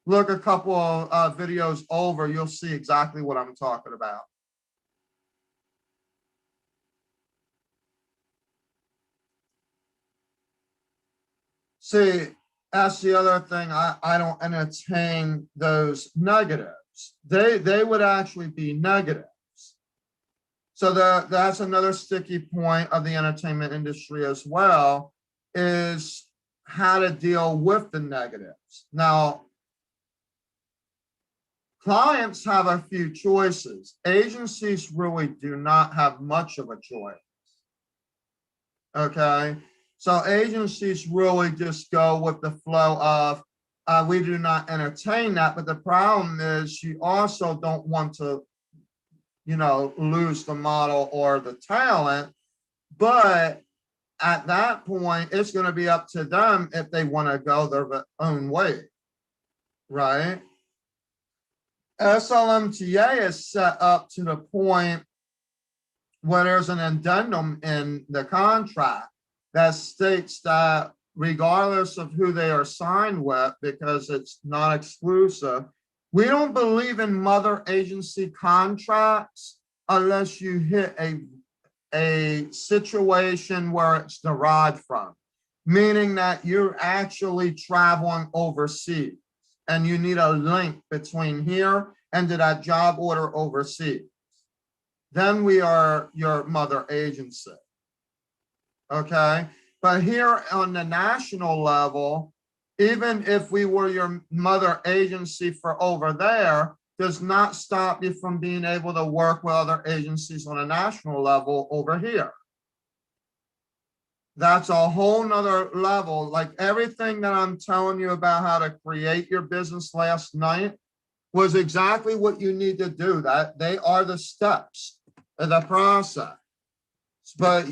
Look a couple of videos over, you'll see exactly what I'm talking about. See, that's the other thing. I don't entertain those negatives. They would actually be negatives. So that's another sticky point of the entertainment industry as well, is how to deal with the negatives. Now, clients have a few choices. Agencies really do not have much of a choice. Okay. So agencies really just go with the flow of, we do not entertain that. But the problem is, you also don't want to, lose the model or the talent. But at that point, it's going to be up to them if they want to go their own way. Right. SLMTA is set up to the point where there's an addendum in the contract that states that regardless of who they are signed with, because it's not exclusive, we don't believe in mother agency contracts unless you hit a situation where it's derived from, meaning that you're actually traveling overseas and you need a link between here and to that job order overseas. then we are your mother agency. Okay. But here on the national level, even if we were your mother agency for over there, does not stop you from being able to work with other agencies on a national level over here. That's a whole nother level. Like everything that I'm telling you about how to create your business last night was exactly what you need to do. That they are the steps of the process. But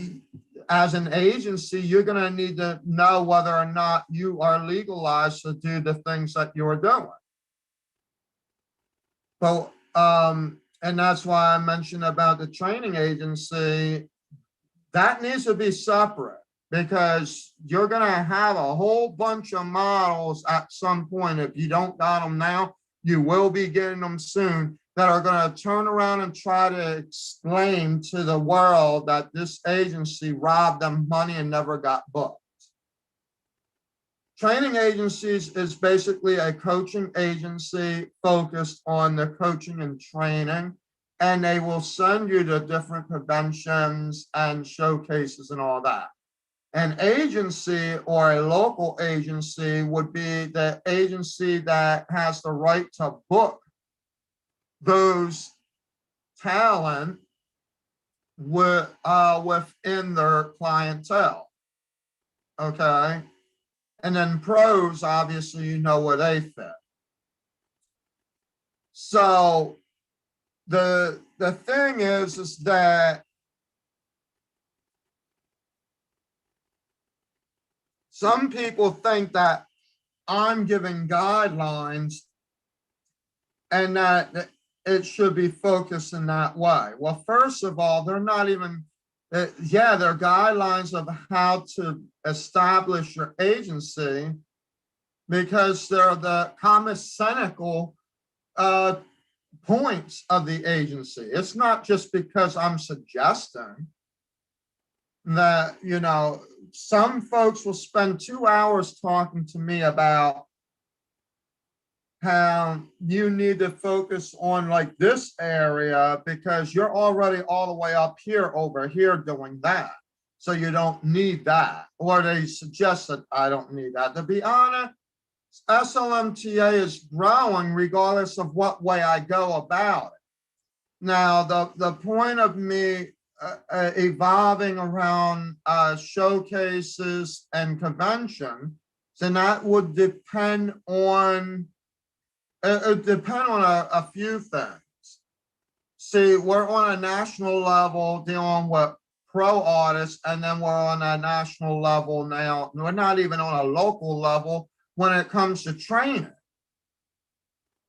as an agency, you're going to need to know whether or not you are legalized to do the things that you're doing. But and that's why I mentioned about the training agency. That needs to be separate, because you're going to have a whole bunch of models at some point. If you don't got them now, you will be getting them soon, that are going to turn around and try to explain to the world that this agency robbed them money and never got booked. Training agencies is basically a coaching agency focused on the coaching and training, and they will send you to different conventions and showcases and all that. An agency or a local agency would be the agency that has the right to book those talent within their clientele. Okay. And then pros, obviously, you know where they fit. So the thing is that some people think that I'm giving guidelines and that it should be focused in that way. Well, first of all, they're not even, yeah, they're guidelines of how to establish your agency, because they're the common-sensical points of the agency. It's not just because I'm suggesting that, you know, some folks will spend 2 hours talking to me about how you need to focus on like this area because you're already all the way up here over here doing that. So you don't need that. Or they suggest that I don't need that. To be honest, SLMTA is growing regardless of what way I go about it. Now, the point of me evolving around showcases and convention, then that would depend on a few things. See, we're on a national level dealing with pro artists, and then we're on a national level now. We're not even on a local level when it comes to training,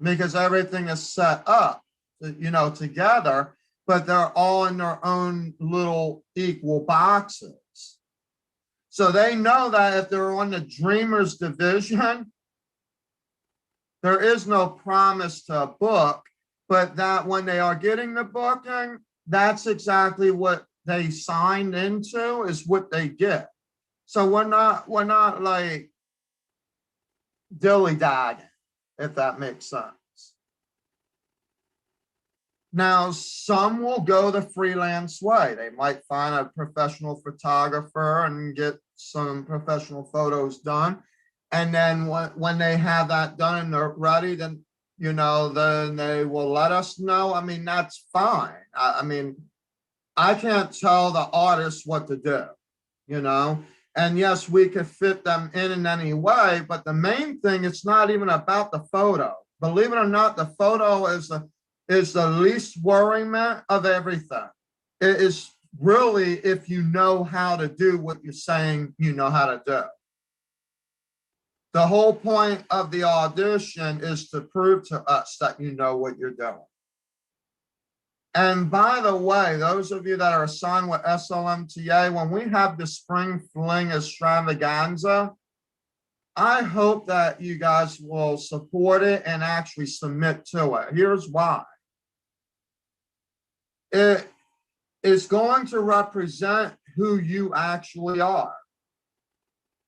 because everything is set up, you know, together, but they're all in their own little equal boxes. So they know that if they're on the Dreamers division, there is no promise to book, but that when they are getting the booking, that's exactly what they signed into, is what they get. So we're not like dilly-dagging, if that makes sense. Now, some will go the freelance way. They might find a professional photographer and get some professional photos done. And then when they have that done and they're ready, then, you know, then they will let us know. I mean, that's fine. I mean, I can't tell the artist what to do, you know? And yes, we could fit them in any way, but the main thing, it's not even about the photo. Believe it or not, the photo is the least worriment of everything. It is really if you know how to do what you're saying you know how to do. The whole point of the audition is to prove to us that you know what you're doing. And by the way, those of you that are assigned with SLMTA, when we have the Spring Fling extravaganza, I hope that you guys will support it and actually submit to it. Here's why. It is going to represent who you actually are.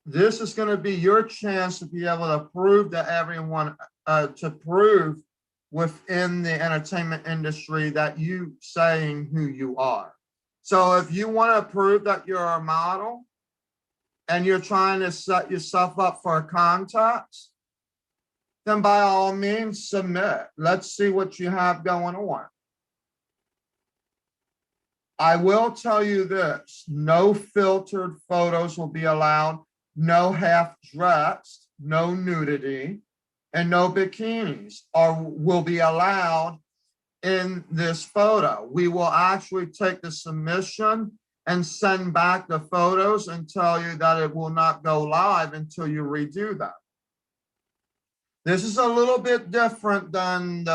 This is going to be your chance to be able to prove to everyone, to prove within the entertainment industry that you saying who you are. So if you want to prove that you're a model and you're trying to set yourself up for a contest, then by all means submit. Let's see what you have going on. I will tell you this, no filtered photos will be allowed, no half dressed, no nudity, and no bikinis will be allowed in this photo. We will actually take the submission and send back the photos and tell you that it will not go live until you redo that. This is a little bit different than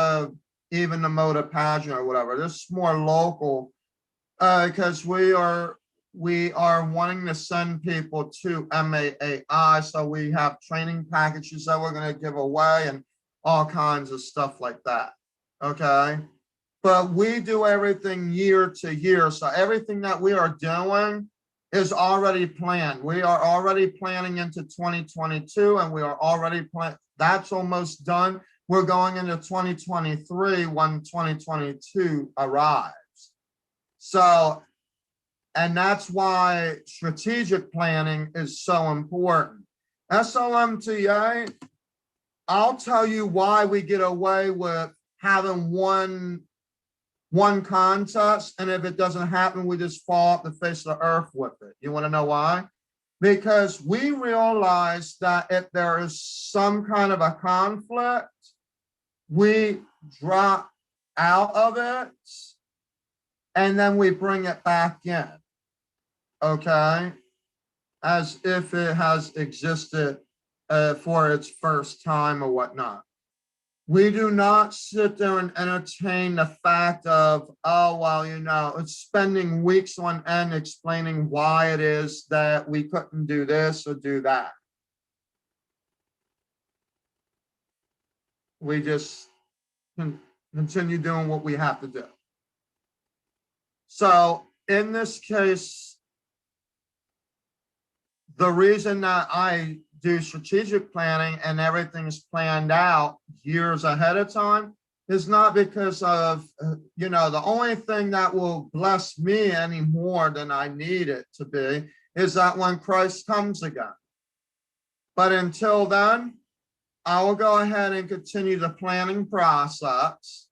even the motor pageant or whatever. This is more local because we are wanting to send people to MAAI. So we have training packages that we're going to give away and all kinds of stuff like that. Okay. But we do everything year to year. So everything that we are doing is already planned. We are already planning into 2022 and we are already planning. That's almost done. We're going into 2023 when 2022 arrives. So, and that's why strategic planning is so important. SLMTA, I'll tell you why we get away with having one contest, and if it doesn't happen, we just fall off the face of the earth with it. You want to know why? Because we realize that if there is some kind of a conflict, we drop out of it and then we bring it back in, okay? As if it has existed for its first time or whatnot. We do not sit there and entertain the fact of, oh, well, you know, it's spending weeks on end explaining why it is that we couldn't do this or do that. We just continue doing what we have to do. So in this case, the reason that I do strategic planning and everything is planned out years ahead of time is not because of, you know, the only thing that will bless me any more than I need it to be is that when Christ comes again. But until then, I will go ahead and continue the planning process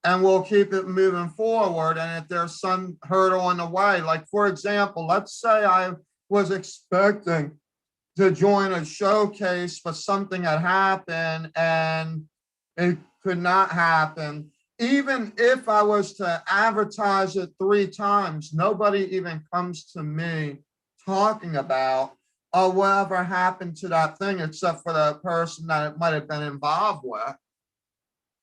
and we'll keep it moving forward. And if there's some hurdle on the way, like for example, let's say I was expecting to join a showcase, but something had happened and it could not happen. Even if I was to advertise it 3 times, nobody even comes to me talking about, oh, whatever happened to that thing, except for the person that it might have been involved with.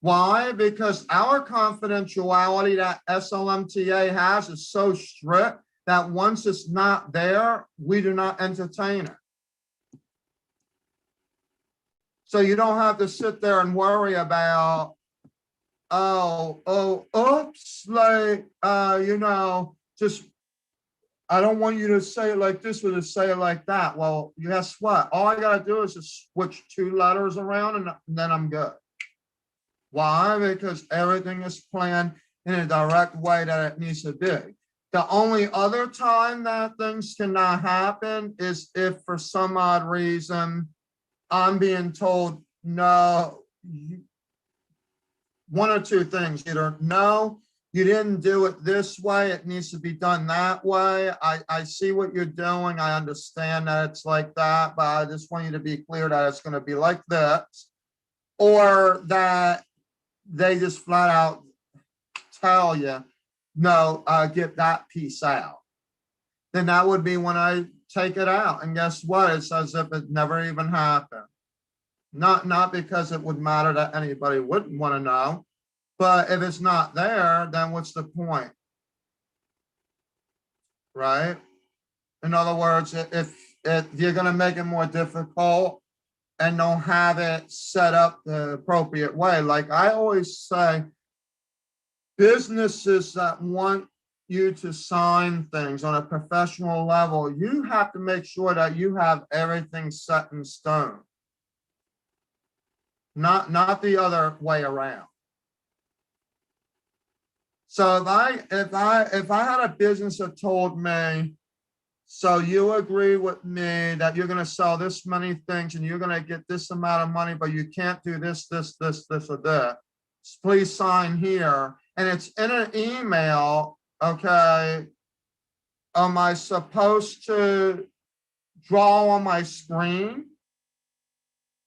Why? Because our confidentiality that SLMTA has is so strict that once it's not there, we do not entertain it. So you don't have to sit there and worry about, oops, like, you know, just, I don't want you to say it like this or to say it like that. Well, guess what? All I got to do is just switch 2 letters around and then I'm good. Why? Because everything is planned in a direct way that it needs to be. The only other time that things cannot happen is if for some odd reason I'm being told, no, 1 or 2 things, either no, you didn't do it this way, it needs to be done that way. I see what you're doing, I understand that it's like that, but I just want you to be clear that it's going to be like this. Or that they just flat out tell you, no, get that piece out. Then that would be when I take it out. And guess what? It's as if it never even happened. Not because it would matter that anybody wouldn't want to know, but if it's not there, then what's the point? Right? In other words, if you're going to make it more difficult and don't have it set up the appropriate way, like I always say, businesses that want you to sign things on a professional level, you have to make sure that you have everything set in stone. not the other way around. So if I had a business that told me, so you agree with me that you're going to sell this many things and you're going to get this amount of money, but you can't do this, or that. Please sign here. And it's in an email, okay? Am I supposed to draw on my screen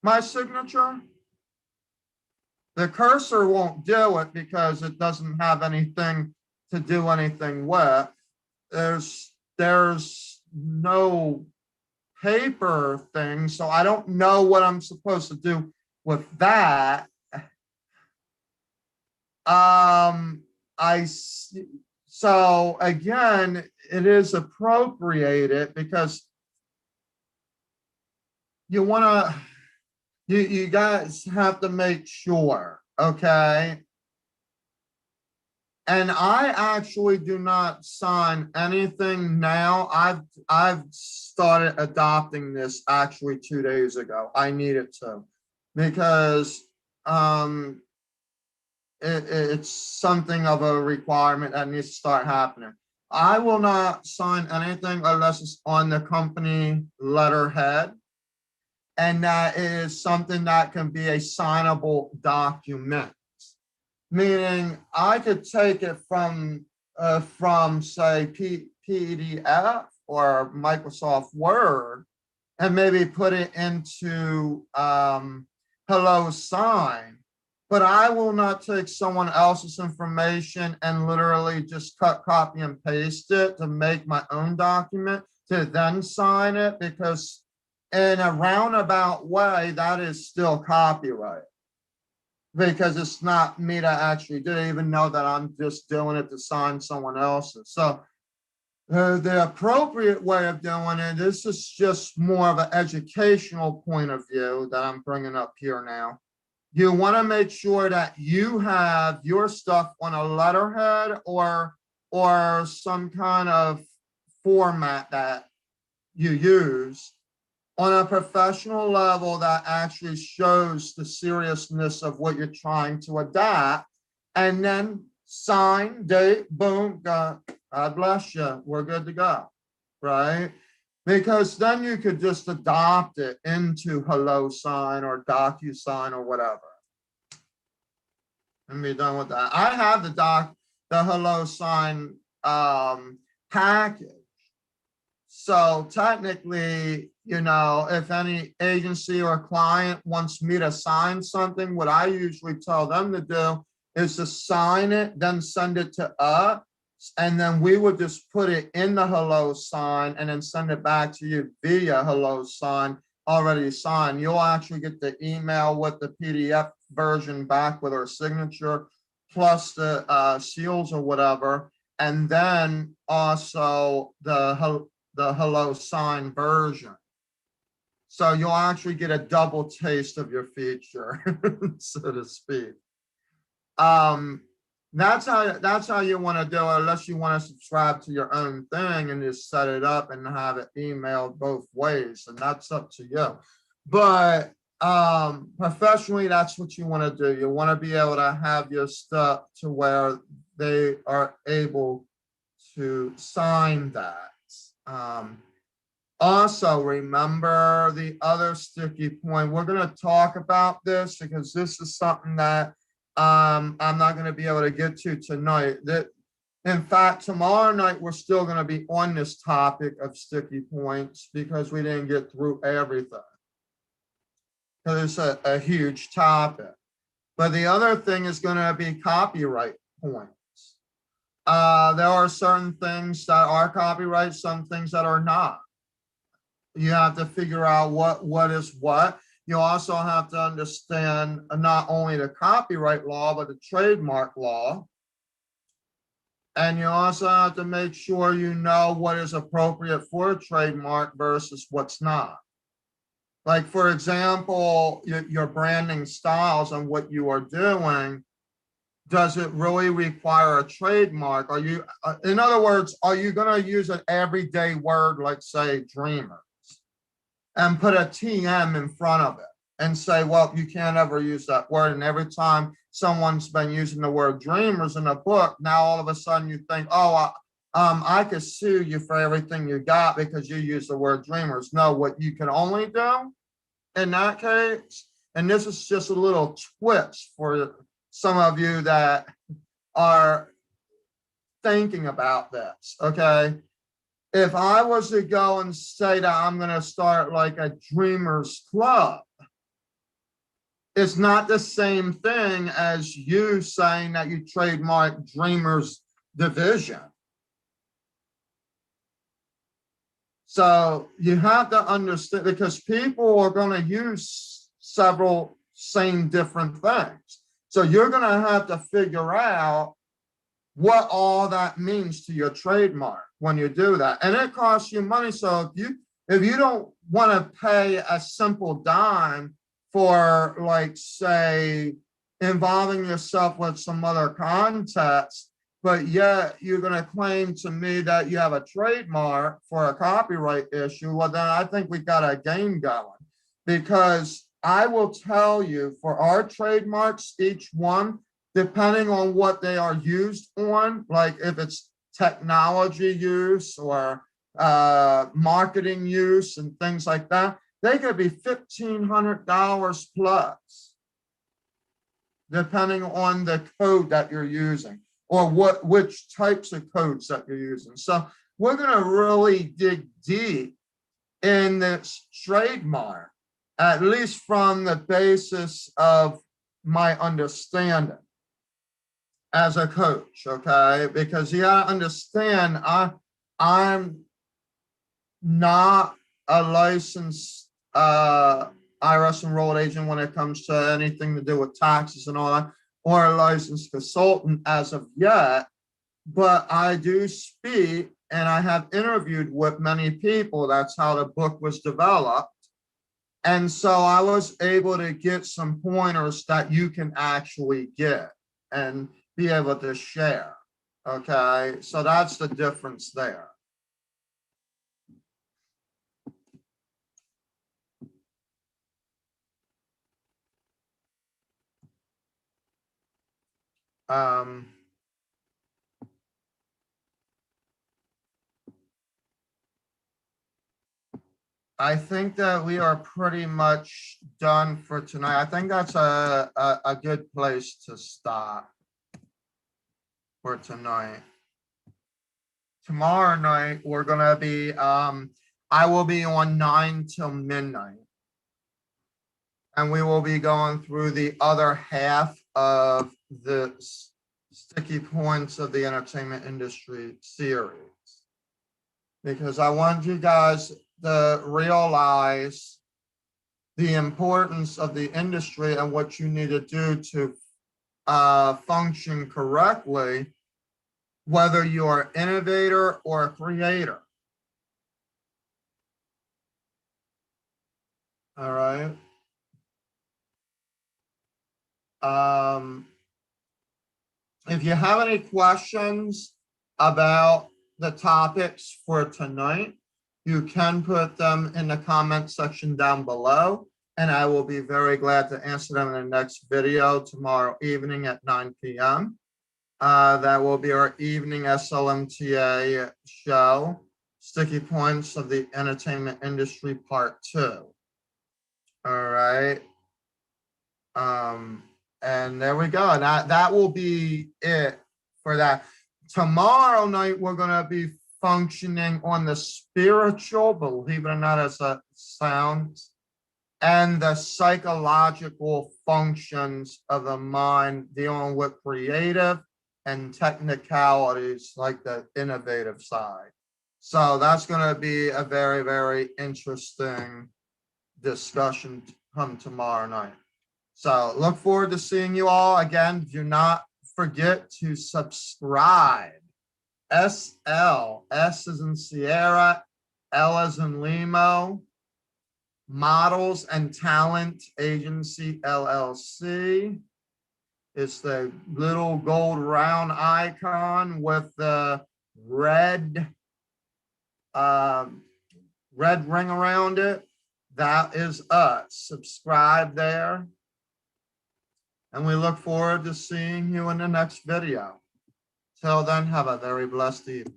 my signature? The cursor won't do it because it doesn't have anything to do anything with. There's no paper thing, so I don't know what I'm supposed to do with that. So again, it is appropriated because you guys have to make sure, okay? And I actually do not sign anything now. I've started adopting this actually 2 days ago. I needed to, because it's something of a requirement that needs to start happening. I will not sign anything unless it's on the company letterhead, and that is something that can be a signable document. Meaning I could take it from say PDF or Microsoft Word and maybe put it into HelloSign, but I will not take someone else's information and literally just cut, copy, and paste it to make my own document to then sign it, because in a roundabout way, that is still copyright. Because it's not me to actually do it, even know that I'm just doing it to sign someone else's. So the appropriate way of doing it, this is just more of an educational point of view that I'm bringing up here now. You want to make sure that you have your stuff on a letterhead or some kind of format that you use on a professional level that actually shows the seriousness of what you're trying to adapt, and then sign, date, boom, God bless you, we're good to go, right? Because then you could just adopt it into HelloSign or DocuSign or whatever, and be done with that. I have the HelloSign package. So technically, if any agency or client wants me to sign something, what I usually tell them to do is to sign it, then send it to us, and then we would just put it in the HelloSign and then send it back to you via HelloSign already signed. You'll actually get the email with the PDF version back with our signature, plus the seals or whatever, and then also the HelloSign version. So you'll actually get a double taste of your feature, so to speak. That's how you want to do it, unless you want to subscribe to your own thing and just set it up and have it emailed both ways, and that's up to you. But professionally, that's what you want to do. You want to be able to have your stuff to where they are able to sign that. Also, remember the other sticky point. We're going to talk about this because this is something that I'm not going to be able to get to tonight. In fact, tomorrow night, we're still going to be on this topic of sticky points because we didn't get through everything. Because it's a huge topic. But the other thing is going to be copyright points. There are certain things that are copyright, some things that are not. You have to figure out what is what. You also have to understand not only the copyright law, but the trademark law. And you also have to make sure you know what is appropriate for a trademark versus what's not. Like, for example, your branding styles and what you are doing, does it really require a trademark? In other words, are you going to use an everyday word like, say, dreamers, and put a TM in front of it? and say, well, you can't ever use that word. And every time someone's been using the word dreamers in a book, now all of a sudden you think, oh, I could sue you for everything you got because you use the word dreamers. No, what you can only do in that case, and this is just a little twist for some of you that are thinking about this, okay? If I was to go and say that I'm going to start like a dreamers club, it's not the same thing as you saying that you trademark dreamers division. So you have to understand, because people are going to use several same different things. So you're going to have to figure out what all that means to your trademark when you do that. And it costs you money. So if you don't want to pay a simple dime for, like, say, involving yourself with some other context, but yet you're going to claim to me that you have a trademark for a copyright issue, well, then I think we've got a game going. Because I will tell you, for our trademarks, each one, depending on what they are used on, like if it's technology use or marketing use and things like that, they could be $1,500 plus, depending on the code that you're using or which types of codes that you're using. So we're going to really dig deep in this trademark, at least from the basis of my understanding as a coach, okay? Because you gotta understand, I'm not a licensed IRS enrolled agent when it comes to anything to do with taxes and all that, or a licensed consultant as of yet, but I do speak and I have interviewed with many people. That's how the book was developed. And so I was able to get some pointers that you can actually get and be able to share. Okay, so that's the difference there. I think that we are pretty much done for tonight. I think that's a good place to stop for tonight. Tomorrow night, we're going to be, I will be on 9 till midnight. And we will be going through the other half of the sticky points of the entertainment industry series. Because I want you guys to realize the importance of the industry and what you need to do to function correctly, whether you're an innovator or a creator. All right. If you have any questions about the topics for tonight, you can put them in the comment section down below, and I will be very glad to answer them in the next video tomorrow evening at 9 p.m. That will be our evening SLMTA show, Sticky Points of the Entertainment Industry Part 2. All right. And there we go. That will be it for that. Tomorrow night, we're going to be functioning on the spiritual, believe it or not, as it sounds, and the psychological functions of the mind, dealing with creative and technicalities like the innovative side. So that's going to be a very, very interesting discussion come tomorrow night. So look forward to seeing you all. Again, do not forget to subscribe. SL, S as in Sierra, L as in Limo, Models and Talent Agency, LLC. It's the little gold round icon with the red ring around it. that is us. Subscribe there. And we look forward to seeing you in the next video. Till then, have a very blessed evening.